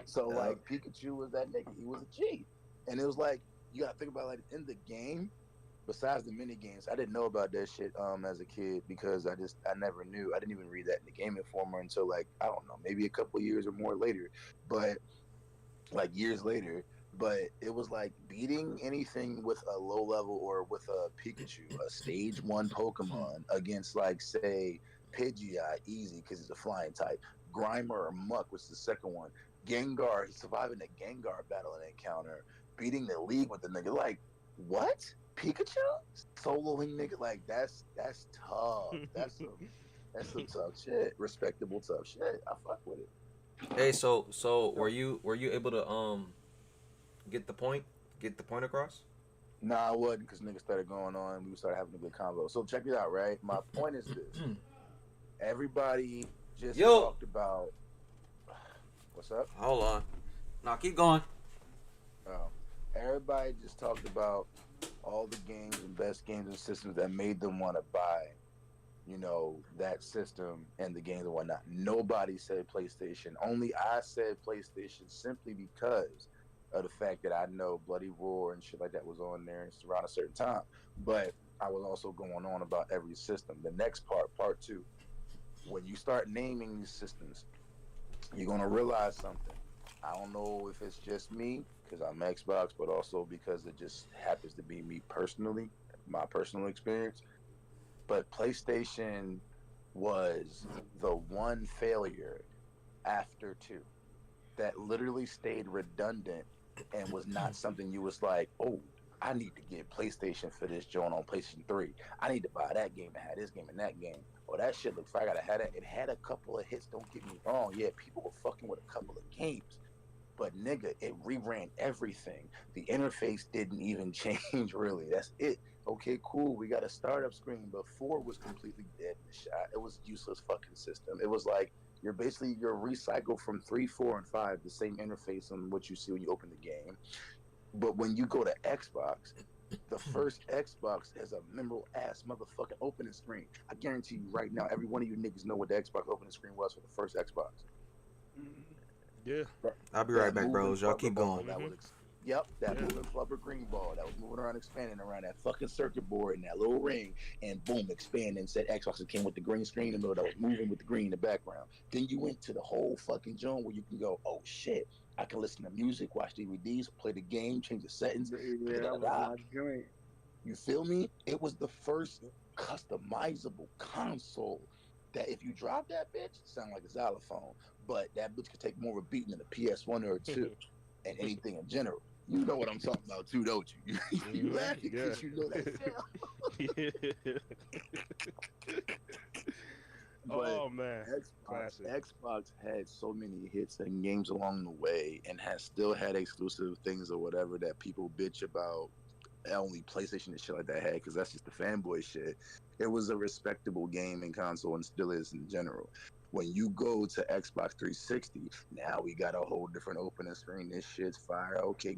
F: So, like, Pikachu was that nigga. He was a G. And it was like, you gotta think about, like, in the game, besides the mini games, I didn't know about that shit as a kid because I never knew. I didn't even read that in the Game Informer until, like, I don't know, maybe a couple years or more later, but like years later. But it was like beating anything with a low level or with a Pikachu, a stage 1 Pokemon against, like, say Pidgeot, easy because it's a flying type. Grimer or Muck was the second one. Gengar, surviving a Gengar battle and encounter. Beating the league with the nigga, like, what? Pikachu? Soloing nigga, like, that's tough. That's some tough shit. Respectable tough shit. I fuck with it.
B: Hey, so were you able to get the point across?
F: Nah, I wasn't, because niggas started going on. We started having a good convo. So check it out, right? My point is this: everybody just talked about. What's up?
B: Hold on. Now keep going.
F: Everybody just talked about all the games and best games and systems that made them want to buy, you know, that system and the games and whatnot. Nobody said PlayStation. Only I said PlayStation simply because of the fact that I know Bloody Roar and shit like that was on there and it's around a certain time. But I was also going on about every system. The next part two, when you start naming these systems, you're gonna realize something. I don't know if it's just me because I'm Xbox, but also because it just happens to be me personally, my personal experience. But PlayStation was the one failure after two that literally stayed redundant and was not something you was like, oh, I need to get PlayStation for this joint on PlayStation 3. I need to buy that game and have this game and that game. Oh, that shit looks like I gotta have that. It had a couple of hits, don't get me wrong. Yeah, people were fucking with a couple of games. But nigga, it reran everything. The interface didn't even change really. That's it. Okay, cool. We got a startup screen, but 4 was completely dead in the shot. It was a useless fucking system. It was like you're recycled from 3, 4, and 5, the same interface on what you see when you open the game. But when you go to Xbox, the first Xbox has a memorable ass motherfucking opening screen. I guarantee you right now, every one of you niggas know what the Xbox opening screen was for the first Xbox.
E: Yeah.
B: I'll be right back, bros. Y'all keep going.
F: That moving flubber green ball that was moving around, expanding around that fucking circuit board in that little ring, and boom, expanding. Said Xbox, it came with the green screen in the middle that was moving with the green in the background. Then you went to the whole fucking zone where you can go, oh shit, I can listen to music, watch DVDs, play the game, change the settings.
C: Yeah, that was my joint.
F: You feel me? It was the first customizable console that if you drop that bitch, it sound like a xylophone, but that bitch could take more of a beating than a PS1 or a 2 and anything in general. You know what I'm talking about too, don't you? You laughing because you know that sound.
E: Oh man,
F: Xbox had so many hits and games along the way, and has still had exclusive things or whatever that people bitch about. Only PlayStation and shit like that had, because that's just the fanboy shit. It was a respectable gaming console and still is in general. When you go to Xbox 360, now we got a whole different opening screen. This shit's fire. Okay,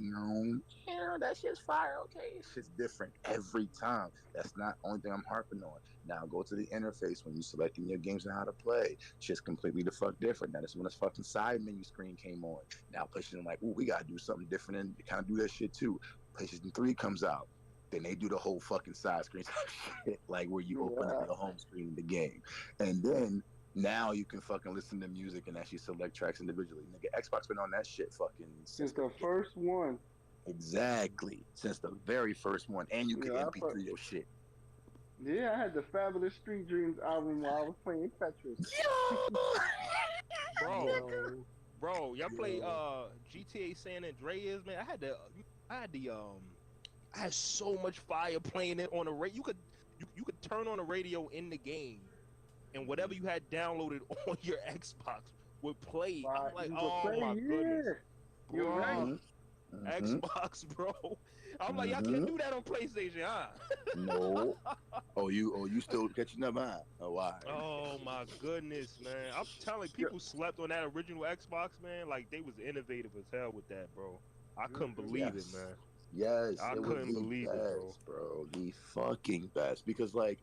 F: that shit's fire. Okay, it's just different every time. That's not the only thing I'm harping on. Now go to the interface when you selecting your games and how to play. Shit's completely the fuck different. Now this when this fucking side menu screen came on. Now PlayStation like, ooh, we gotta do something different and kind of do that shit too. PlayStation 3 comes out, then they do the whole fucking side screen shit, like where you open up your home screen in the game. And then now you can fucking listen to music and actually select tracks individually. Nigga, Xbox been on that shit fucking
C: since the first one.
F: Exactly. Since the very first one. And you can MP3 your shit.
C: Yeah, I had the Fabulous Street Dreams album while I was playing Tetris.
E: Bro, y'all play GTA San Andreas, man. I had so much fire playing it on the radio. You could turn on the radio in the game, and whatever you had downloaded on your Xbox would play. I'm like, oh my goodness,
C: you're right.
E: Xbox, bro. I'm like, y'all can't do that on PlayStation, huh?
F: No. Oh, you still catching up, huh? Oh, why?
E: Oh my goodness, man. I'm telling people slept on that original Xbox, man. Like they was innovative as hell with that, bro. I couldn't believe it, man.
F: Yes,
E: I couldn't believe it,
F: bro. The fucking best. Because like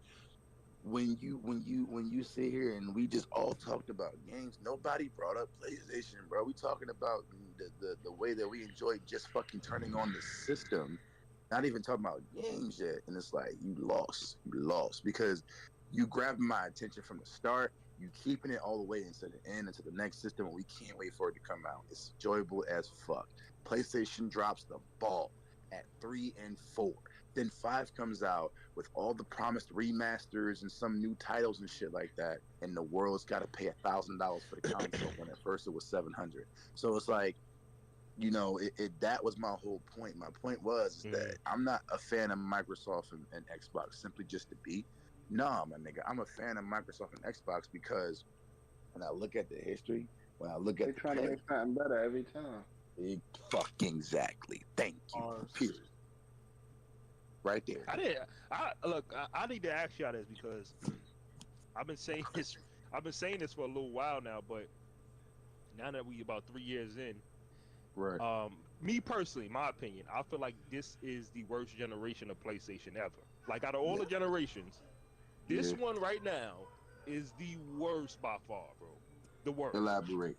F: when you sit here and we just all talked about games, nobody brought up PlayStation, bro. We talking about the way that we enjoy just fucking turning on the system, not even talking about games yet. And it's like you lost because you grabbed my attention from the start. You keeping it all the way into the end, into the next system, and we can't wait for it to come out. It's enjoyable as fuck. PlayStation drops the ball at 3 and 4. Then 5 comes out with all the promised remasters and some new titles and shit like that, and the world's got to pay $1,000 for the console when at first it was $700. So it's like, you know, that was my whole point. My point was that I'm not a fan of Microsoft and Xbox simply just to be. Nah, my nigga, I'm a fan of Microsoft and Xbox because when I look at the history, when I look at
C: they try to make something better every time.
F: Fucking exactly. Thank you. Period. Right there.
E: I need to ask y'all this because I've been saying this for a little while now, but now that we about 3 years in,
F: right?
E: Me personally, my opinion, I feel like this is the worst generation of PlayStation ever. Like out of all the generations, this one right now is the worst by far, bro. The worst.
F: Elaborate.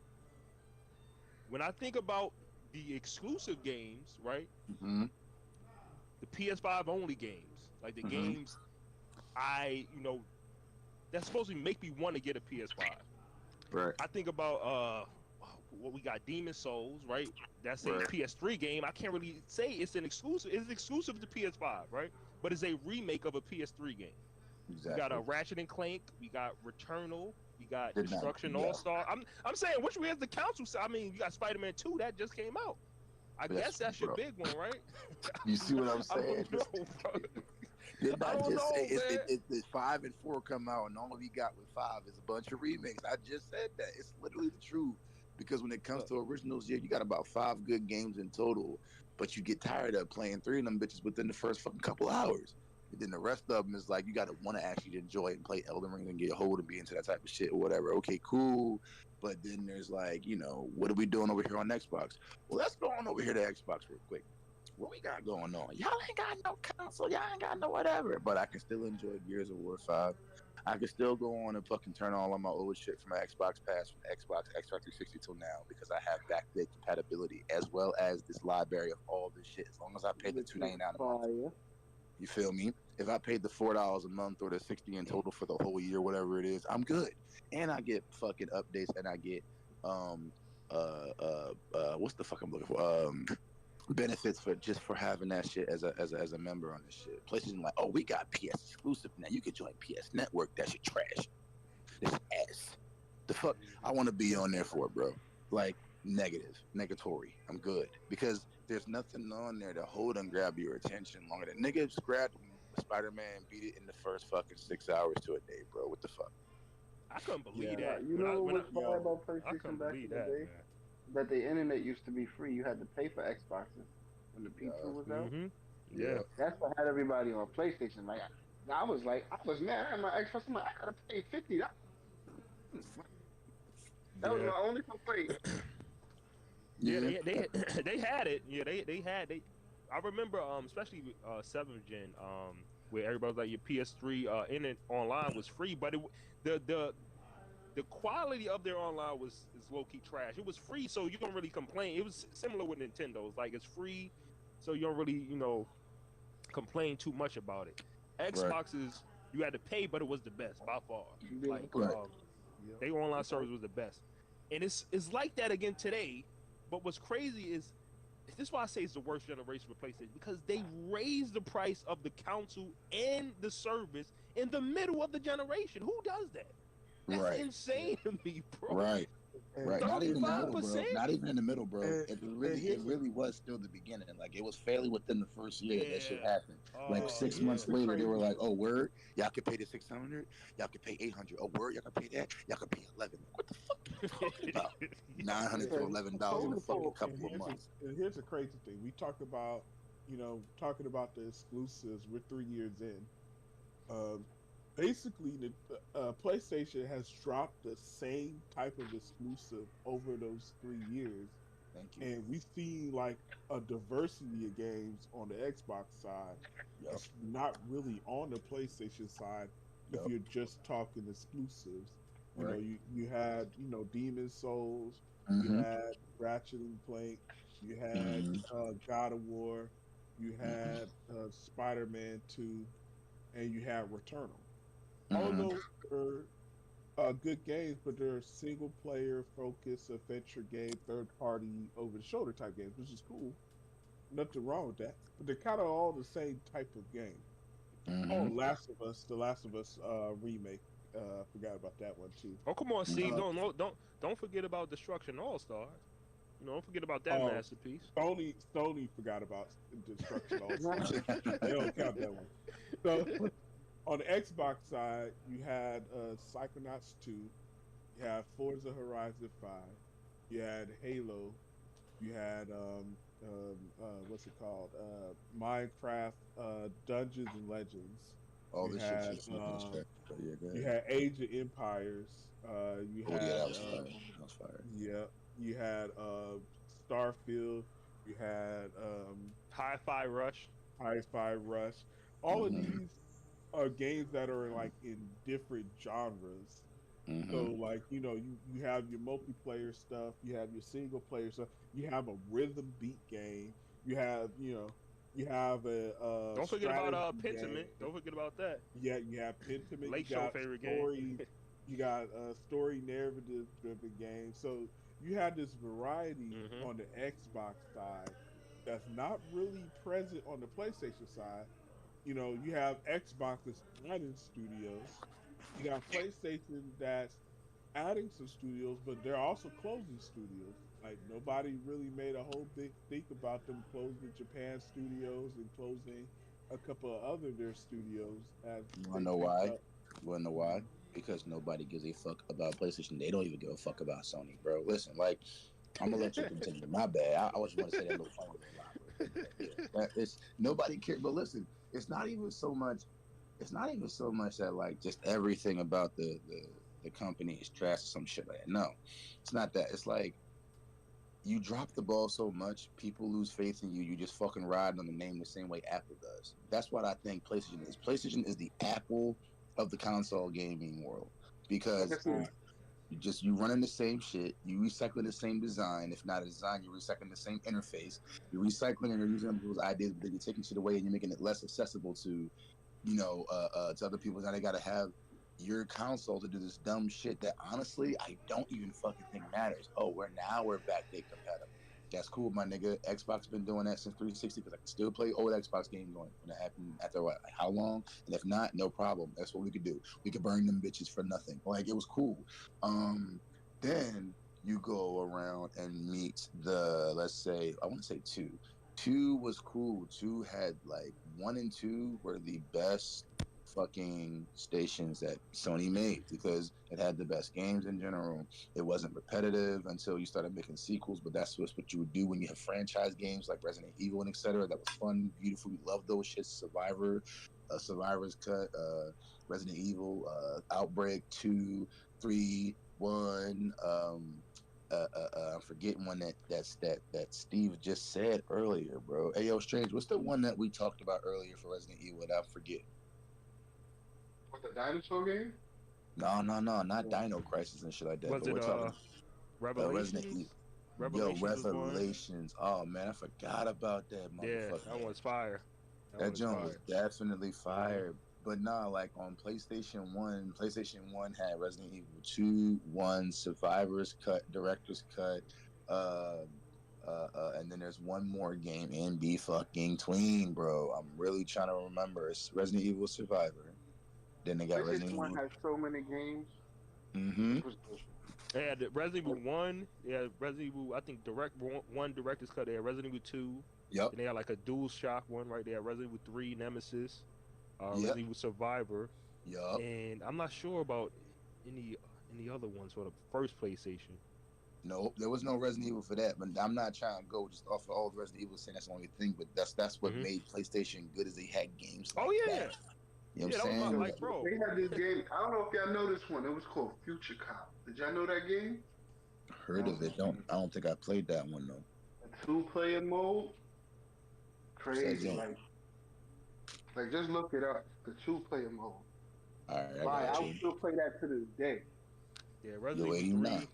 E: When I think about the exclusive games, right?
F: Hmm.
E: The PS5 only games, like the
F: Hmm.
E: games that's supposed to make me want to get a PS5.
F: Right.
E: I think about what we got, Demon Souls, right? That's a
F: Right.
E: PS3 game. I can't really say it's an exclusive. It's exclusive to PS5, right? But it's a remake of a PS3 game. We got
F: Exactly.
E: a Ratchet and Clank. We got Returnal. We got
F: Did not.
E: Destruction
F: Yeah.
E: All Star. I'm saying which way has the council? I mean, you got Spider-Man 2 that just came out. I
F: Yes,
E: guess that's your
F: bro.
E: big one, right?
F: You see what I'm
E: I
F: saying?
E: don't know, bro.
F: Did
E: I
F: not
E: don't
F: just
E: know,
F: say
E: man.
F: it's 5 and 4 come out, and all we got with 5 is a bunch of remakes. I just said that. It's literally the truth. Because when it comes to originals, yeah, you got about 5 good games in total, but you get tired of playing 3 of them bitches within the first fucking couple hours. And then the rest of them is like you got to want to actually enjoy it and play Elden Ring and get a hold and be into that type of shit or whatever. Okay, cool. But then there's like, what are we doing over here on Xbox? Well, let's go on over here to Xbox real quick. What we got going on? Y'all ain't got no console. Y'all ain't got no whatever. But I can still enjoy Gears of War 5. I can still go on and fucking turn all of my old shit from my Xbox Pass, from Xbox 360 till now, because I have backlit compatibility as well as this library of all this shit. As long as I pay the $2.99 a month,
C: Fire.
F: you feel me? If I paid the $4 a month or the 60 in total for the whole year, whatever it is, I'm good. And I get fucking updates, and I get what's the fuck I'm looking for? Benefits for having that shit as a member on this shit. Places like, oh, we got PS exclusive now. You can join PS Network. That shit trash. This ass. The fuck I want to be on there for, bro. Like negatory. I'm good because there's nothing on there to hold and grab your attention longer than nigga just grabbed Spider-Man and beat it in the first fucking 6 hours to a day, bro. What the fuck?
E: I couldn't believe
A: Yeah.
E: that.
C: You know what's fire about
E: I
C: PlayStation
E: couldn't
C: back
E: believe
C: in the
E: that,
C: day?
E: man.
C: That the internet used to be free. You had to pay for Xboxes when the P2 was out.
E: Mm-hmm.
F: Yeah.
E: Yeah.
C: That's what had everybody on PlayStation. I was mad. I had my Xbox. I'm like, I gotta pay $50. That was
E: Yeah.
C: my only complaint.
E: Yeah,
F: Yeah.
E: they had it. Yeah, they. I remember especially with 7th gen where everybody was like your PS3 in it online was free, but the quality of their online is low key trash. It was free, so you don't really complain. It was similar with Nintendo's, like it's free, so you don't really complain too much about it.
F: Right.
E: Xboxes you had to pay, but it was the best by far.
C: Yeah.
E: Like
F: Right.
E: their online service was the best, and it's like that again today. But what's crazy is this is why I say it's the worst generation for PlayStation, because they raised the price of the console and the service in the middle of the generation. Who does that? That's
F: Right.
E: insane to me, bro.
F: Right. Right. Not even in the middle, bro.
E: 35%?
F: Not even in the middle, bro.
A: And-
F: It
A: and
F: really,
A: here's
F: it
A: the-
F: really was still the beginning. Like it was fairly within the first year that shit
E: Yeah.
F: happened. Like
E: Oh,
F: 6
E: yeah.
F: months later, they were like, "Oh, word, y'all can pay the 600, y'all can pay 800. Oh, word, y'all can pay that, y'all can pay 11. What the fuck are you talking about? $900 to $11 in a fucking
A: And
F: couple of months.
A: and here's the crazy thing. We talk about, talking about the exclusives. We're 3 years in. Basically, the PlayStation has dropped the same type of exclusive over those 3 years,
F: Thank you.
A: and we see like a diversity of games on the Xbox side.
F: Yup.
A: It's not really on the PlayStation side. If
F: Yup.
A: you're just talking exclusives,
F: Right.
A: you had Demon Souls, you
F: Mhm.
A: had Ratchet and Clank, you had
F: Mhm.
A: God of War, you
F: Mhm.
A: had Spider-Man 2, and you had Returnal. All of
F: Mhm.
A: those are good games, but they're single player focused adventure game, third party over the shoulder type games, which is cool. Nothing wrong with that. But they're kind of all the same type of game. Oh,
F: Mhm.
A: The Last of Us remake. Forgot about that one too.
E: Oh, come on, Steve.
F: Mhm.
E: Don't forget about Destruction All Stars. Don't forget about that
A: Oh,
E: masterpiece.
A: Sony forgot about Destruction also. They don't count that one. So on the Xbox side, you had Psychonauts 2, you had Forza Horizon 5, you had Halo, you had what's it called? Minecraft Dungeons and Legends.
F: All
A: You
F: this shit's
A: had
F: just fucking distracting. But yeah, go
A: you
F: ahead.
A: had Age of Empires. You
F: Oh yeah,
A: had
F: that was fire. That was fire.
A: yeah, you had Starfield. You had
E: Hi-Fi Rush.
A: Hi-Fi Rush. All of
F: Mhm.
A: these are games that are like in different genres, So like, you have your multiplayer stuff, you have your single player stuff, you have a rhythm beat game, you have you have a
E: Don't forget about
A: strategy
E: Pentiment.
A: game.
E: Don't forget about that.
A: Yeah, you have Pentiment, you
E: Lake Show
A: got
E: favorite game.
A: story, you got story narrative driven games. So you have this variety on the Xbox side that's not really present on the PlayStation side. You have Xbox that's adding studios. You got PlayStation that's adding some studios, but they're also closing studios. Like nobody really made a whole big think about them closing Japan studios and closing a couple of other their studios as
F: You
A: they
F: wanna know
A: picked
F: why?
A: up.
F: You wanna know why? Because nobody gives a fuck about PlayStation. They don't even give a fuck about Sony, bro. Listen, like, I'm gonna let you continue. My bad. I was want to say that little final line, but yeah, it's nobody cares. But listen, it's not even so much. It's not even so much that like just everything about the company is trash or some shit like that. No, it's not that. It's like you drop the ball so much, people lose faith in you. You just fucking ride on the name the same way Apple does. That's what I think PlayStation is. PlayStation is the Apple of the console gaming world because you running the same shit, you recycling the same design. If not a design, you're recycling the same interface. You're recycling and you're using other people's ideas, but then you're taking shit away and you're making it less accessible to to other people. Now they gotta have your console to do this dumb shit that honestly I don't even fucking think matters. Oh, we're backdate compatible. That's cool, my nigga. Xbox been doing that since 360 because I can still play old Xbox games on it when it happened after what, like how long? And if not, no problem. That's what we could do. We could burn them bitches for nothing. Like it was cool. Then you go around and meet the let's say I want to say two. Two was cool. Two had like one and two were the best fucking stations that Sony made because it had the best games in general. It wasn't repetitive until you started making sequels, but that's what you would do when you have franchise games like Resident Evil and etc. That was fun, beautiful. We love those shits. Survivor's Cut, Resident Evil, Outbreak 2, 3, 1. I'm forgetting one that Steve just said earlier, bro. Hey, yo, Strange, what's the one that we talked about earlier for Resident Evil that I forget?
C: What, the dinosaur game?
F: No, not Dino Crisis and shit like that.
E: Was
F: But
E: it
F: we're talking Resident
E: Revelations?
F: Evil. Yo,
E: Revelations was one.
F: Revelations. Oh man, I forgot about that
E: Yeah,
F: motherfucker.
E: that one's fire.
F: That
E: One is
F: joint was
E: fire.
F: definitely fire. But nah, like on PlayStation 1 had Resident Evil 2, 1, Survivor's Cut, Director's Cut, uh, and then there's one more game in be fucking tween, bro. I'm really trying to remember. It's Resident Evil Survivor. Then they got Resident
C: PlayStation One
F: Evil.
C: has so many games.
F: Mm-hmm.
C: Which was good.
E: They had Resident Evil 1, they had Resident Evil, I think one director's cut, they had Resident Evil 2,
F: Yep.
E: and they had like a dual shock one right there, Resident Evil 3, Nemesis,
F: Yep.
E: Resident Evil Survivor,
F: Yup.
E: and I'm not sure about any other ones for the first PlayStation.
F: Nope, there was no Resident Evil for that. But I'm not trying to go just off of all the Resident Evil saying that's the only thing. But that's what made PlayStation good is they had games like
E: Oh yeah,
F: that. You know what
E: that
F: I'm
E: was
F: saying?
E: like, bro.
C: They had this game. I don't know if y'all know this one. It was called Future Cop. Did y'all know that game?
F: Heard of it. I don't think I played that one though.
C: A 2-player mode. Crazy.
F: Says
C: Like just look it up. The 2-player mode.
F: All right,
C: I
F: got
C: would
F: you.
C: still play that to this day.
E: Yeah, Resident
F: Yo,
E: Evil 3
F: 89.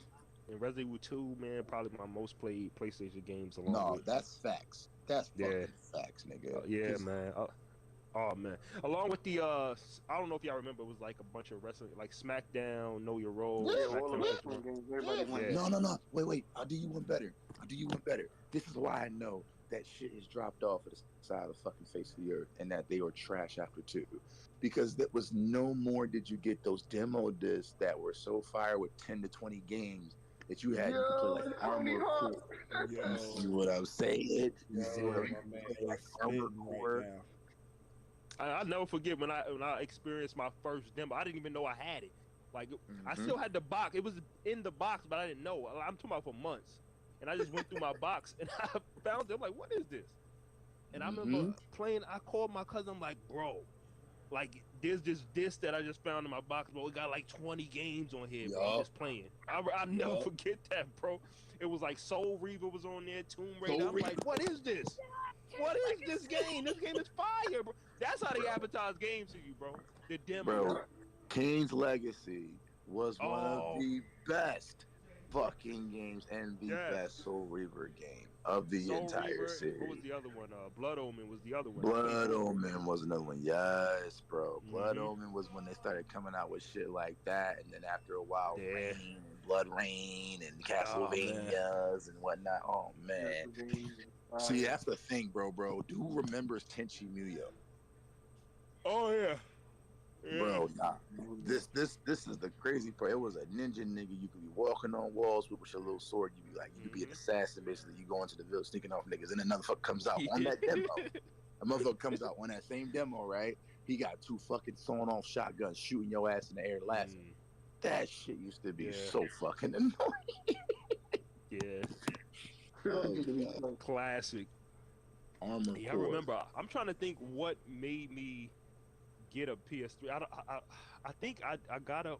E: and Resident Evil 2, man, probably my most played PlayStation games along
F: No,
E: with.
F: that's facts. That's fucking facts, nigga.
E: Yeah,
F: 'Cause-
E: man. Oh man, along with the I don't know if y'all remember, it was like a bunch of wrestling, like SmackDown, Know Your Role.
C: Yeah,
E: SmackDown
C: all the wrestling games. Everybody went.
E: Yeah.
F: No. Wait. I'll do you one better. This is why I know that shit is dropped off of the side of the fucking face of the earth and that they were trash after 2. Because there was no more did you get those demo discs that were so fire with 10 to 20 games that you had. You could play like Armor Core. You see what I'm saying? You see what I'm saying? Like Armor Core.
E: I'll never forget when I experienced my first demo. I didn't even know I had it. Like I still had the box. It was in the box, but I didn't know. I'm talking about for months. And I just went through my box and I found it. I'm like, what is this? And I remember playing. I called my cousin. I'm like, bro, like there's this disc that I just found in my box, bro. We got like 20 games on here, bro. I'm just playing. I'll never forget that, bro. It was like Soul Reaver was on there, Tomb Raider. I'm like, what is this? What is this game? This game is fire, bro. That's how they advertise games to you, bro. The demo.
F: Bro, King's Legacy was one of
E: Oh,
F: the best fucking games and the
E: yes.
F: best Soul Reaver game of the
E: Soul
F: entire
E: Reaver. What was
F: series.
E: the other one? Blood Omen was the other one.
F: Blood
E: 24.
F: Omen was another one. Yes, bro. Blood
E: Mm-hmm.
F: Omen was when they started coming out with shit like that, and then after a while,
E: Yeah.
F: Rain and Blood Rain and
E: Oh man.
F: Castlevanias and whatnot. Oh man. See,
C: Fire.
F: that's the thing, bro. Who remembers Tenchi Muyo?
E: Oh yeah. Yeah.
F: Bro, nah. This is the crazy part. It was a ninja nigga. You could be walking on walls with your little sword. You be like, you could be an assassin. Basically, you go into the village sneaking off niggas, and another fucker comes out on that demo. A motherfucker comes out on that same demo, right? He got two fucking sawn off shotguns shooting your ass in the air laughing. That shit used to be
E: Yeah.
F: so fucking annoying.
E: Yeah.
F: Oh,
E: Classic.
F: Armor
E: Yeah, I
F: Core.
E: remember. I'm trying to think what made me get a PS3. I think I got a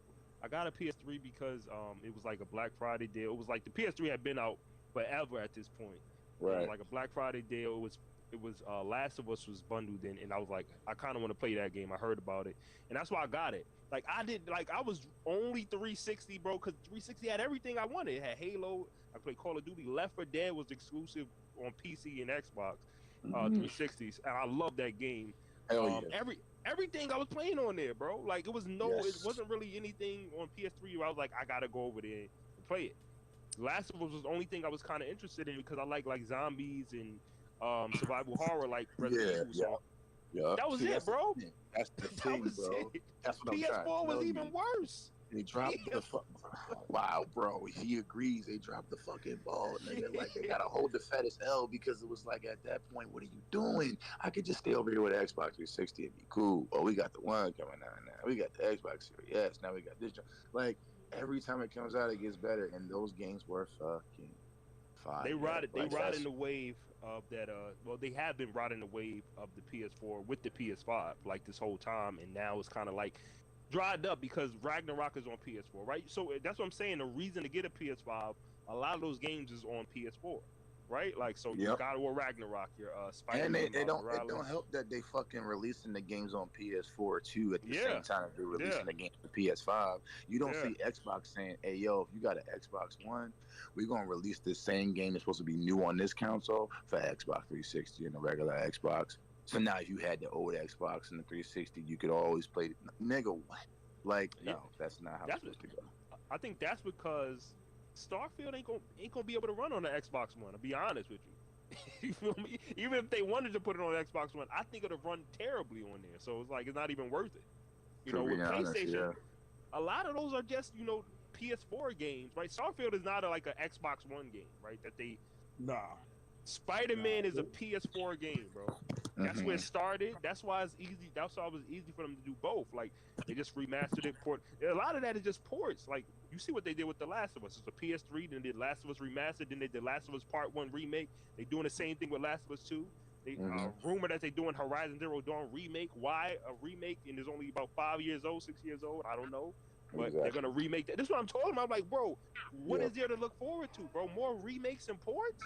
E: PS3 because it was like a Black Friday deal. It was like the PS3 had been out forever at this point. It was
F: Right.
E: like a Black Friday deal. It was Last of Us was bundled in, and I was like, I kind of want to play that game. I heard about it, and that's why I got it. Like I was only 360, bro, because 360 had everything I wanted. It had Halo. I played Call of Duty. Left 4 Dead was exclusive on PC and Xbox 360s, and I love that game.
F: Hell yeah.
E: Everything I was playing on there, bro. Like it
F: Yes.
E: wasn't really anything on PS3 where I was like, I gotta go over there and play it. Last of Us was the only thing I was kind of interested in because I like zombies and survival horror like Resident Evil. So
F: Yeah.
E: that was
F: See,
E: it, bro.
F: That's the
E: That
F: thing,
E: was
F: bro.
E: it.
F: That's what I'm trying to
E: PS4 was
F: tell
E: even
F: you.
E: worse.
F: They dropped the fuck. Wow, bro. He agrees. They dropped the fucking ball, nigga. Like they gotta hold the fattest L because it was like at that point, what are you doing? I could just stay over here with Xbox 360 and be cool. Oh, we got the one coming out now. We got the Xbox Series S. Now we got this. Like every time it comes out, it gets better, and those games were fucking fire.
E: They
F: Like,
E: riding the wave of that. Well, they have been riding the wave of the PS4 with the PS5 like this whole time, and now it's kind of like dried up because Ragnarok is on PS4, right? So that's what I'm saying. The reason to get a PS5, a lot of those games is on PS4, right? Like so, you God of War Ragnarok, your
F: And
E: Spider-Man,
F: it don't help that they fucking releasing the games on PS4 too at the same time they're releasing the games for PS5. You don't see Xbox saying, "Hey yo, if you got an Xbox One, we're gonna release this same game that's supposed to be new on this console for Xbox 360 and the regular Xbox." So now, if you had the old Xbox and the 360, you could always play it. Nigga, what? Like, no, that's not how it's supposed to go.
E: I think that's because Starfield ain't gonna be able to run on the Xbox One. To be honest with you, you feel me? Even if they wanted to put it on Xbox One, I think it'll run terribly on there. So it's like it's not even worth it. You know, with PlayStation, a lot of those are just PS4 games, right? Starfield is not like an Xbox One game, right? That they Spider-Man is a PS4 game, bro. That's where it started. That's why it's easy. That's why it was easy for them to do both. Like they just remastered it. A lot of that is just ports. Like you see what they did with The Last of Us. It's a PS3. Then they did Last of Us remastered. Then they did Last of Us Part 1 remake. They doing the same thing with Last of Us 2. They rumor that they doing Horizon Zero Dawn remake. Why a remake? And it's only about 5 years old, 6 years old. I don't know. But they're gonna remake that. This is what I'm talking about. I'm like, bro, what is there to look forward to, bro? More remakes and ports?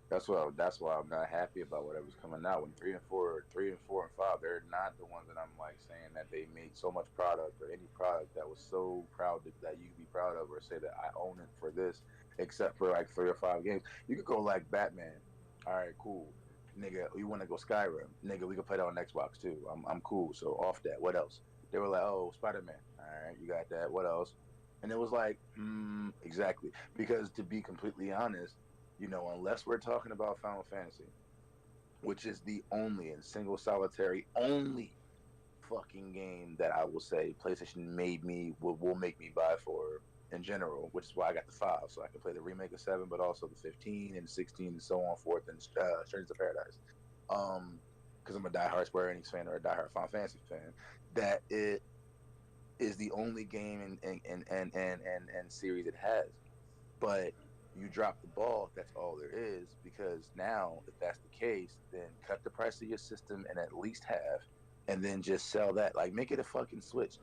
F: That's why I'm not happy about whatever's coming out. When 3 and 4 and 5, they're not the ones that I'm like saying that they made so much product or any product that was so proud that you could be proud of or say that I own it for this, except for like 3 or 5 games. You could go like Batman. All right, cool, nigga. You want to go Skyrim, nigga? We could play that on Xbox too. I'm cool. So off that. What else? They were like, oh, Spider-Man. All right, you got that. What else? And it was like, exactly. Because to be completely honest, unless we're talking about Final Fantasy, which is the only and single solitary only fucking game that I will say PlayStation will make me buy for in general, which is why I got the 5, so I can play the remake of 7, but also the 15 and 16 and so on forth, and Strangers of Paradise. Because I'm a diehard Square Enix fan or a diehard Final Fantasy fan, that it is the only game and series it has. But you drop the ball if that's all there is, because now if that's the case, then cut the price of your system and at least half, and then just sell that. Like make it a fucking Switch,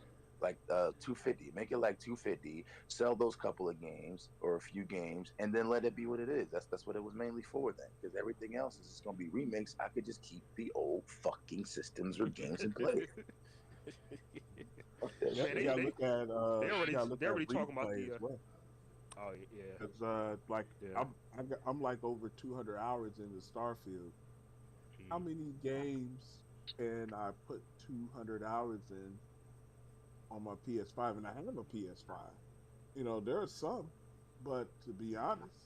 F: like $250. Make it like $250. Sell those couple of games or a few games, and then let it be what it is. That's what it was mainly for then, because everything else is just gonna be remakes. I could just keep the old fucking systems or games in play.
G: Fuck that
A: Yeah,
E: Man,
A: you
G: shit.
A: gotta look at
E: they're already talking about
A: replay
E: the.
A: as well.
E: Oh yeah,
A: Because like
E: yeah.
A: I'm like over 200 hours into Starfield. How
E: Mm.
A: many games can I put 200 hours in on my PS5? And I have a PS5. You know, there are some, but to be honest,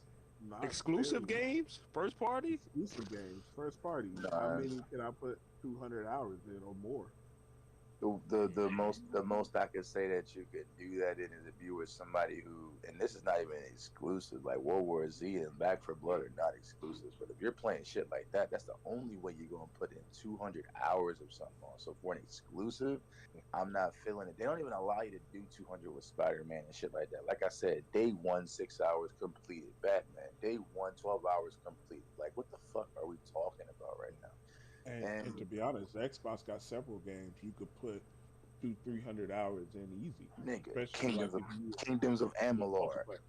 A: not
E: Exclusive
A: very
E: games, first party.
A: exclusive games, first party. How
F: Nah,
A: many can I put 200 hours in or more?
F: the most I could say that you could do that in is if you were somebody who, and this is not even exclusive, like World War Z and Back for Blood are not exclusives, but if you're playing shit like that, that's the only way you're gonna put in 200 hours of something on. So for an exclusive, I'm not feeling it. They don't even allow you to do 200 with Spider-Man and shit like that. Like I said, day one 6 hours completed. Batman, day one 12 hours completed. Like what the fuck are we talking about right now?
A: And to
F: And
A: be honest, Xbox got several games you could put 300 hours in easy,
F: nigga,
A: especially like if you
F: Kingdoms of
A: do a
F: Amalur,
A: multiplayer.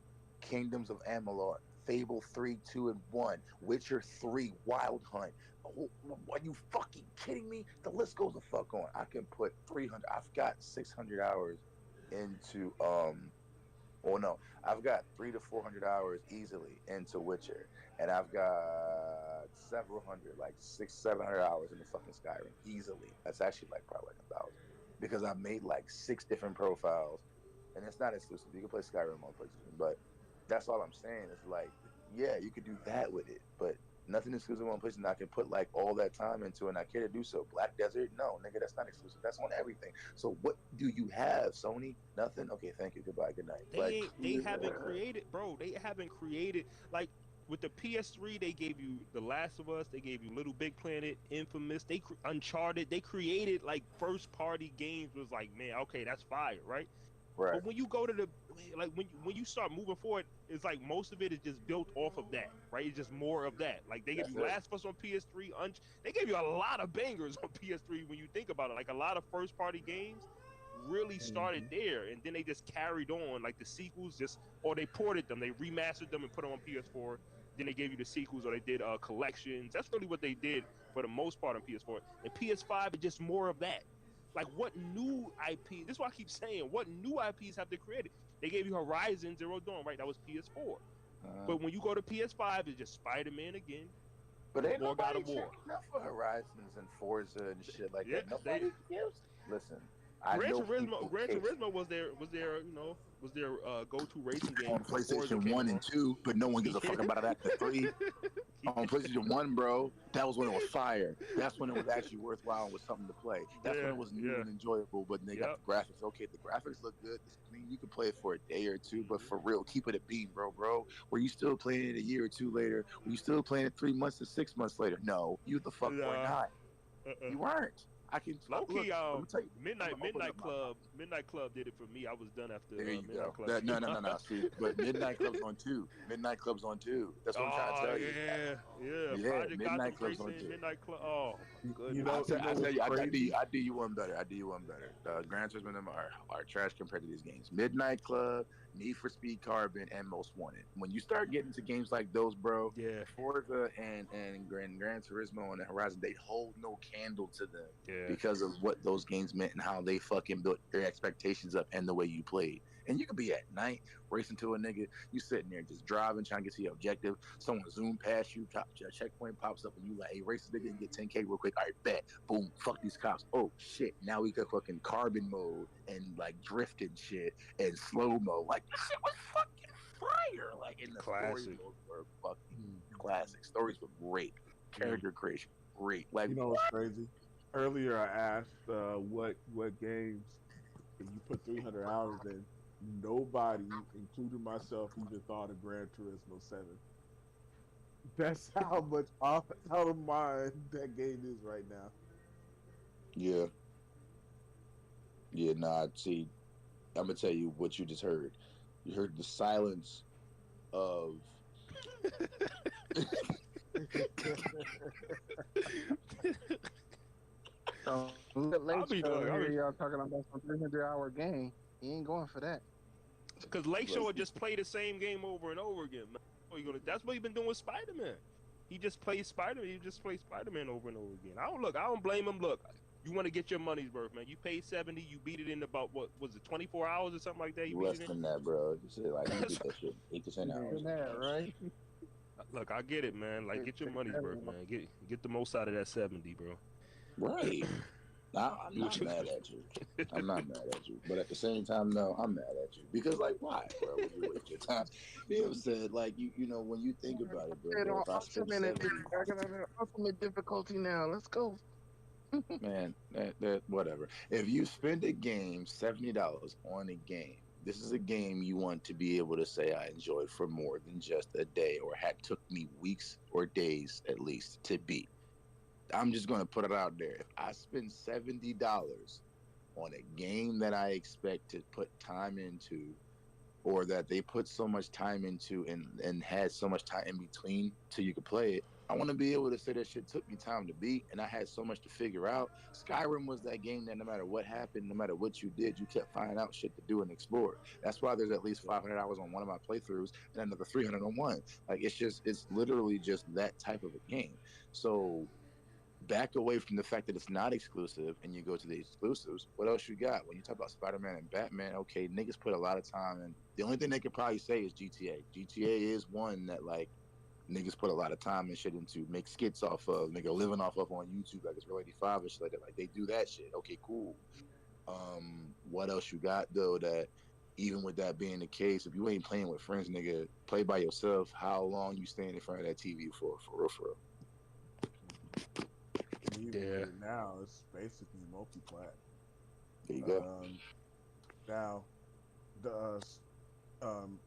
F: Kingdoms of Amalur, Fable 3, 2, and 1, Witcher 3, Wild Hunt. Oh, are you fucking kidding me? The list goes the fuck on. I can put 300. I've got 600 hours into well no, I've got 300 to 400 hours easily into Witcher, and I've got several hundred, like 700 hours into fucking Skyrim easily. That's actually like probably like 1,000 because I made like 6 different profiles, and it's not exclusive. You can play Skyrim on PlayStation, but that's all I'm saying is like, yeah, you could do that with it, but nothing exclusive on PlayStation. I can put like all that time into, and I care to do so. Black Desert, no, nigga, that's not exclusive. That's on everything. So what do you have, Sony? Nothing. Okay, thank you. Goodbye. Good night. Like,
E: They haven't created, bro. They haven't created like with the PS3. They gave you The Last of Us. They gave you Little Big Planet, Infamous. Uncharted. They created like first party games. Was like, man, okay, that's fire, right?
F: right.
E: But when you go to the like when you start moving forward, it's like most of it is just built off of that, right? It's just more of that. Like they give you Last of Us on PS3. They gave you a lot of bangers on PS3 when you think about it. Like a lot of first party games really started there, and then they just carried on. Like the sequels, or they ported them, they remastered them and put them on PS4. Then they gave you the sequels, or they did collections. That's really what they did for the most part on PS4. And PS5 is just more of that. Like what new IP? This is what I keep saying. What new IPs have they created? They gave you Horizon Zero Dawn, right? That was PS4. But when you go to PS5, it's just Spider-Man again.
F: But ain't
E: more God
F: nobody
E: of War.
F: checking out for Horizons and Forza and shit like
E: Yeah,
F: that. Nobody gives. Listen, I
E: Gran
F: know
E: Turismo was their go-to racing game
F: on
E: before Forza
F: PlayStation
E: came
F: 1
E: along.
F: and 2, but no one gives a fuck about it after 3. On PlayStation 1, bro, that was when it was fire. That's when it was actually worthwhile and was something to play. That's when it was new and enjoyable, but they got the graphics. Okay, the graphics look good. I mean, you can play it for a day or two, but for real, keep it a beam, bro. Were you still playing it a year or two later? Were you still playing it 3 months to 6 months later? No, you the fuck were not. You weren't. I can
E: low key.
F: Let me tell you,
E: Midnight Club did it for me. I was done after
F: there you
E: Midnight
F: go.
E: Club.
F: No. See, but Midnight Club's on 2. Midnight Club's on 2. That's what I'm trying to tell you.
E: Yeah. Project
F: Midnight
E: Gotham
F: Club's on
E: Racing,
F: 2.
E: Midnight Club. Oh my goodness.
A: You know,
F: I tell you,
A: crazy?
F: I do you one better. Gran Turismo and them are trash compared to these games. Midnight Club, Need for Speed Carbon, and Most Wanted. When you start getting to games like those, bro, Forza and Gran Turismo and the Horizon, they hold no candle to them because of what those games meant and how they fucking built their expectations up and the way you played. And you could be at night racing to a nigga, you sitting there just driving, trying to get to your objective. Someone zoom past you, your checkpoint pops up, and you like, hey, race this nigga and get 10K real quick. All right, bet. Boom, fuck these cops. Oh shit, now we got fucking carbon mode and like drift and shit and slow mo. Like this shit was fucking fire. Like in the stories were fucking classic. Stories were great. Character creation, great. Like
A: you know what's crazy? Earlier I asked what games if you put 300 hours in. Nobody, including myself, even thought of Gran Turismo 7. That's how much out of mind that game is right now.
F: Yeah, nah, see, I'm gonna tell you what you just heard. You heard the silence of
C: Late show here, y'all talking about some 300-hour game. He ain't going for that.
E: Because Lake Show would just play the same game over and over again, man. That's what he's been doing with Spider-Man. He just plays Spider-Man. He just plays Spider-Man over and over again. I don't blame him. Look, You want to get your money's worth, man. You paid 70, you beat it in about what was it, 24 hours or something like that? You beat
F: Less
E: it
F: than
E: in.
F: that, bro. You said like you did that shit 8 to 10 hours.
C: Than that, right?
E: Look, I get it, man. Like, get your money's worth, man. Get the most out of that 70, bro.
F: Right. I'm not mad at you. I'm not mad at you. But at the same time, no, I'm mad at you. Because like why, bro, would you waste your time? Bill said, like you know, when you think about it, bro, if I spend 70,
C: I got an ultimate difficulty now. Let's go.
F: man, that whatever. If you spend a game $70 on a game, this is a game you want to be able to say I enjoyed for more than just a day or had took me weeks or days at least to beat. I'm just gonna put it out there. If I spend $70 on a game that I expect to put time into, or that they put so much time into and had so much time in between till you could play it, I want to be able to say that shit took me time to beat and I had so much to figure out. Skyrim was that game that no matter what happened, no matter what you did, you kept finding out shit to do and explore. That's why there's at least 500 hours on one of my playthroughs and another 300 on one. Like it's literally just that type of a game. So back away from the fact that it's not exclusive and you go to the exclusives. What else you got? When you talk about Spider-Man and Batman, okay, niggas put a lot of time in. The only thing they could probably say is GTA. GTA is one that like niggas put a lot of time and shit into, make skits off of, nigga living off of on YouTube, like it's Real 85 and shit like that. Like they do that shit. Okay, cool. What else you got though that even with that being the case, if you ain't playing with friends, nigga, play by yourself, how long you stand in front of that TV for real, for real?
A: And even
E: Yeah.
A: with it now, it's basically multi-plat.
F: There you go.
A: Now, the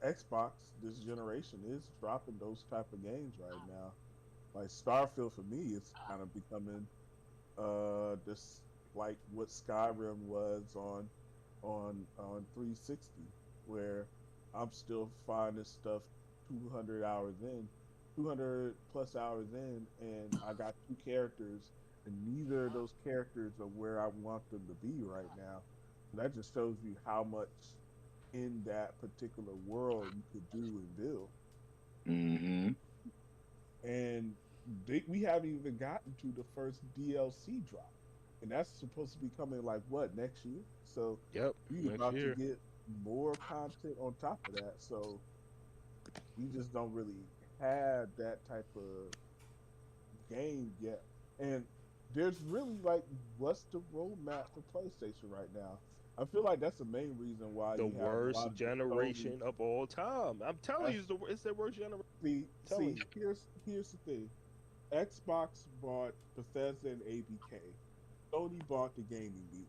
A: Xbox this generation is dropping those type of games right now. Like Starfield for me is kind of becoming this like what Skyrim was on 360, where I'm still finding stuff 200 hours in, 200 plus hours in, and I got two characters, and neither of those characters are where I want them to be right now. That just shows you how much in that particular world you could do and build.
F: Mm-hmm.
A: And we haven't even gotten to the first DLC drop, and that's supposed to be coming like what, next year? So
E: Yep.
A: we
E: Next
A: about
E: year.
A: to get more content on top of that. So we just don't really have that type of game yet. And there's really like, what's the roadmap for PlayStation right now? I feel like that's the main reason why
E: The
A: you have a
E: worst
A: lot of the
E: generation of all time. I'm telling you,
A: That's-
E: it's the worst generation.
A: See,
E: you.
A: here's the thing. Xbox bought Bethesda and ABK. Sony bought the gaming media.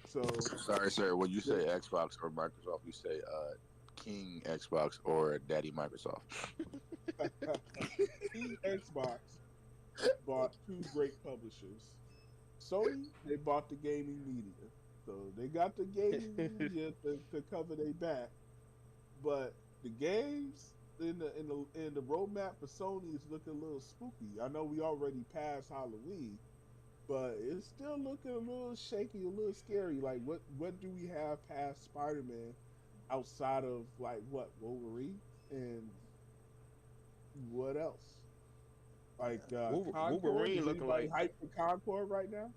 A: So
F: Sorry, sir. When you say Xbox or Microsoft, you say King Xbox or Daddy Microsoft.
A: King Xbox bought two great publishers. Sony, they bought the gaming media. So they got the gaming media to cover their back. But the games in the roadmap for Sony is looking a little spooky. I know we already passed Halloween, but it's still looking a little shaky, a little scary. Like what do we have past Spider-Man outside of like what, Wolverine, and what else? Like Concord.
E: Wolverine
A: Is
E: looking
A: anybody
E: like
A: hyped for Concord right now?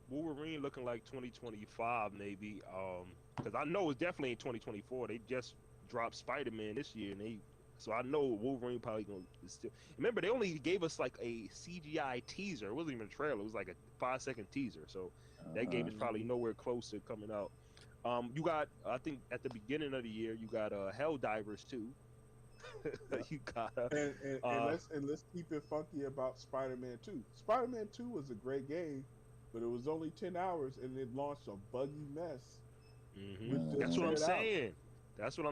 E: Wolverine looking like 2025 maybe. Because I know it's definitely in 2024. They just dropped Spider-Man this year, and so I know Wolverine probably gonna still. Remember, they only gave us like a CGI teaser. It wasn't even a trailer. It was like a 5-second teaser. So that game is probably nowhere close to coming out. You got, I think at the beginning of the year, you got Helldivers 2. You got
A: And let's keep it funky about Spider-Man 2. Spider-Man 2 was a great game, but it was only 10 hours and it launched a buggy mess.
E: That's what I'm
A: Straight out.
E: saying. That's what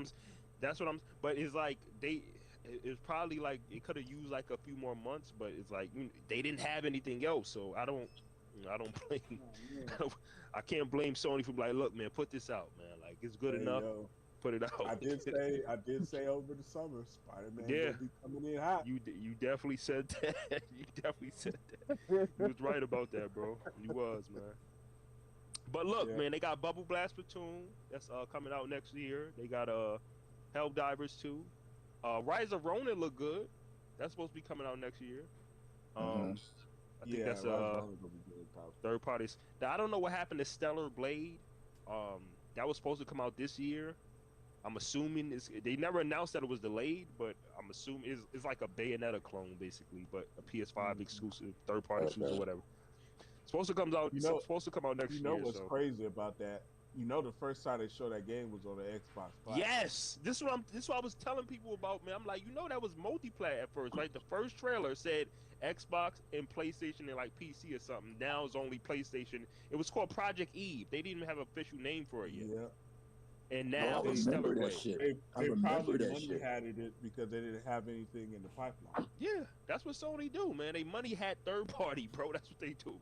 E: I'm. But it's like it's probably like it could have used like a few more months, but it's like they didn't have anything else, so I don't blame. I can't blame Sony for like, look, man, put this out, man. Like it's good
A: Hey,
E: enough.
A: yo,
E: Put it out.
A: I did say over the summer, Spider-Man
E: Yeah.
A: will be coming in hot.
E: You definitely said that. You definitely said that. You was right about that, bro. You was, man. But look,
A: Yeah.
E: man, they got Bubble Blast Platoon that's coming out next year. They got Helldivers 2. Rise of Ronin look good. That's supposed to be coming out next year. I think that's
A: Rise of Dawn is gonna be good. Probably.
E: third parties. Now, I don't know what happened to Stellar Blade. That was supposed to come out this year. I'm assuming they never announced that it was delayed, but I'm assuming it's like a Bayonetta clone basically, but a PS5 exclusive, third party exclusive, whatever. Supposed to come out. Supposed to come out next year.
A: You know what's crazy about that? You know, the first time they showed that game was on the Xbox platform.
E: Yes, this is what I was telling people about, man. I'm like, that was multiplayer at first, right? The first trailer said Xbox and PlayStation and like PC or something. Now it's only PlayStation. It was called Project Eve. They didn't even have an official name for it yet.
A: Yeah.
E: And now
F: I
E: it's
F: remember
E: Stellar
F: that
E: Blade.
F: shit.
A: They
F: remember
A: probably
F: that
A: money
F: shit.
A: had it because they didn't have anything in the pipeline.
E: Yeah, that's what Sony do, man. They money had third party, bro. That's what they do.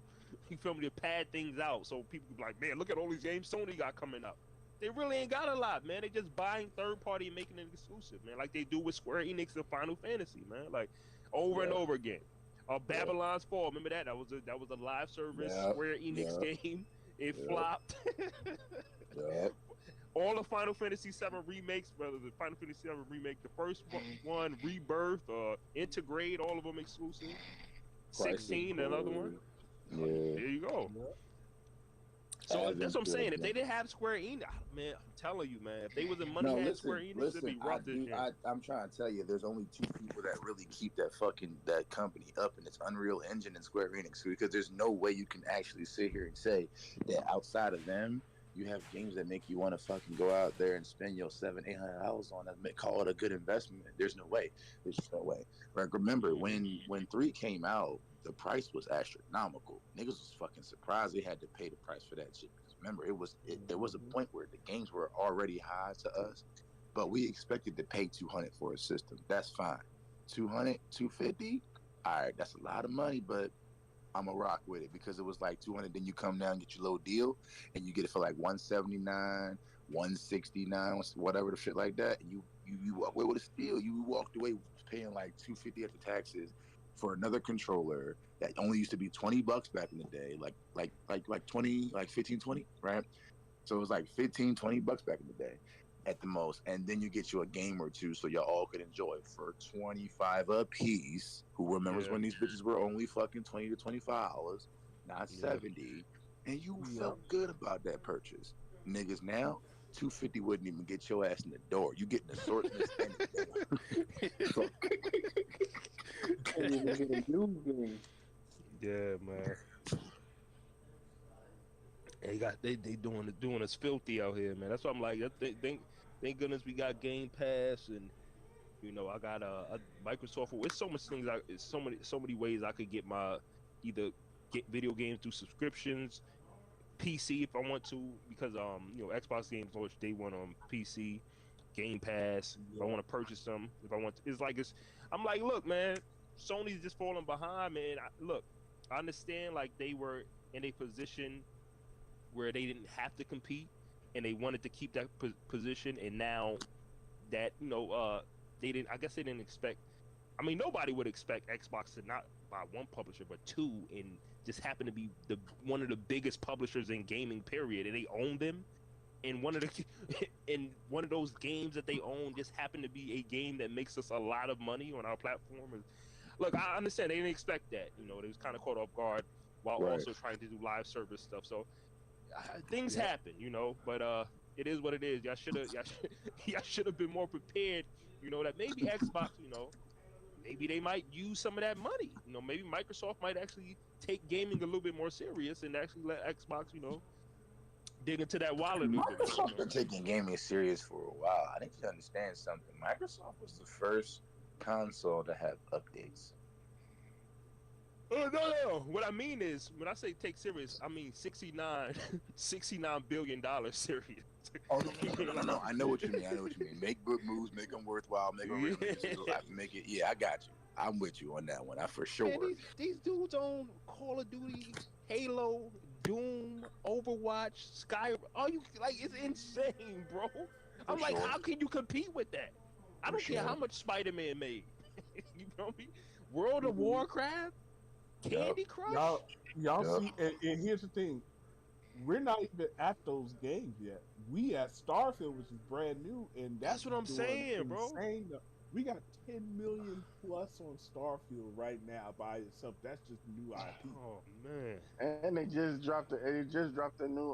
E: You feel me? To pad things out so people be like, man, look at all these games Sony got coming up. They really ain't got a lot, man. They just buying third party and making it exclusive, man. Like they do with Square Enix and Final Fantasy, man. Like over and over again. Babylon's Fall, remember that? That was a live service Square Enix game. It flopped. All the Final Fantasy VII remakes, whether the Final Fantasy VII remake, the first one, Rebirth, Integrate, all of them exclusive. 16, another one.
G: Yeah.
E: There you go.
A: Yeah.
E: So that's what I'm saying. If they didn't have Square Enix, man, I'm telling you, man, if they was in money had Square Enix, it'd be rough this year.
F: I'm trying to tell you, there's only two people that really keep that company up, and it's Unreal Engine and Square Enix. Because there's no way you can actually sit here and say that outside of them, you have games that make you want to fucking go out there and spend your $700-800 on it, call it a good investment. There's no way. There's just no way. Like, remember when 3 came out, the price was astronomical. Niggas was fucking surprised they had to pay the price for that shit. Because remember, there was a point where the games were already high to us, but we expected to pay $200 for a system. That's fine. $200, $250, all right, that's a lot of money, but I'm a rock with it because it was like $200. Then you come down and get your little deal, and you get it for like $179, $169, whatever the shit like that. And you walk away with a steal. You walked away paying like $250 after taxes for another controller that only used to be $20 back in the day, like 20, like 15, 20, right? So it was like 15, $20 back in the day at the most. And then you get you a game or two so y'all all could enjoy it for $25 a piece. Who remembers when these bitches were only fucking $20 to $25, not $70, and you felt good about that purchase. Niggas now, $250 wouldn't even get your ass in the door. You getting assortments anything.
E: Yeah, man. They doing us filthy out here, man. That's why I'm like, thank goodness we got Game Pass, and I got a Microsoft. It's so much things. It's so many ways I could get my either get video games through subscriptions, PC if I want to, because Xbox games launch day one on PC, Game Pass. If I want to purchase them, if I want to, I'm like, look, man, Sony's just falling behind, man. I understand like they were in a position where they didn't have to compete and they wanted to keep that position, and now that they didn't. I guess they didn't expect. I mean, nobody would expect Xbox to not buy one publisher, but two, and just happen to be one of the biggest publishers in gaming. Period, and they own them. And one of those games that they own just happened to be a game that makes us a lot of money on our platform. And look, I understand they didn't expect that. They was kind of caught off guard while also trying to do live service stuff. So things happen, But it is what it is. Y'all should have been more prepared. That maybe Xbox, maybe they might use some of that money. Maybe Microsoft might actually take gaming a little bit more serious and actually let Xbox, dig into that wallet a little bit.
F: Microsoft been taking gaming serious for a while. I need to understand something. Microsoft was the first console to have updates.
E: No. What I mean is, when I say take serious, I mean $69 billion serious.
F: Oh no! I know what you mean. Make good moves, make them worthwhile, make them make it. Yeah, I got you. I'm with you on that one. I for sure.
E: Man, these dudes own Call of Duty, Halo, Doom, Overwatch, Sky. It's insane, bro. I'm like, how can you compete with that? I don't care how much Spider-Man made. You know me? World of Warcraft, Candy Crush.
A: Y'all see, and here's the thing. We're not even at those games yet. We at Starfield, which is brand new, and
E: that's what I'm saying, bro.
A: We got 10 million plus on Starfield right now by itself. That's just new IP.
E: Oh man.
C: And they just dropped a new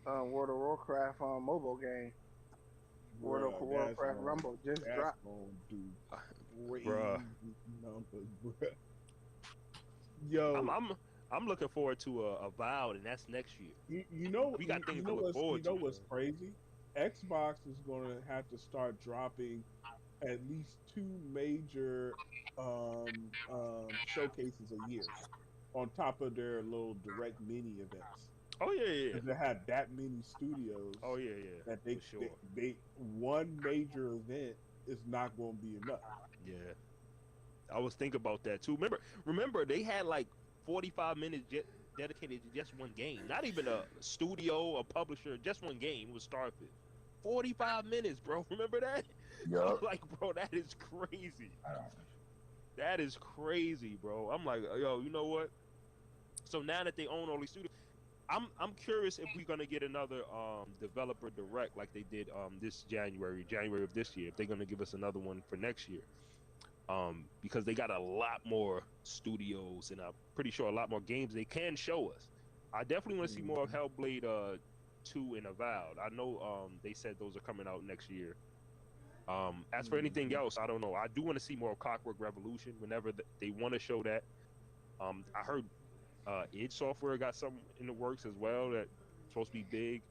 C: World of Warcraft mobile game. World of
A: Bruh,
C: Warcraft Rumble just
A: that's
C: dropped.
A: gonna do
E: Bruh.
A: crazy numbers, bruh. Yo,
E: I'm looking forward to a Avowed, and that's next year.
A: you know
E: We got things to look
A: what's
E: forward to,
A: what's
E: man.
A: crazy? Xbox is gonna have to start dropping at least two major showcases a year on top of their little direct mini events.
E: Oh yeah.
A: Because they have that many studios
E: Oh yeah.
A: that
E: For sure.
A: they one major event is not going to be enough.
E: Yeah. I was thinking about that too. Remember they had like 45 minutes dedicated to just one game. Not even a studio, a publisher, just one game. It was Starfield. 45 minutes, bro. Remember that?
F: Yup.
E: Like, bro, that is crazy. That is crazy, bro. I'm like, yo, you know what? So now that they own all these studios, I'm curious if we're gonna get another developer direct like they did this January of this year. If they're gonna give us another one for next year. Because they got a lot more studios and I'm pretty sure a lot more games they can show us. I definitely want to see more of Hellblade 2 and Avowed. I know they said those are coming out next year. As for anything else, I don't know. I do want to see more of Clockwork Revolution whenever they want to show that. I heard id Software got something in the works as well that's supposed to be big.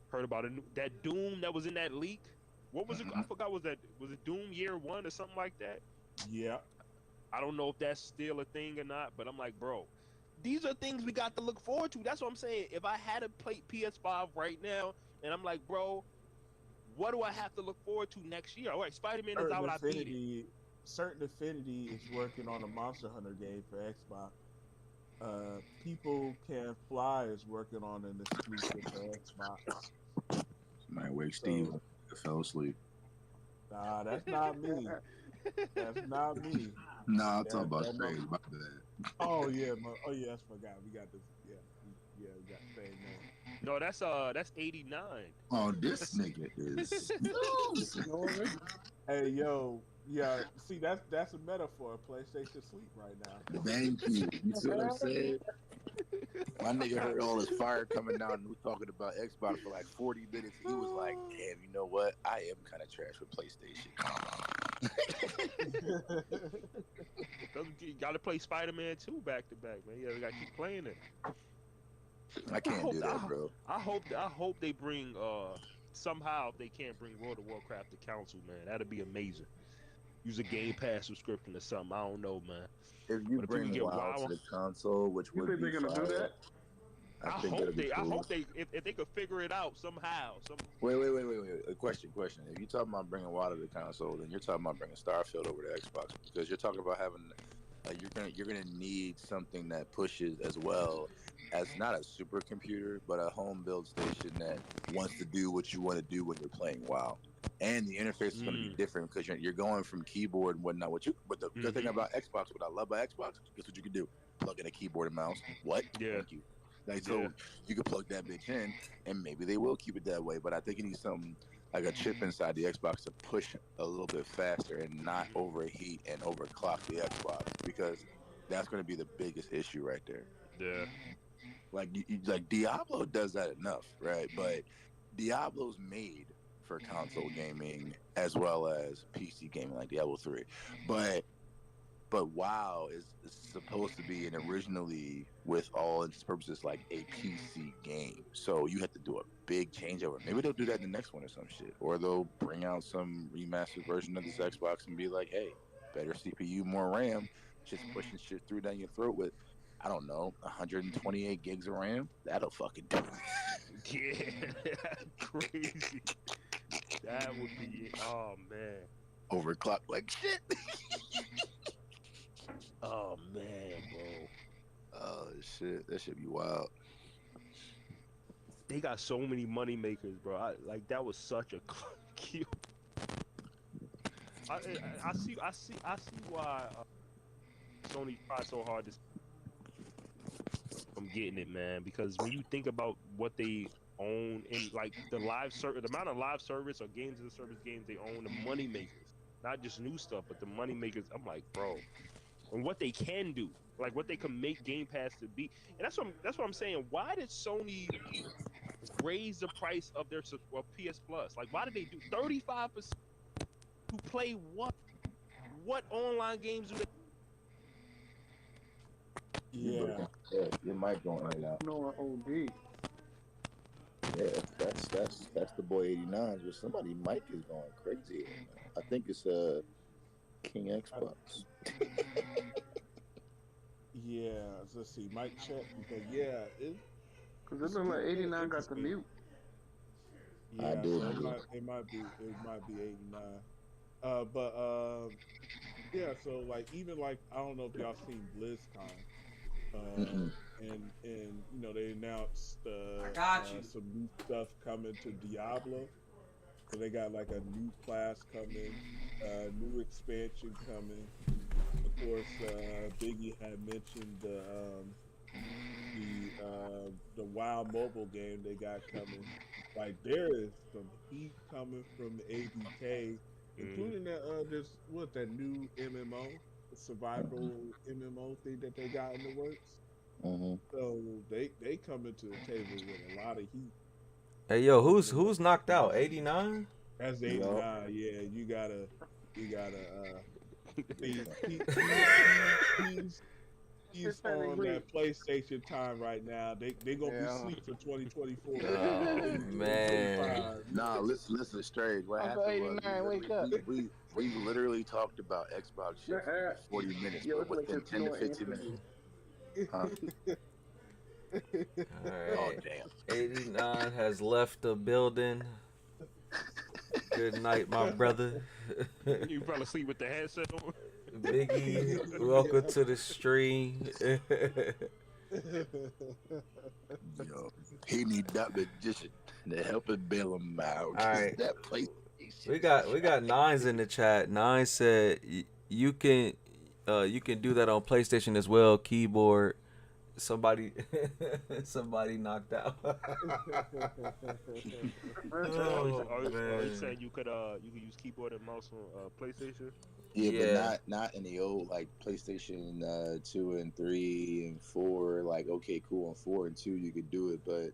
E: Heard about that Doom that was in that leak. What was it? I forgot. Was it Doom Year One or something like that?
A: Yeah.
E: I don't know if that's still a thing or not, but I'm like, bro, these are things we got to look forward to. That's what I'm saying. If I had to play PS5 right now, and I'm like, bro, what do I have to look forward to next year? All right, Spider-Man is out. I beat it.
A: Certain Affinity is working on a Monster Hunter game for Xbox. People Can Fly is working on an exclusive for Xbox.
F: Man, wake Steve up. I fell asleep.
A: Nah, that's not me. That's not me.
F: Nah, I'm talking about Strange. My bad.
A: Oh yeah, I forgot. We got this. Yeah, we got the same name.
E: No, that's 89.
F: Oh, this nigga is.
A: Hey yo, yeah. See, that's a metaphor. PlayStation sleep right now.
F: Thank you. You see what I'm saying? My nigga heard all this fire coming down and we talking about Xbox for like 40 minutes. He was like, damn, you know what? I am kind of trash with PlayStation.
E: You got to play Spider-Man 2 back to back, man. You got to keep playing it.
F: I can't do that, bro.
E: I hope they bring somehow if they can't bring World of Warcraft to console, man. That'd be amazing. Use a Game Pass subscription or something. I don't know, man.
F: If you bring WoW to the console, which would be
C: they're gonna do that?
F: I hope
E: they if they could figure it out somehow.
F: Wait. A question. If you're talking about bringing WoW to the console, then you're talking about bringing Starfield over to Xbox because you're talking about having you're gonna need something that pushes as well as not a supercomputer, but a home build station that wants to do what you want to do when you're playing WoW. And the interface is going to be different because you're going from keyboard and whatnot. But the good thing about Xbox, what I love about Xbox, guess what you can do? Plug in a keyboard and mouse. What?
E: Yeah.
F: Thank you. So you can plug that bitch in, and maybe they will keep it that way. But I think it needs something like a chip inside the Xbox to push a little bit faster and not overheat and overclock the Xbox because that's going to be the biggest issue right there.
E: Yeah.
F: Like Diablo does that enough, right? But Diablo's made for console gaming as well as PC gaming, like Diablo 3. But WoW is supposed to be originally, with all its purposes, like a PC game. So you have to do a big changeover. Maybe they'll do that in the next one or some shit, or they'll bring out some remastered version of this Xbox and be like, "Hey, better CPU, more RAM." Just pushing shit through down your throat with, I don't know, 128 gigs of RAM. That'll fucking do it.
E: Yeah, crazy. That would be it. Oh man.
F: Overclock like shit.
E: Oh man, bro.
F: Oh shit, that should be wild.
E: They got so many money makers, bro. That was such a cute. I see why Sony tried so hard from getting it, man. Because when you think about what they own in like the amount of live service or games as a service games they own, the money makers, not just new stuff, but the money makers. I'm like, bro, and what they can do, like what they can make Game Pass to be, and that's what I'm saying. Why did Sony raise the price of their PS Plus? Like, why did they do 35% to play what? What online games do they?
A: Yeah.
F: Yeah, your mic going in and out.
C: No, OD.
F: Yeah, that's the boy 89. But somebody mic is going crazy. I think it's King Xbox.
A: Yeah, let's see, mic check because yeah,
C: Cause it
A: it's
C: look like
A: getting a little
C: 89 got the
A: interesting.
C: mute.
F: I
A: Yeah,
F: do.
A: so it might be 89. But yeah, so like even like I don't know if y'all seen BlizzCon,
F: Mm-mm.
A: and they announced
B: I got you.
A: some new stuff coming to Diablo. So they got like a new class coming, new expansion coming. Of course, Biggie had mentioned the WoW mobile game they got coming. Like there is some heat coming from ABK, including that new MMO, the survival MMO thing that they got in the works.
F: Mm-hmm.
A: So they coming to the table with a lot of heat.
B: Hey yo,
A: Coming
B: who's
A: in
B: who's knocked out? 89.
A: That's
F: Yup.
A: 89. Yeah, you gotta he's he's on that PlayStation time right now. They gonna be
C: Yeah.
A: sleep for 2024,
B: Oh
A: maybe
B: man.
A: 2025.
F: Nah, listen, Strange. What
C: Uncle
F: happened was
C: 89, wake up.
F: we literally talked about Xbox shit for like 40 minutes,
C: Yo,
F: but
C: it's like
F: within
C: it's
F: 10 to
C: no
F: 15
C: answer.
F: minutes. Huh?
B: All
F: Oh
B: right.
F: damn.
B: 89 has left the building. Good night, my brother.
E: You fell asleep with the headset on.
B: Biggie, welcome to the stream.
F: Yo, he need that magician to help him bail him out.
B: All
F: 'Cause
B: right.
F: that place.
B: We got Nines in the chat. Nine said you can do that on PlayStation as well. Keyboard. Somebody somebody knocked out. Oh
E: Are you
B: man.
E: saying you could use keyboard and mouse on PlayStation?
F: Yeah, but
B: Yeah.
F: not in the old like PlayStation 2 and 3 and 4. Like okay, cool, on 4 and 2 you could do it, but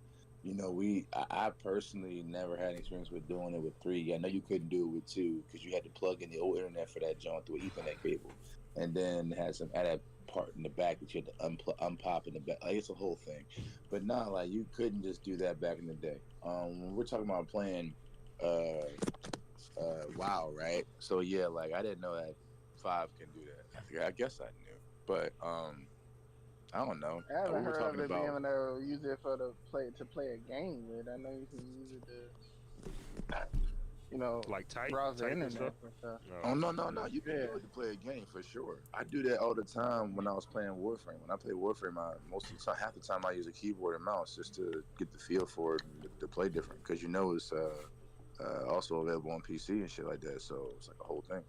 F: I personally never had an experience with doing it with 3. I know you couldn't do it with 2 because you had to plug in the old internet for that joint through an Ethernet cable, and then had that part in the back that you had to unpop in the back. Like it's a whole thing, but nah, like you couldn't just do that back in the day. When we're talking about playing uh WoW, right? So yeah, like I didn't know that 5 can do that. Yeah, I guess I knew, but I don't know.
C: I haven't
F: We were
C: heard of
F: talking
C: it being
F: about.
C: able to use it to play a game with. I know you can use it to,
E: Like
C: browse the
E: type and
C: internet
E: stuff?
C: and stuff.
F: Oh
E: No.
F: no! You can
C: Yeah.
F: do it to play a game for sure. I do that all the time when I was playing Warframe. When I play Warframe, most of the time, half the time I use a keyboard and mouse just to get the feel for it and to play different. Because it's also available on PC and shit like that. So it's like a whole thing.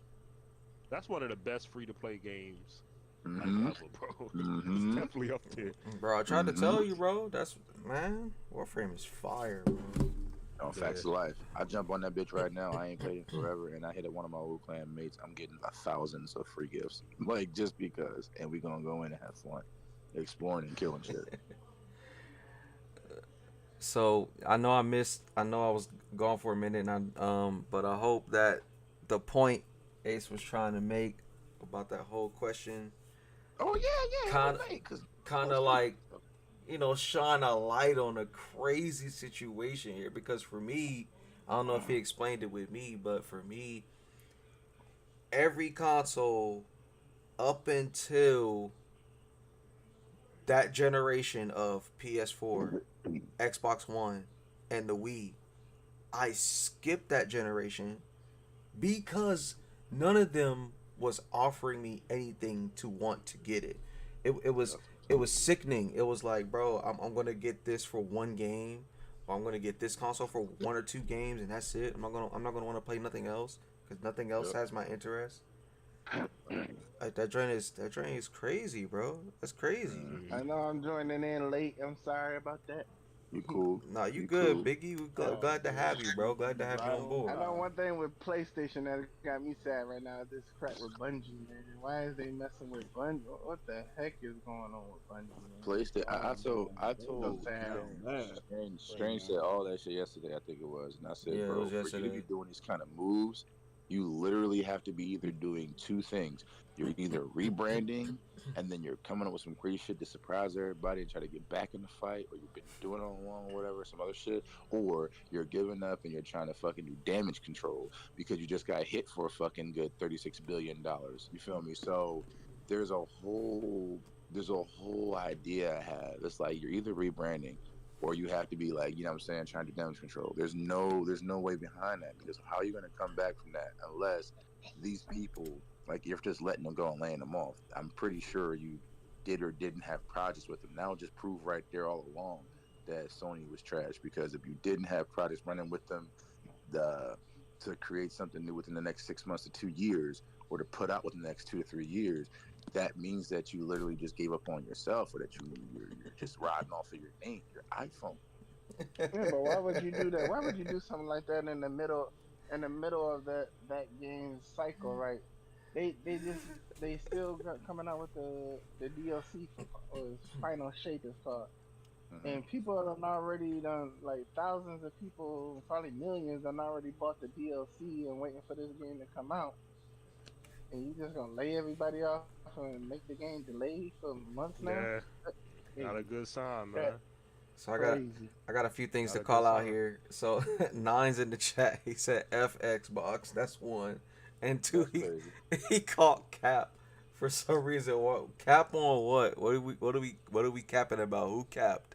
E: That's one of the best free to play games
F: Mm-hmm.
E: ever, bro. It's
F: Mm-hmm.
E: definitely up there.
B: Bro, I tried to tell you, bro. That's man, Warframe is fire, bro.
F: On Facts of Life. I jump on that bitch right now. I ain't played it forever, and I hit one of my old clan mates. I'm getting thousands of free gifts, like just because. And we gonna go in and have fun, exploring and killing shit.
B: So I know I was gone for a minute, and but I hope that the point Ace was trying to make about that whole question
F: Oh yeah,
B: kind
F: because
B: of like shine a light on a crazy situation here, because for me, I don't know if he explained it with me, but for me, every console up until that generation of PS4, Xbox One, and the Wii, I skipped that generation because none of them was offering me anything to want to get it. It was sickening. It was like, bro, I'm gonna get this for one game, or I'm gonna get this console for one or two games, and that's it. I'm not gonna want to play nothing else because nothing else has my interest. Like that drain is crazy, bro. That's crazy.
C: I know I'm joining in late. I'm sorry about that.
F: You cool?
B: Nah, you
F: You
B: good,
F: cool?
B: Biggie. We
A: Oh,
B: glad to
A: man.
B: have you, bro. Glad to have you
A: Right
B: on
A: on
B: board.
C: I know
A: time.
C: one thing with PlayStation that got me sad right now is this crap with Bungie, man. Why is they messing with Bungie? What the heck is going on with Bungie, man?
F: PlayStation.
A: Oh,
F: I
A: man. They
C: So
F: told
A: just
C: sad.
A: down bad right
F: Strange said
A: now.
F: all that shit yesterday. I think it was, and I said,
B: Yeah, it was
F: bro, for you to
B: yesterday.
F: be doing these kind of moves, you literally have to be either doing two things. You're either rebranding, and then you're coming up with some crazy shit to surprise everybody and try to get back in the fight, or you've been doing it all along, or whatever, some other shit, or you're giving up and you're trying to fucking do damage control because you just got hit for a fucking good $36 billion. You feel me? So there's a whole idea I have. It's like you're either rebranding or you have to be like, you know what I'm saying, trying to do damage control. There's no way behind that because how are you gonna come back from that unless these people, like, you're just letting them go and laying them off. I'm pretty sure you did or didn't have projects with them. That'll just prove right there all along that Sony was trash, because if you didn't have projects running with them, the to create something new within the next 6 months to 2 years, or to put out within the next 2 to 3 years, that means that you literally just gave up on yourself, or that you're just riding off of your name, your iPhone.
C: Yeah, but why would you do that? Why would you do something like that in the middle of that game's cycle, right? They just they still got coming out with the DLC for or its Final Shape is called,
F: Mm-hmm.
C: and people have already done, like, thousands of people, probably millions, done already bought the DLC and waiting for this game to come out, and you just gonna lay everybody off and make the game delayed for months now?
E: Yeah,
C: Hey,
E: not a good sign, man.
C: that's
B: So
C: crazy.
B: I got a few things
E: Not
B: to
E: a
B: call
E: good
B: out
E: sign.
B: here. So Nine's in the chat. He said F Xbox. That's one. And two,
F: That's crazy.
B: he caught Cap for some reason. What cap on what? What are we capping about? Who capped?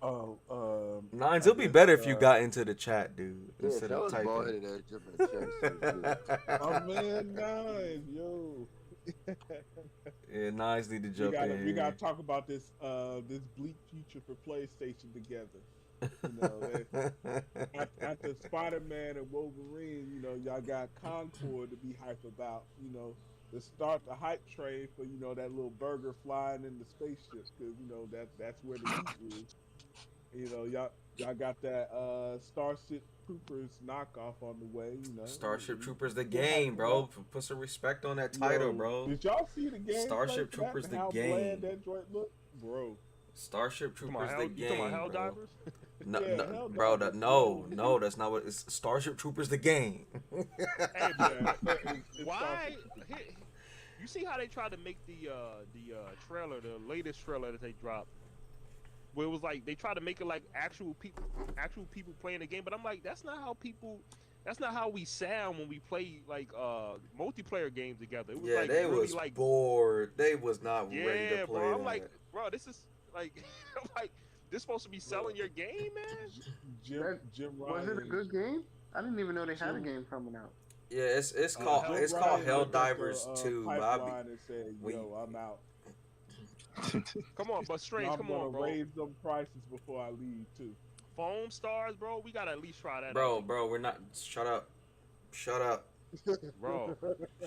A: Oh,
B: Nines,
A: I
B: it'll be
A: guess
B: better if you got into the chat, dude,
F: Yeah,
B: instead
F: tell
B: of
F: us bald
B: typing.
F: headed ass jumping in the chat. So it's
A: my man Nine, yo.
B: Yeah, Nines need to
A: we
B: jump
A: gotta
B: in
A: we gotta
B: here.
A: talk about this bleak future for PlayStation together. You know, after Spider-Man and Wolverine, you know, y'all got Concord to be hype about. You know, to start the hype train for, you know, that little burger flying in the spaceship, because you know that's where the heat is. You know, y'all got that Starship Troopers knockoff on the way. You know,
B: Starship Troopers the
A: get hype
B: game,
A: for that.
B: bro. Put some respect on that title,
A: Yo,
B: bro.
A: did y'all see the gameplay
B: Starship
A: for that
B: Troopers
A: and
B: the
A: how bland
B: game.
A: that joint looked, bro?
B: Starship
E: You talking about
B: Troopers the
E: you talking about
B: game,
E: Hell
B: bro.
E: Divers?
B: No,
A: Yeah,
B: no, bro.
A: Helldivers,
B: No,
A: yo.
B: no, that's not what it's. Starship Troopers the game.
E: Hey,
A: Yeah,
E: but
A: it's
E: why?
A: Starship.
E: You see how they tried to make the trailer, the latest trailer that they dropped, where it was like they tried to make it like actual people playing the game. But I'm like, that's not how people. That's not how we sound when we play like multiplayer games together. It was
B: Yeah,
E: like
B: they
E: really
B: was
E: like,
B: bored. They was not ready to
E: yeah,
B: play
E: bro. I'm like,
B: that.
E: bro, this is like, I'm like, this supposed to be selling your game, man.
A: Jim
C: That
A: Jim
C: was it a
A: Ryan
C: good game? I didn't even know they had a
A: Jim
C: game coming out.
B: Yeah,
E: Hell,
A: Jim
B: it's called
A: Ryan looked at
B: Helldivers
A: the
B: 2, Bobby.
A: pipeline and said,
B: We
A: "Yo, I'm out.
E: come on, but Strange,
A: I'm
E: come
A: gonna
E: on, bro.
A: raise them prices before I leave too."
E: Foam stars, bro. We gotta at least try that
B: bro,
E: out,
B: we're not. Shut up. Shut up.
E: bro.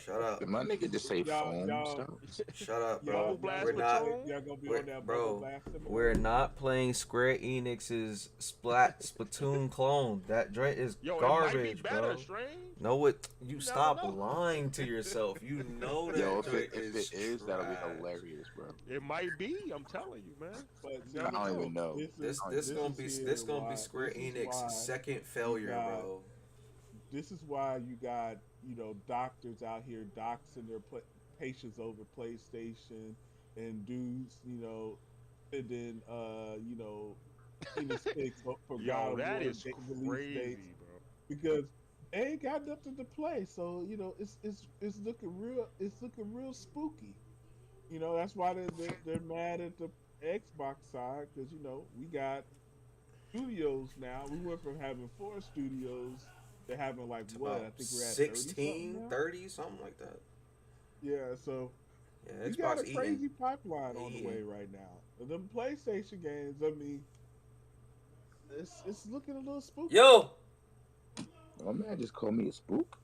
B: Shut up.
F: Did my nigga just say foam
A: y'all,
F: stuff?
B: Shut up,
E: Bubble
B: bro.
E: Blast
B: We're not.
E: Patron?
A: y'all gonna be
B: We're,
A: on that bubble
B: bro,
A: blast simulator?
B: we're not playing Square Enix's Splatoon clone. That joint is
E: Yo, it might be
B: garbage,
E: better,
B: bro.
E: Strange.
B: No, you
E: You never
B: stop
E: know.
B: lying to yourself. You know that
F: Yo,
B: joint
F: if it is, that'll be
B: trash.
F: hilarious, bro.
E: It might be. I'm telling you, man.
A: But
E: You
A: see,
F: I
E: never
F: don't
E: know.
F: even know.
B: This
A: this
B: gonna be
A: is
B: this
A: here
B: gonna be
A: why-
B: Square
A: this is
B: Enix's
A: why
B: second
A: you
B: failure,
A: got-
B: bro.
A: This is why you got, you know, doctors out here doxing their patients over PlayStation, and dudes, you know, spending you know, penis pics for
E: Yo,
A: God of
E: that
A: War
E: is
A: release
E: crazy,
A: dates,
E: bro.
A: because they ain't got nothing to play. So you know, it's looking real. It's looking real spooky. You know, that's why they're mad at the Xbox side, because you know we got studios now. We went from having 4 studios to having like
B: It's
A: what? I
B: about
A: think we're at 30 something
B: 16,
A: now.
B: 30, something like that.
A: Yeah, so
B: Yeah,
A: we got a
B: Xbox
A: crazy
B: eating.
A: pipeline on the
B: Eating.
A: way right now. And the PlayStation games, I mean, it's looking a little spooky.
B: Yo,
F: My man just called me a spook.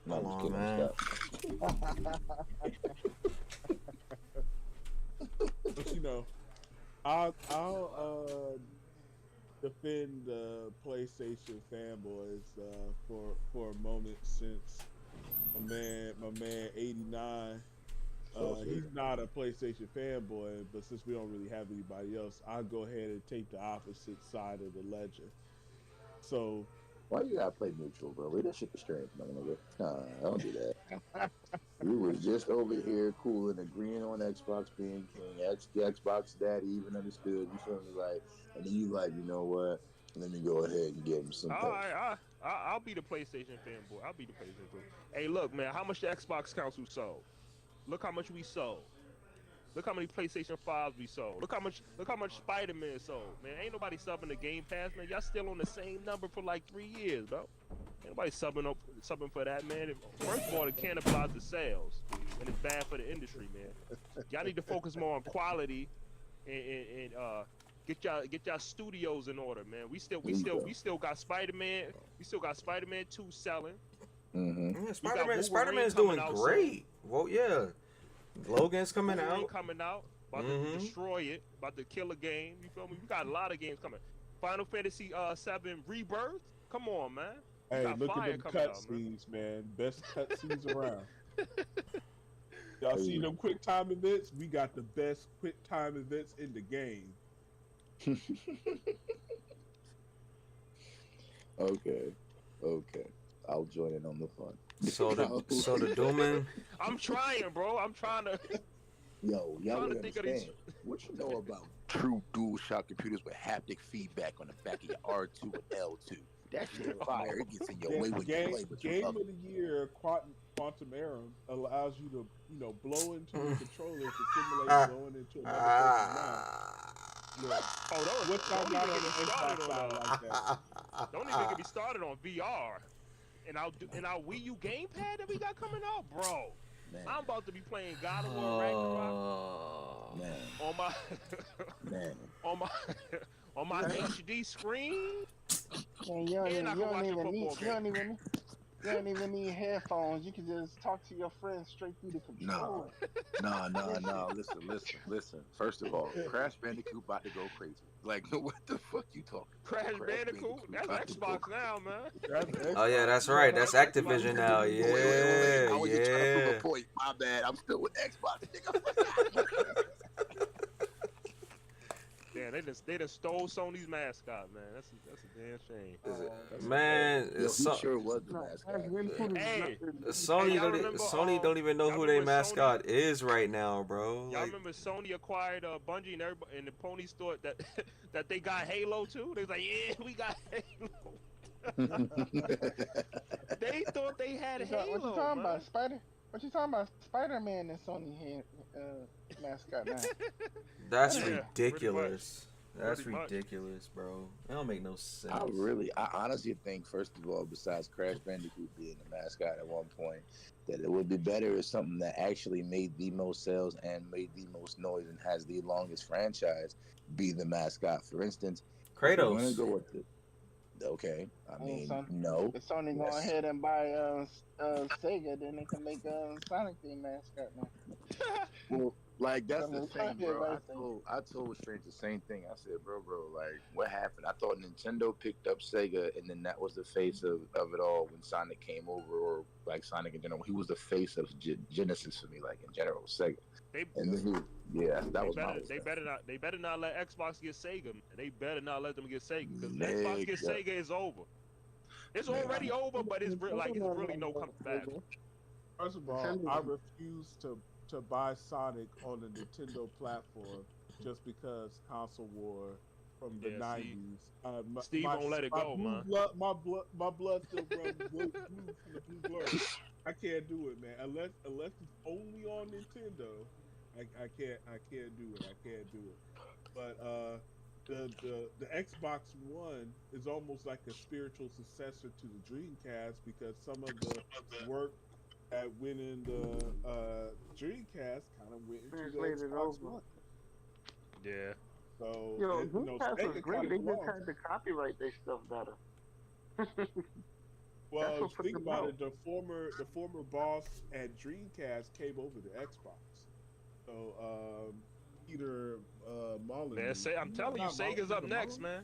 F: No, I'm
B: Come
F: just
B: on,
F: kidding.
B: man.
A: But you know, I'll defend the PlayStation fanboys for a moment since my man 89. He's not a PlayStation fanboy, but since we don't really have anybody else, I'll go ahead and take the opposite side of the ledger. So
F: Why you gotta play neutral, bro? Leave that shit to strength, my nigga. Nah, don't do that. We was just over here cool and agreeing on Xbox being king. The Xbox daddy even understood. You feel me? Like, and then you like, you know what? Let me go ahead and give him some
E: All
F: post.
E: right, I'll be the PlayStation fanboy. I'll be the PlayStation fanboy. Hey, look, man, how much the Xbox console sold? Look how much we sold. Look how many PlayStation 5s we sold. Look how much Spider-Man sold. Man, ain't nobody subbing the Game Pass, man. Y'all still on the same number for like 3 years, bro. Ain't nobody subbing for that, man. First of all, it cannibalize the sales, and it's bad for the industry, man. Y'all need to focus more on quality and get y'all studios in order, man. We still got Spider-Man. We still got Spider-Man 2 selling.
F: Mm-hmm.
B: Yeah, Spider-Man's doing great. Well, yeah. Logan's coming
E: Wolverine
B: out.
E: coming out, about to destroy it, about to kill a game. You feel me? We got a lot of games coming. Final Fantasy 7 Rebirth. Come on, man.
A: hey, look at them cutscenes, man. Best cutscenes around. Y'all see them quick time events? We got the best quick time events in the game.
F: Okay. I'll join in on the fun.
B: So the Dooming.
E: I'm trying, bro. I'm trying to.
F: Yo, y'all
E: trying
F: don't
E: to think
F: understand.
E: of these.
F: What you know about true DualShock computers with haptic feedback on the back of your R2 and L2? That shit fire. It gets in your way when you play. But
A: Game of the year, Quantum Era allows you to, blow into the controller to simulate blowing into another person's mouth. Yeah.
E: Oh,
A: Don't even get me started on like that.
E: Don't even get me started on VR. And our Wii U gamepad that we got coming out, bro.
F: Man.
E: I'm about to be playing God of War Ragnarok on my HD screen.
C: Man, you don't even need headphones. You can just talk to your friends straight through the controller.
F: No. Listen. First of all, Crash Bandicoot about to go crazy. Like, what the fuck you talking about?
E: Crash Bandicoot? That's Xbox now, man.
B: Oh yeah, that's right. That's Activision now. Yeah,
F: wait. I was just trying to prove a point. My bad. I'm still with Xbox, nigga.
E: Yeah, they just stole Sony's mascot, man. That's a damn shame.
B: Man,
F: he sure was the mascot.
E: Hey,
B: Sony don't even know who their mascot is right now, bro.
E: Y'all remember Sony acquired Bungie and everybody, and the ponies thought that that they got Halo too. They was like, yeah, we got Halo. They thought they had Halo.
C: What you talking about, Spider? What you talking about, Spider-Man and Sony mascot now?
B: That's ridiculous. That's ridiculous, bro. It don't make no sense.
F: I honestly think, first of all, besides Crash Bandicoot being the mascot at one point, that it would be better if something that actually made the most sales and made the most noise and has the longest franchise be the mascot. For instance,
B: Kratos.
F: I'm gonna go with it. Okay, I mean, no.
C: If Sony go ahead and buy Sega, then they can make Sonic the mascot now.
F: Well, like that's the thing, bro. I told Strange the same thing. I said, bro, like what happened? I thought Nintendo picked up Sega, and then that was the face of it all when Sonic came over, or like Sonic in general. He was the face of Genesis for me, like in general, Sega.
E: They better not let Xbox get Sega. They better not let them get Sega, because Xbox get Sega is over. It's already over, but it's really no coming back.
A: First of all, I refuse to buy Sonic on the Nintendo platform just because console war from the 90s.
E: Steve won't let it go, man.
A: My blood still runs blue from the blue blood. I can't do it, man. Unless it's only on Nintendo, I can't do it. I can't do it. But the Xbox One is almost like a spiritual successor to the Dreamcast, because some of the work that went in the Dreamcast kind of went into the Xbox One.
E: Yeah.
A: So
C: Dreamcast was great. They just had to copyright their stuff better.
A: Well, think about it. The former boss at Dreamcast came over to Xbox. So Peter Molyneux.
E: Man, I'm telling you, Sega's up next, man.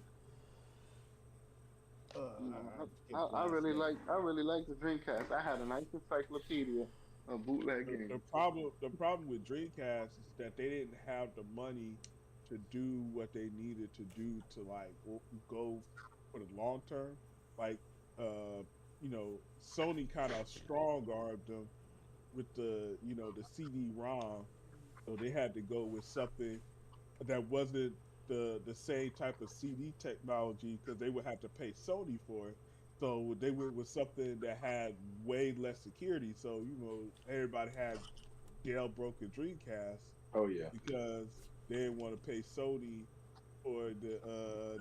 C: I really like the Dreamcast. I had a nice encyclopedia of bootleg games.
A: The problem with Dreamcast is that they didn't have the money to do what they needed to do to like go for the long term. Like you know, Sony kind of strong armed them with the the CD-ROM, so they had to go with something that wasn't the same type of CD technology because they would have to pay Sony for it. So they went with something that had way less security. So everybody had jailbroken Dreamcast
F: Oh yeah.
A: because they didn't want to pay Sony for the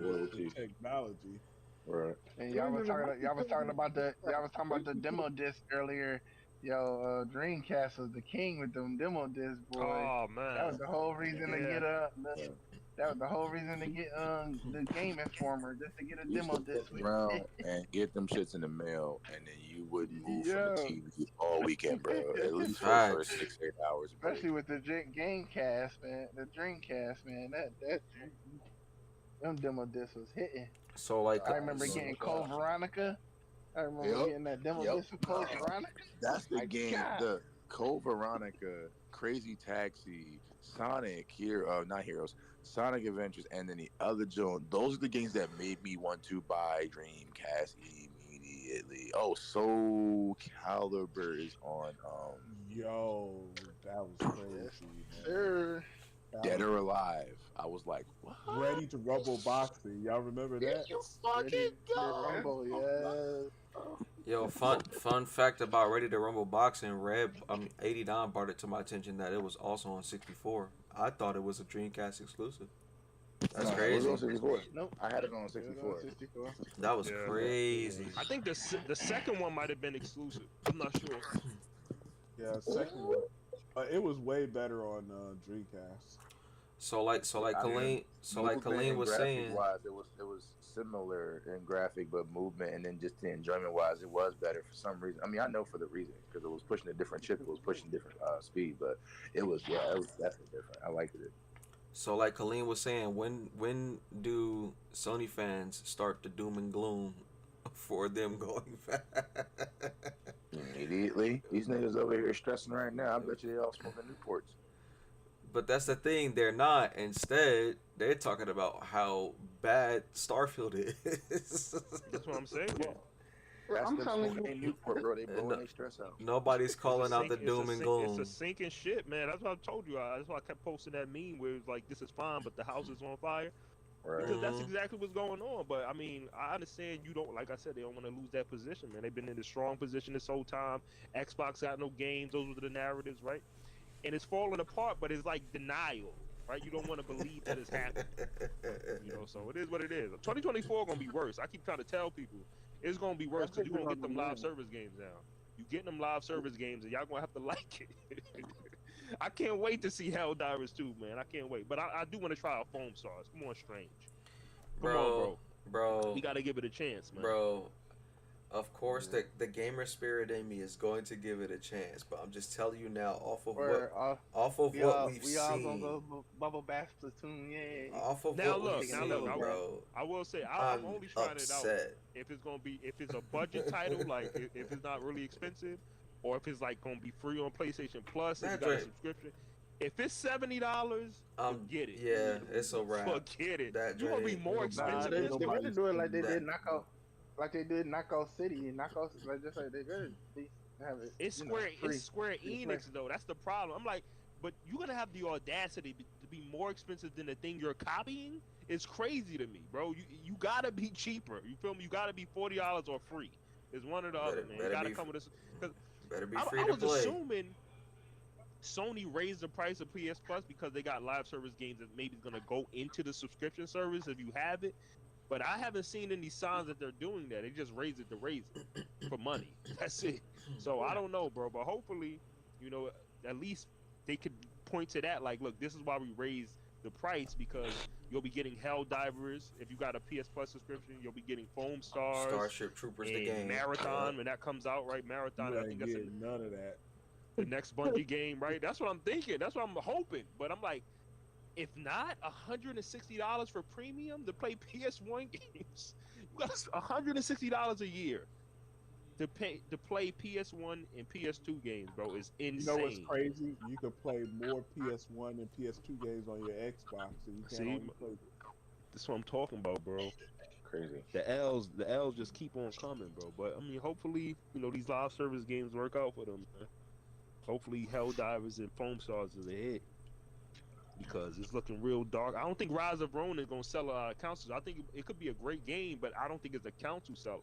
F: Royalties.
A: technology.
F: Right.
H: And y'all was talking about the demo disc earlier. Yo, Dreamcast was the king with them demo discs, boy.
E: Oh
H: That was
E: man.
H: the whole reason to
E: Yeah.
H: get that was the whole reason to get the Game Informer, just to get a
F: You used
H: demo
F: to
H: disc
F: fuck
H: with
F: around
H: it.
F: and get them shits in the mail, and then you wouldn't move from
H: Yo.
F: the TV all weekend, bro. At least for the
B: Facts.
F: first 6-8 hours. Bro.
H: Especially with the Gamecast, man, the Dreamcast, man. That them demo discs was hitting.
B: So like,
H: I remember getting Code Veronica. I remember
F: Yep.
H: getting that demo
F: Yep.
H: disc for Code Veronica.
F: That's the
H: My
F: game.
H: God.
F: The Code Veronica, Crazy Taxi, Sonic not Heroes, Sonic Adventures, and then the other joint. Those are the games that made me want to buy Dreamcast immediately. Oh, Soul Calibur is on
A: Yo, that was crazy, man.
H: Sir.
F: Dead or Alive. I was like, what?
A: Ready to Rumble Boxing. Y'all remember that?
F: You fucking
H: Rumble, yes.
B: yo, fun fact about Ready to Rumble Boxing. 89 brought it to my attention that it was also on 64. I thought it was a Dreamcast exclusive. That's
F: No,
B: crazy.
F: It was on 64.
H: Nope.
F: I had it on 64.
H: 64.
B: That was
E: Yeah.
B: crazy.
E: I think the second one might have been exclusive. I'm not sure.
A: Yeah, second one. It was way better on Dreamcast.
B: So like Colleen was saying.
F: Wise, it was similar in graphic, but movement and then just the enjoyment wise, it was better for some reason. I mean, I know for the reason because it was pushing a different chip, it was pushing different speed, but it was definitely different. I liked it.
B: So like Colleen was saying, when do Sony fans start the doom and gloom for them going fast?
F: Immediately, these niggas over here stressing right now. I bet you they all smoking Newports.
B: But that's the thing, they're not. Instead, they're talking about how bad Starfield is.
E: That's what I'm saying.
F: That's
C: I'm
F: them
C: telling
F: smoking
C: you.
F: Newport, bro. They blowing their stress out.
B: Nobody's calling out the doom and gloom.
E: It's a sinking shit, man. That's what I told you. That's why I kept posting that meme where it's like, this is fine, but the house is on fire.
F: Right.
E: Because that's exactly what's going on. But I mean, I understand you don't, like I said, they don't want to lose that position, man. They've been in a strong position this whole time. Xbox got no games. Those were the narratives, right? And it's falling apart, but it's like denial, right? You don't want to believe that it's happening. So it is what it is. 2024 gonna be worse. I keep trying to tell people it's gonna be worse because you're gonna get them live service games now. You getting them live service games, and y'all gonna have to like it. I can't wait to see Helldivers 2, man. I can't wait. But I do want to try out Foam Stars. Come on, Strange. Come on,
B: bro.
E: We gotta give it a chance, man.
B: Bro, of course, the gamer spirit in me is going to give it a chance, but I'm just telling you now, off of what we've
H: all
B: seen,
H: gonna go Bubble Bass Platoon, yeah.
B: Off of
E: Now
B: what
E: look,
B: we've
E: now
B: seen,
E: look,
B: bro.
E: I will say I'm only trying
B: upset.
E: it out if it's a budget title, like if it's not really expensive, or if it's like gonna be free on PlayStation Plus and you got a subscription. If it's $70, forget it.
B: Yeah, it's a wrap.
E: Forget it.
B: That
E: You're gonna be
B: joint-
E: more expensive.
H: They
E: than
H: better do it like they
B: that-
H: did Knockout, Knockout City, Knockout, like just like they better have it.
E: It's Square Enix though. That's the problem. I'm like, but you're gonna have the audacity to be more expensive than the thing you're copying. It's crazy to me, bro. You gotta be cheaper. You feel me? You gotta be $40 or free. It's one or the other, man. You gotta come with this.
B: Better be
E: I
B: free to
E: was
B: play.
E: assuming Sony raised the price of PS Plus because they got live service games that maybe is gonna go into the subscription service if you have it. But I haven't seen any signs that they're doing that. They just raise it to raise it for money. That's it. So I don't know, bro. But hopefully, at least they could point to that. Like, look, this is why we raised the price because you'll be getting Helldivers. If you got a PS Plus subscription, you'll be getting Foam Stars,
B: Starship Troopers, the game,
E: Marathon when that comes out, right? Marathon. I think that's
A: none of that.
E: the next Bungie game, right? That's what I'm thinking. That's what I'm hoping. But I'm like, if not, $160 for premium to play PS1 games, That's $160 a year to play PS1 and PS2 games, bro. Is insane.
A: You know what's crazy? You could play more PS1 and PS2 games on your Xbox than you can on your PlayStation.
E: That's what I'm talking about, bro.
G: Crazy.
E: The L's just keep on coming, bro. But I mean, hopefully, these live service games work out for them, man. Hopefully, Helldivers and Foam Stars is a hit because it's looking real dark. I don't think Rise of Ronin is gonna sell a lot of consoles. I think it could be a great game, but I don't think it's a console seller.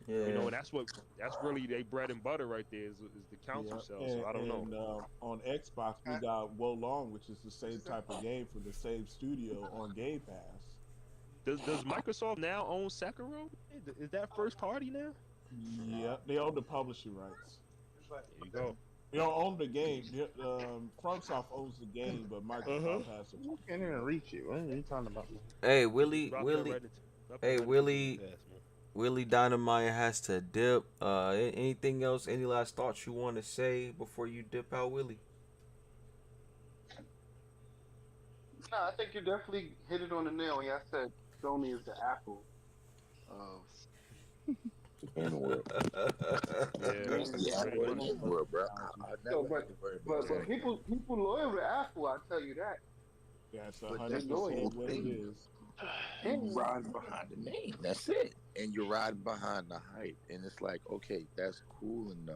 B: Yeah.
E: And that's really their bread and butter right there is the console sell. So I don't know.
A: On Xbox, we got Wolong, which is the same type of game from the same studio on Game Pass.
E: Does Microsoft now own Sekiro? Is that first party now?
A: Yeah, they own the publishing rights.
E: There you go.
A: They don't own the game. FromSoft owns the game, but Microsoft has it.
H: You can't even reach it. What are you talking about?
B: Hey, Willie. Willie Dynamite has to dip. Anything else? Any last thoughts you want to say before you dip out, Willie?
C: No, I think you definitely hit it on the nail. Yeah, I said Sony is the Apple of
F: In the world. That's the Apple in the world, bro.
C: But people loyal to Apple, I tell you that.
A: Yeah, it's
F: But
A: 100%
F: that's the whole
A: what it
F: thing.
A: is.
F: And you riding behind the name. That's it. And you're riding behind the hype. And it's like, okay, that's cool and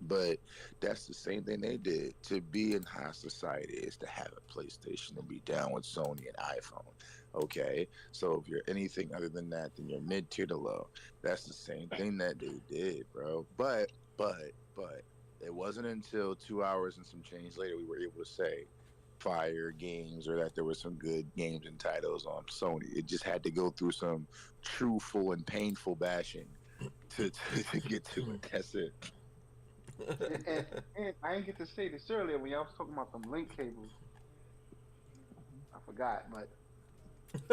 F: but that's the same thing they did. To be in high society is to have a PlayStation and be down with Sony and iPhone. Okay, so if you're anything other than that, then you're mid tier to low. That's the same thing that they did, bro. But it wasn't until 2 hours and some change later we were able to say fire games or that there were some good games and titles on Sony. It just had to go through some truthful and painful bashing to get to it. That's it.
C: And I didn't get to say this earlier when y'all was talking about them link cables. I forgot, but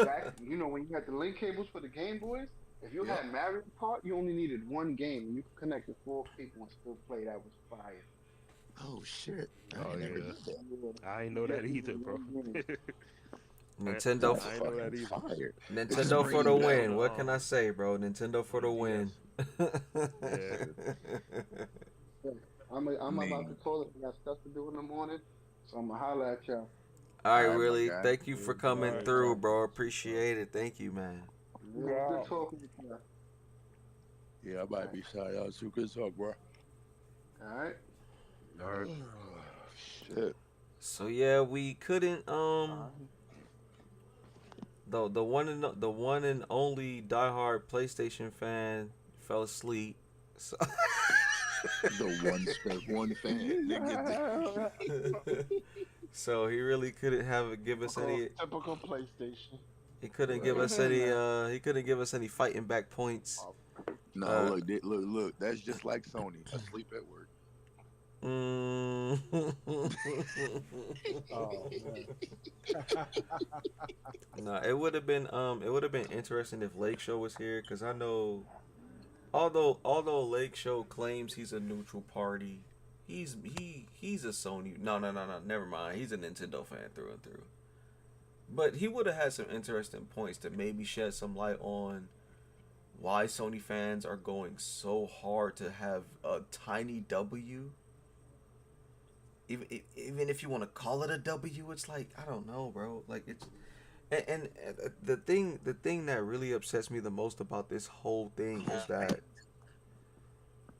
C: back, when you had the link cables for the Game Boys, if you had Mario Kart, you only needed one game and you could connect to 4 people and still play. That was fire.
F: Oh shit!
E: Oh,
F: I never
E: yeah.
F: did that.
E: I ain't know that either, bro.
B: Nintendo,
E: I ain't know that either.
F: Fire.
B: Nintendo for the win. What can I say, bro? Nintendo for the win.
C: I'm about to call it. I got stuff to do in the morning, so I'm gonna holler at y'all.
B: All right,
F: All right,
B: really.
F: my guy.
B: Thank you for coming through, bro. Appreciate it. Thank you, man.
C: Good talking with y'all.
F: Yeah, I might be shy out too. Good talk, bro.
C: All right.
F: Shit.
B: So yeah, we couldn't the one and only diehard PlayStation fan fell asleep. So
F: The one fan. Nigga.
B: so he really couldn't give us any.
H: Typical PlayStation.
B: He couldn't give us any. He couldn't give us any fighting back points.
F: No, look. That's just like Sony. Asleep at work.
B: Mm.
A: Oh, man.
B: No, it would have been interesting if Lake Show was here, because I know, although Lake Show claims he's a neutral party, he's a Sony. No, never mind. He's a Nintendo fan through and through. But he would have had some interesting points to maybe shed some light on why Sony fans are going so hard to have a tiny W. Even if you want to call it a W, it's like, I don't know, bro. Like, it's and the thing that really upsets me the most about this whole thing is that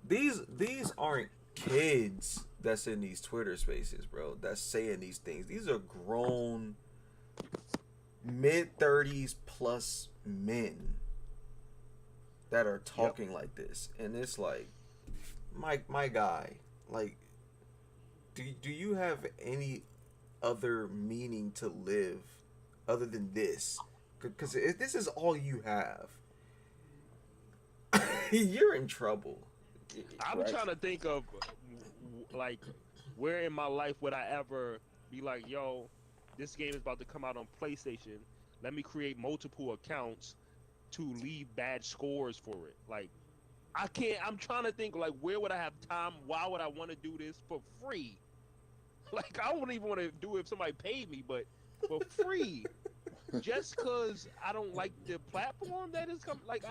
B: these aren't kids that's in these Twitter spaces, bro, that's saying these things. These are grown mid-30s plus men that are talking like this, and it's like, my guy, like, do you have any other meaning to live other than this? Because if this is all you have, you're in trouble.
E: I'm trying to think of, like, where in my life would I ever be like, yo, this game is about to come out on PlayStation. Let me create multiple accounts to leave bad scores for it. Like, I can't. I'm trying to think, like, where would I have time? Why would I want to do this for free? Like, I wouldn't even want to do it if somebody paid me, but for free. just cause I don't like the platform that is coming. Like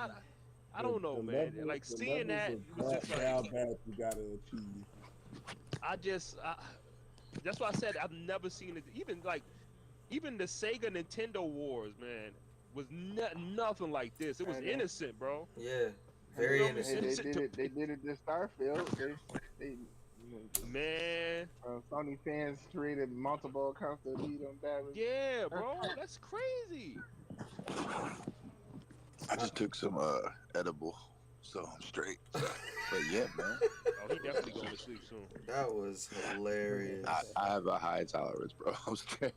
E: I don't know, man. Like seeing that was just like
A: how bad you gotta achieve.
E: That's why I said I've never seen it. Even the Sega Nintendo Wars, man, was nothing like this. It was innocent, bro.
B: Yeah, very innocent.
H: They did it this Starfield. They
E: man.
H: Sony fans created multiple accounts to lead on that.
E: Yeah, bro, that's crazy.
F: I just took some edible, so I'm straight. But yeah, man.
E: Oh, he definitely going to sleep soon.
B: That was hilarious.
F: I have a high tolerance, bro. I'm straight.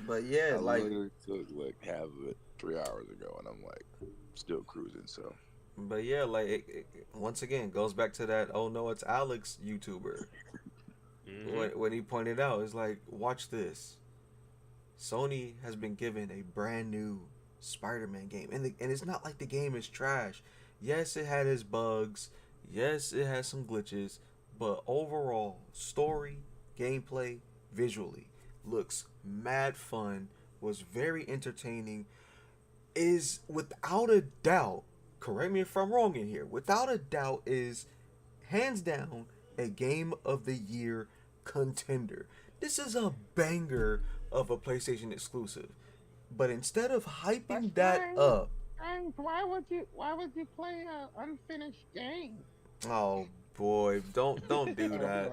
B: But yeah,
F: I
B: like
F: literally took like half of it 3 hours ago, and I'm like still cruising. So.
B: But yeah, like it once again goes back to that. Oh no, it's Alex YouTuber. When he pointed out, it's like, watch this. Sony has been given a brand new Spider-Man game, and it's not like the game is trash. Yes, it had its bugs. Yes, it has some glitches, but overall, story, gameplay, visually, looks mad fun. Was very entertaining. Is without a doubt. Correct me if I'm wrong in here. Without a doubt, is hands down a game of the year contender. This is a banger of a PlayStation exclusive. But instead of hyping that up,
H: why would you play an unfinished game?
B: oh boy, don't do that.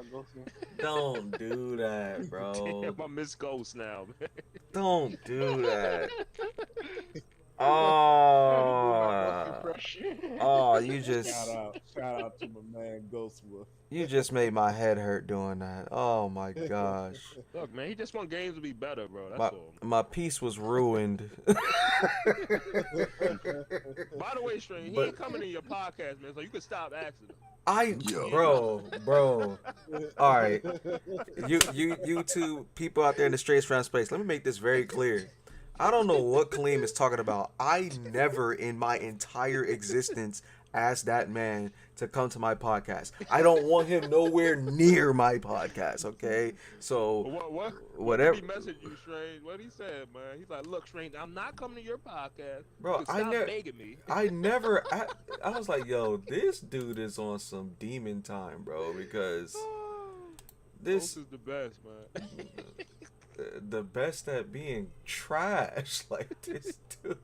B: Don't do that, bro.
E: Damn, I miss Ghost now, man.
B: Don't do that. You just
A: shout out to my man Ghostwood.
B: You just made my head hurt doing that. Oh my gosh.
E: Look, man, he just want games to be better, bro. That's all.
B: My peace was ruined.
E: By the way, Strange, he ain't coming in your podcast, man, so you can stop asking him.
B: Bro. All right, you two people out there in the straight round space. Let me make this very clear. I don't know what Kaleem is talking about. I never in my entire existence asked that man to come to my podcast. I don't want him nowhere near my podcast, okay? So, whatever.
E: He messaged you, Strange. What he said, man? He's like, look, Strange, I'm not coming to your podcast.
B: Bro,
E: stop begging me.
B: I was like, yo, this dude is on some demon time, bro, because this
E: is the best, man.
B: The best at being trash like this dude.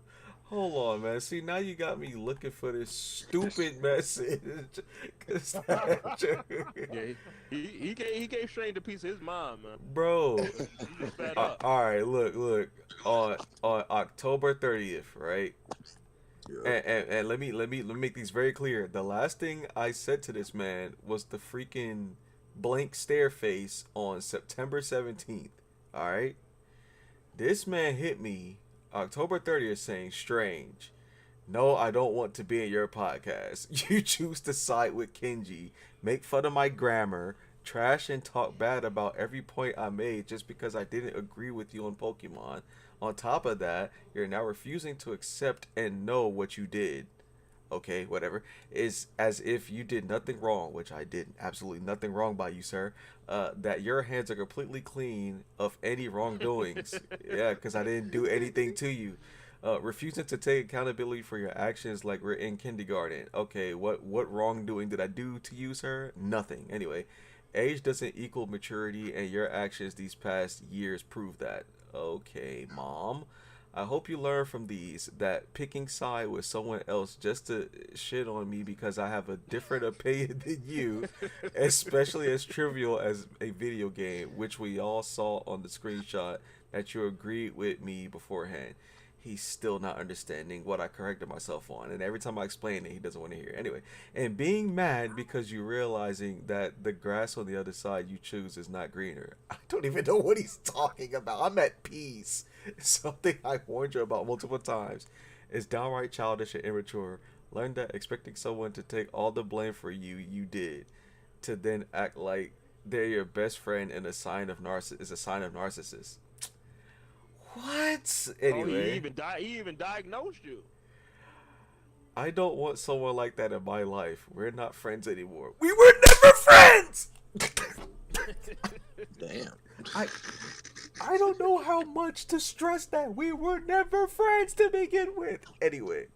B: Hold on, man. See, now you got me looking for this stupid message.
E: Yeah, he gave Strange a piece of his mind, man.
B: Bro. All right, look. On October 30th, right? Yeah. And let me make these very clear. The last thing I said to this man was the freaking blank stare face on September 17th. All right, this man hit me October 30th saying, Strange, no, I don't want to be in your podcast. You choose to side with Kenji, make fun of my grammar, trash and talk bad about every point I made just because I didn't agree with you on Pokemon. On top of that, you're now refusing to accept and know what you did. Okay, whatever. Is as if you did nothing wrong, which I did absolutely nothing wrong by you, sir. That your hands are completely clean of any wrongdoings. Yeah, because I didn't do anything to you. Refusing to take accountability for your actions like we're in kindergarten. Okay, what wrongdoing did I do to you, sir? Nothing. Anyway, age doesn't equal maturity, and your actions these past years prove that. Okay, Mom. I hope you learn from these that picking side with someone else just to shit on me because I have a different opinion than you, especially as trivial as a video game, which we all saw on the screenshot that you agreed with me beforehand. He's still not understanding what I corrected myself on, and every time I explain it, he doesn't want to hear it. Anyway, and being mad because you're realizing that the grass on the other side you choose is not greener. I don't even know what he's talking about. I'm at peace. Something I warned you about multiple times. It's downright childish and immature. Learn that expecting someone to take all the blame for you did, to then act like they're your best friend and is a sign of narcissist. What? Anyway,
E: he even diagnosed you.
B: I don't want someone like that in my life. We're not friends anymore. We were never friends.
F: Damn.
B: I don't know how much to stress that we were never friends to begin with. Anyway.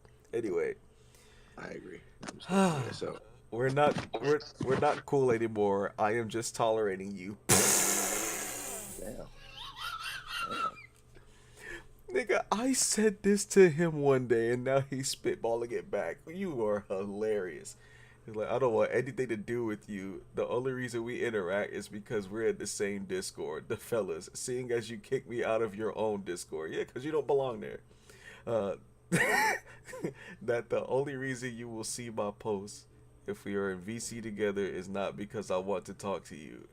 F: I agree. Yeah, so
B: We're not cool anymore. I am just tolerating you.
F: damn.
B: Nigga, I said this to him one day and now he's spitballing it back. You are hilarious. He's like, I don't want anything to do with you. The only reason we interact is because we're in the same Discord. The fellas, seeing as you kicked me out of your own Discord. Yeah, because you don't belong there. That the only reason you will see my posts if we are in VC together is not because I want to talk to you.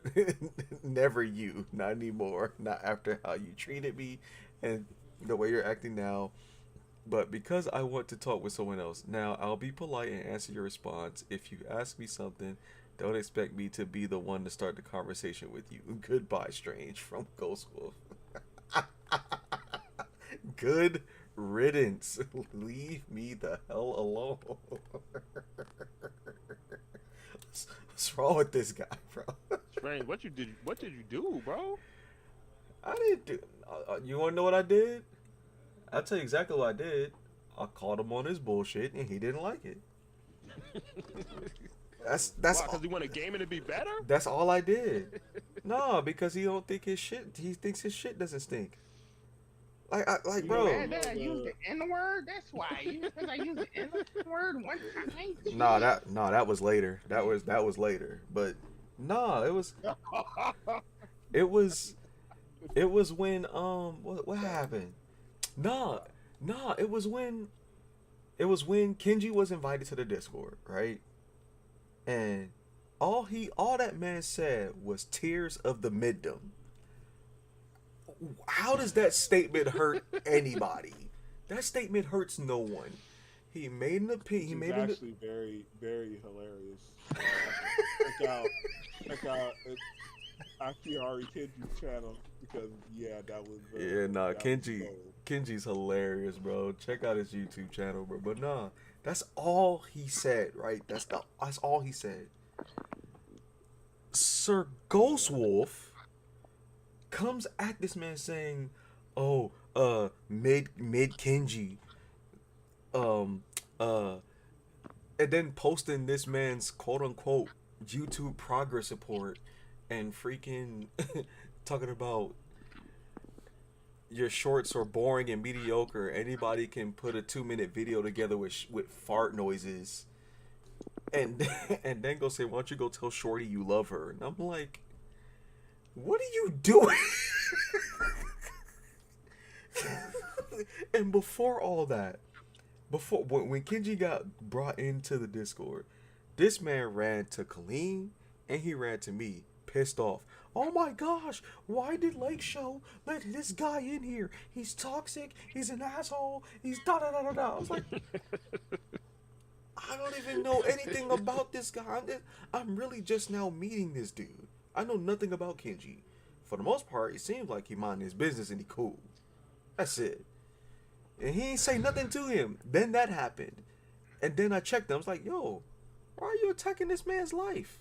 B: Never you. Not anymore. Not after how you treated me and the way you're acting now. But because I want to talk with someone else. Now, I'll be polite and answer your response. If you ask me something, don't expect me to be the one to start the conversation with you. Goodbye, Strange, from Ghost Wolf. Good riddance. Leave me the hell alone. What's wrong with this guy, bro?
E: Strange, what did you do, bro?
B: I didn't do. You want to know what I did? I'll tell you exactly what I did. I called him on his bullshit, and he didn't like it. That's
E: because he wanted gaming to be better.
B: That's all I did. No, because he don't think his shit. He thinks his shit doesn't stink. Like, bro.
H: Man, I used the N word. That's why. Because I used the N word one time.
B: That was later. That was later. But no, it was when what happened? No, it was when Kenji was invited to the Discord, right? And all that man said was tears of the middom. How does that statement hurt anybody? That statement hurts no one. He made an opinion. He made an
A: actually very, very hilarious. Check out Akiari Kenji's channel because that was
B: Kenji's hilarious, bro. Check out his YouTube channel, bro. But nah, that's all he said, right? That's all he said. Sir Ghost Wolf comes at this man saying, "Oh, mid Kenji, and then posting this man's quote unquote YouTube progress report and freaking talking about your shorts are boring and mediocre. Anybody can put a 2-minute video together with fart noises." And then go say, "Why don't you go tell Shorty you love her?" And I'm like, what are you doing? And before all that, when Kenji got brought into the Discord, this man ran to Colleen and he ran to me, pissed off. "Oh my gosh, why did Lake Show let this guy in here? He's toxic, he's an asshole, he's da da da da da." I was like, I don't even know anything about this guy. I'm really just now meeting this dude. I know nothing about Kenji. For the most part, it seems like he minding his business and he cool. That's it. And he ain't say nothing to him. Then that happened. And then I checked him. I was like, yo, why are you attacking this man's life?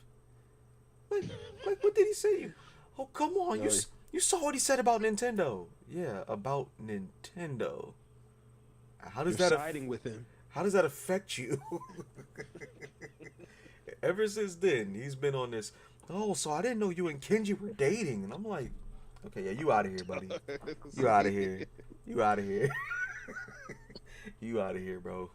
B: Like what did he say? Oh, come on. You saw what he said about Nintendo. Yeah, about Nintendo. How does
I: You're siding with him.
B: How does that affect you? Ever since then, he's been on this, "Oh, so I didn't know you and Kenji were dating." And I'm like, okay, yeah, you out of here, buddy. You out of here. You out of here. You out of here, bro.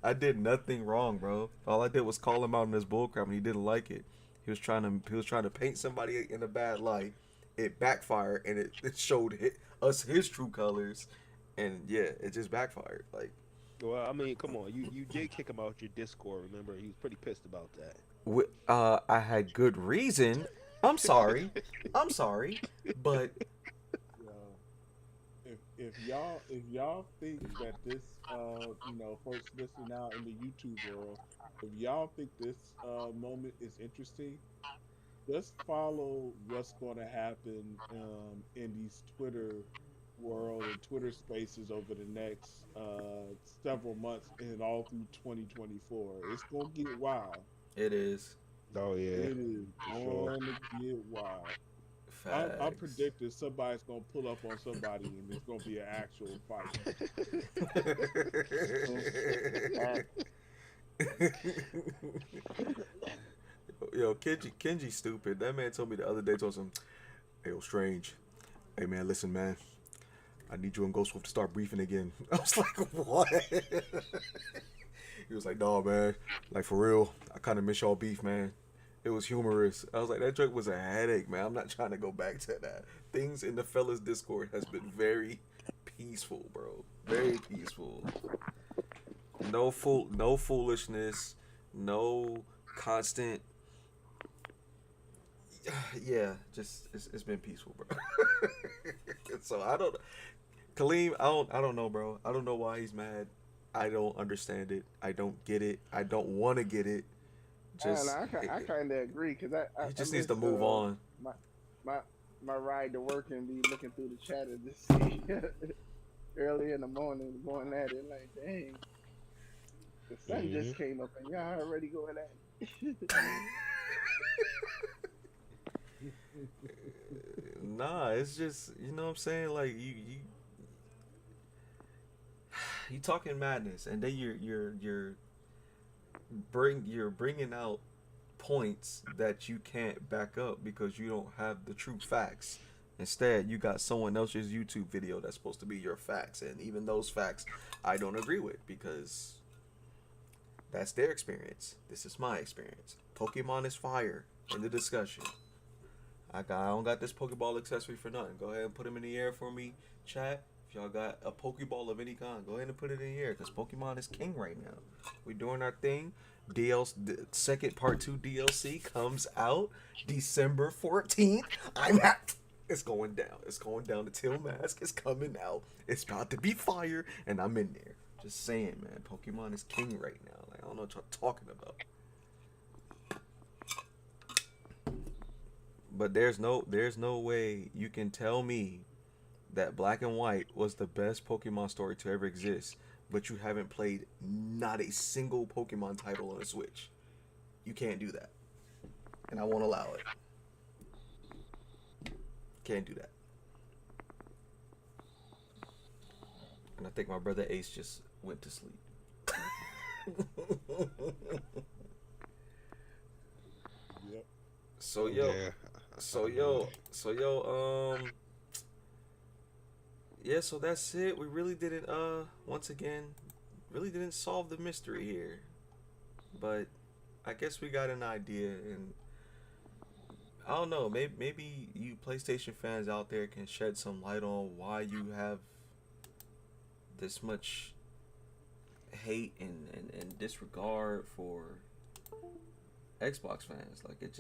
B: I did nothing wrong, bro. All I did was call him out on his bullcrap, and he didn't like it. He was trying to paint somebody in a bad light. It backfired, and it showed us his true colors. And yeah, it just backfired. Like,
I: well, I mean, come on, you did kick him out your Discord. Remember, he was pretty pissed about that.
B: I had good reason. I'm sorry, but
A: if y'all think that this folks listening out in the YouTube world, if y'all think this moment is interesting, just follow what's going to happen in these Twitter world and Twitter spaces over the next several months and all through 2024. It's gonna get wild.
B: It is.
I: Oh yeah.
A: It is going to get wild. I
B: Facts.
A: predicted somebody's gonna pull up on somebody and it's gonna be an actual fight.
B: Yo, Kenji stupid. That man told me the other day, told him, "Hey, yo, Strange. Hey, man, listen, man. I need you and Ghostwolf to start briefing again." I was like, what? He was like, "No, man. Like, for real, I kind of miss y'all beef, man. It was humorous." I was like, that joke was a headache, man. I'm not trying to go back to that. Things in the fellas Discord has been very peaceful, bro. Very peaceful. No foolishness. No constant. Yeah, just it's been peaceful, bro. So I don't, Kaleem, I don't know, bro. I don't know why he's mad. I don't understand it. I don't get it. I don't want to get it. Just
H: I kind of agree because
B: he just
H: I
B: needs to
H: miss,
B: move on.
H: my ride to work and be looking through the chat and just see early in the morning going at it like, dang, the sun just came up and y'all already going at it.
B: Nah, it's just, you know what I'm saying, like you talking madness, and then you're bringing out points that you can't back up because you don't have the true facts. Instead, you got someone else's YouTube video that's supposed to be your facts, and even those facts I don't agree with because that's their experience. This is my experience. Pokemon is fire in the discussion. I don't got this Pokeball accessory for nothing. Go ahead and put them in the air for me, chat. If y'all got a Pokeball of any kind, go ahead and put it in the air because Pokemon is king right now. We're doing our thing. The second part 2 DLC comes out December 14th. It's going down. It's going down. The Tail Mask is coming out. It's about to be fire, and I'm in there. Just saying, man. Pokemon is king right now. Like, I don't know what y'all talking about. But there's no way you can tell me that Black and White was the best Pokemon story to ever exist, but you haven't played not a single Pokemon title on the Switch. You can't do that. And I won't allow it. Can't do that. And I think my brother Ace just went to sleep.
A: Yep.
B: So yo, yeah, so that's it. We really didn't once again really didn't solve the mystery here. But I guess we got an idea, and I don't know, maybe you PlayStation fans out there can shed some light on why you have this much hate and disregard for Xbox fans. Like, it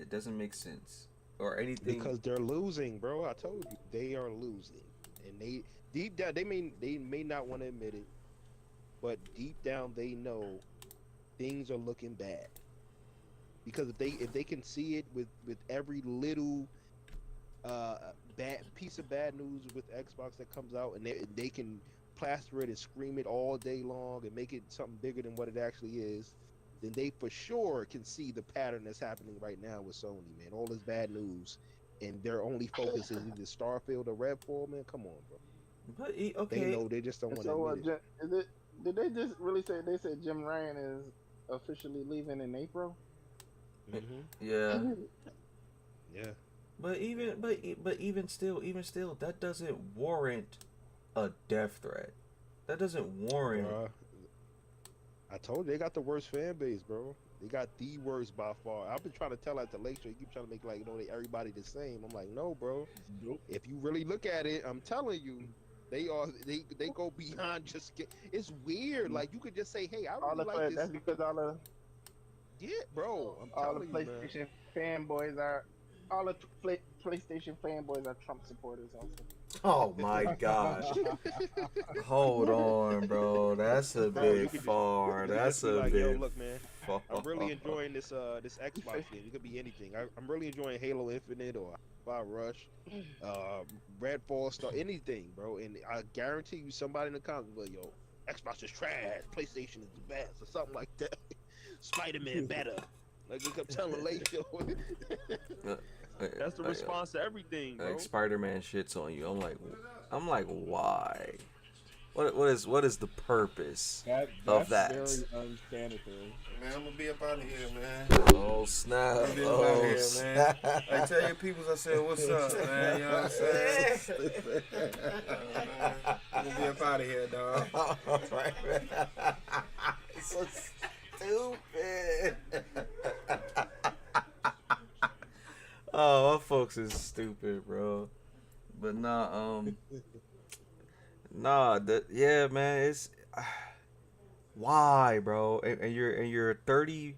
B: doesn't make sense or anything.
I: Because they're losing, bro. I told you they are losing, and they deep down they may not want to admit it, but deep down they know things are looking bad. Because if they can see it with every little bad piece of bad news with Xbox that comes out, and they can plaster it and scream it all day long and make it something bigger than what it actually is, then they for sure can see the pattern that's happening right now with Sony, man. All this bad news, and their only focus is either Starfield or Redfall, man. Come on, bro.
B: But okay,
I: they know, they just don't want to admit it.
H: Did they just really say, they said Jim Ryan is officially leaving in April?
I: Mm-hmm.
B: Yeah.
I: Yeah.
B: But even still, that doesn't warrant a death threat. That doesn't warrant.
I: I told you they got the worst fan base, bro. They got the worst by far. I've been trying to tell at the late show. You keep trying to make like, you know, everybody the same. I'm like, no, bro.
A: Nope.
I: If you really look at it, I'm telling you, they go beyond just get. It's weird. Like, you could just say, hey, I really like this.
H: That's because
I: Yeah, bro. I'm
H: all the
I: telling you,
H: PlayStation fanboys are. All the PlayStation fanboys are Trump supporters also.
B: Oh my gosh. Hold on, bro. That's a bit far. That's a
I: like,
B: bit
I: yo, look, man.
B: far.
I: I'm really enjoying this Xbox game. It could be anything. I'm really enjoying Halo Infinite or Fire Rush, Redfall, Star, anything, bro. And I guarantee you, somebody in the comments will, yo, Xbox is trash. PlayStation is the best, or something like that. Spider-Man better. Like I kept telling late show.
E: That's the response to everything, bro.
B: Like Spider-Man shits on you. I'm like, why? What is the purpose of
A: That's
B: that?
A: very unsanitary.
J: Man, I'm gonna be up out of here, man.
B: Oh snap!
J: I'm gonna be up out of here, man. I tell your peoples, I said, what's up, man? You know what I'm saying? I'm gonna be up out of here, dog.
B: So stupid. Oh, my folks is stupid, bro. But nah, yeah, man, it's why, bro? And you're a 30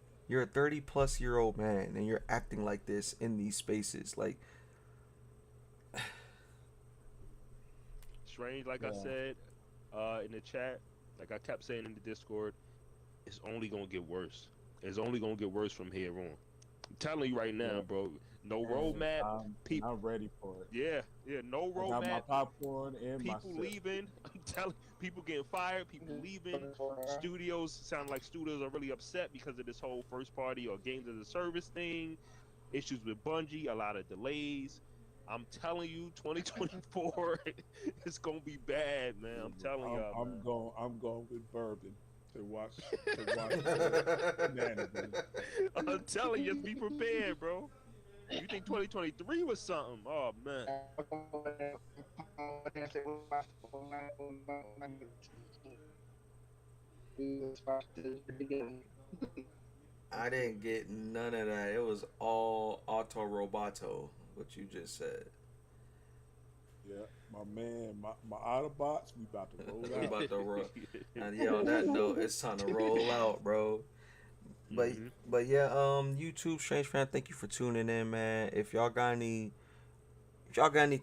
B: plus year old man, and you're acting like this in these spaces, like.
E: Strange, like I said, in the chat, like I kept saying in the Discord, it's only gonna get worse. It's only gonna get worse from here on. I'm telling you right now, bro. No roadmap.
A: I'm ready for it.
E: Yeah, no
A: I got my
E: roadmap.
A: popcorn and my
E: People
A: sip.
E: leaving. I'm telling people getting fired. People leaving. Studios sound like studios are really upset because of this whole first party or games as a service thing. Issues with Bungie, a lot of delays. I'm telling you, 2024 it's gonna be bad, man. I'm telling y'all.
A: I'm going with bourbon to watch shenanigans.
E: I'm telling you, just be prepared, bro. You think 2023 was something? Oh man.
B: I didn't get none of that. It was all auto roboto, what you just said.
A: Yeah, my man, my Autobots, we about to roll
B: We
A: out.
B: about to roll. And yeah, on that note, it's time to roll out, bro. But yeah, YouTube Strange Fan, thank you for tuning in, man. If y'all got any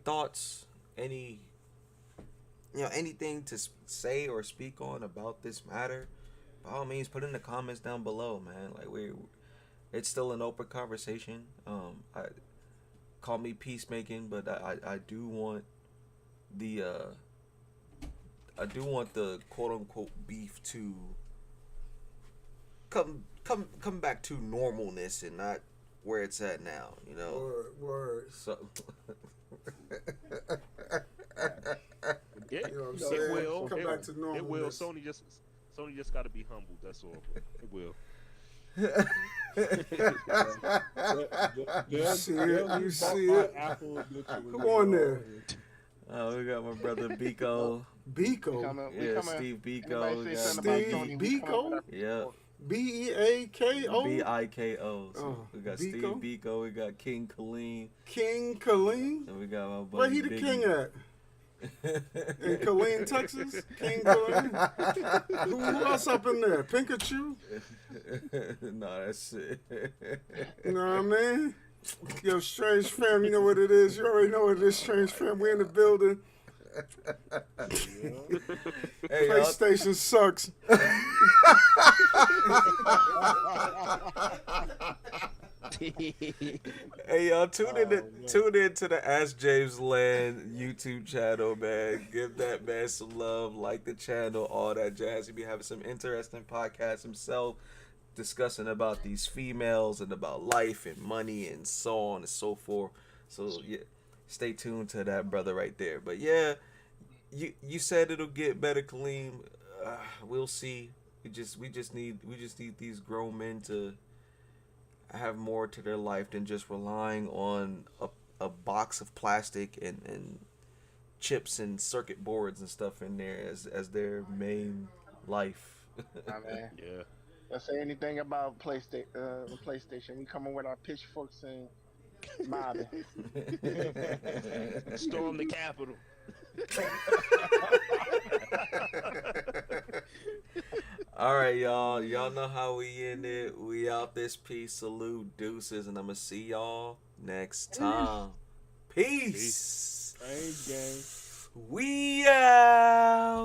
B: thoughts, anything to say or speak on about this matter, by all means, put in the comments down below, man. Like it's still an open conversation. Call me peacemaking, but I do want the quote unquote beef to come back to normalness and not where it's at now, you know.
J: Word.
B: So
E: Yeah,
J: You know what I'm
E: it
J: saying?
E: will.
J: Come back to normal.
E: It will. Sony just got to be humbled. That's all. It will.
J: You see it. Come on there.
B: oh, we got my brother Biko.
J: Biko.
B: Yeah, Steve Biko. We got
J: Steve Biko.
B: Yeah.
J: BEAKO.
B: BIKO. So
J: Oh,
B: we got
J: Biko?
B: Steve Biko. We got King Kaleem.
J: King Kaleem.
B: And we got my buddy
J: Where he the
B: Biggie.
J: king at? In Killeen, Texas? King Killeen? Who else up in there? Pikachu?
B: No, that's it.
J: You know what I mean? Yo, Strange Fam, you know what it is. You already know what it is, Strange Fam. We in the building.
B: Hey, y'all.
J: PlayStation sucks.
B: Hey, y'all, tune in to the Ask James Land YouTube channel, man. Give that man some love, like the channel, all that jazz. He be having some interesting podcasts himself, discussing about these females and about life and money and so on and so forth. So yeah, stay tuned to that brother right there. But yeah, you said it'll get better, Kaleem. We'll see. We just need these grown men to have more to their life than just relying on a box of plastic and chips and circuit boards and stuff in there as their main life.
H: My man.
E: Yeah.
H: Let's say anything about PlayStation. We coming with our pitchforks and mobbing.
E: Storm the Capitol.
B: All right, y'all. Y'all know how we end it. We out this piece. Salute, deuces, and I'm gonna see y'all next time. Peace.
A: Gang.
B: We out.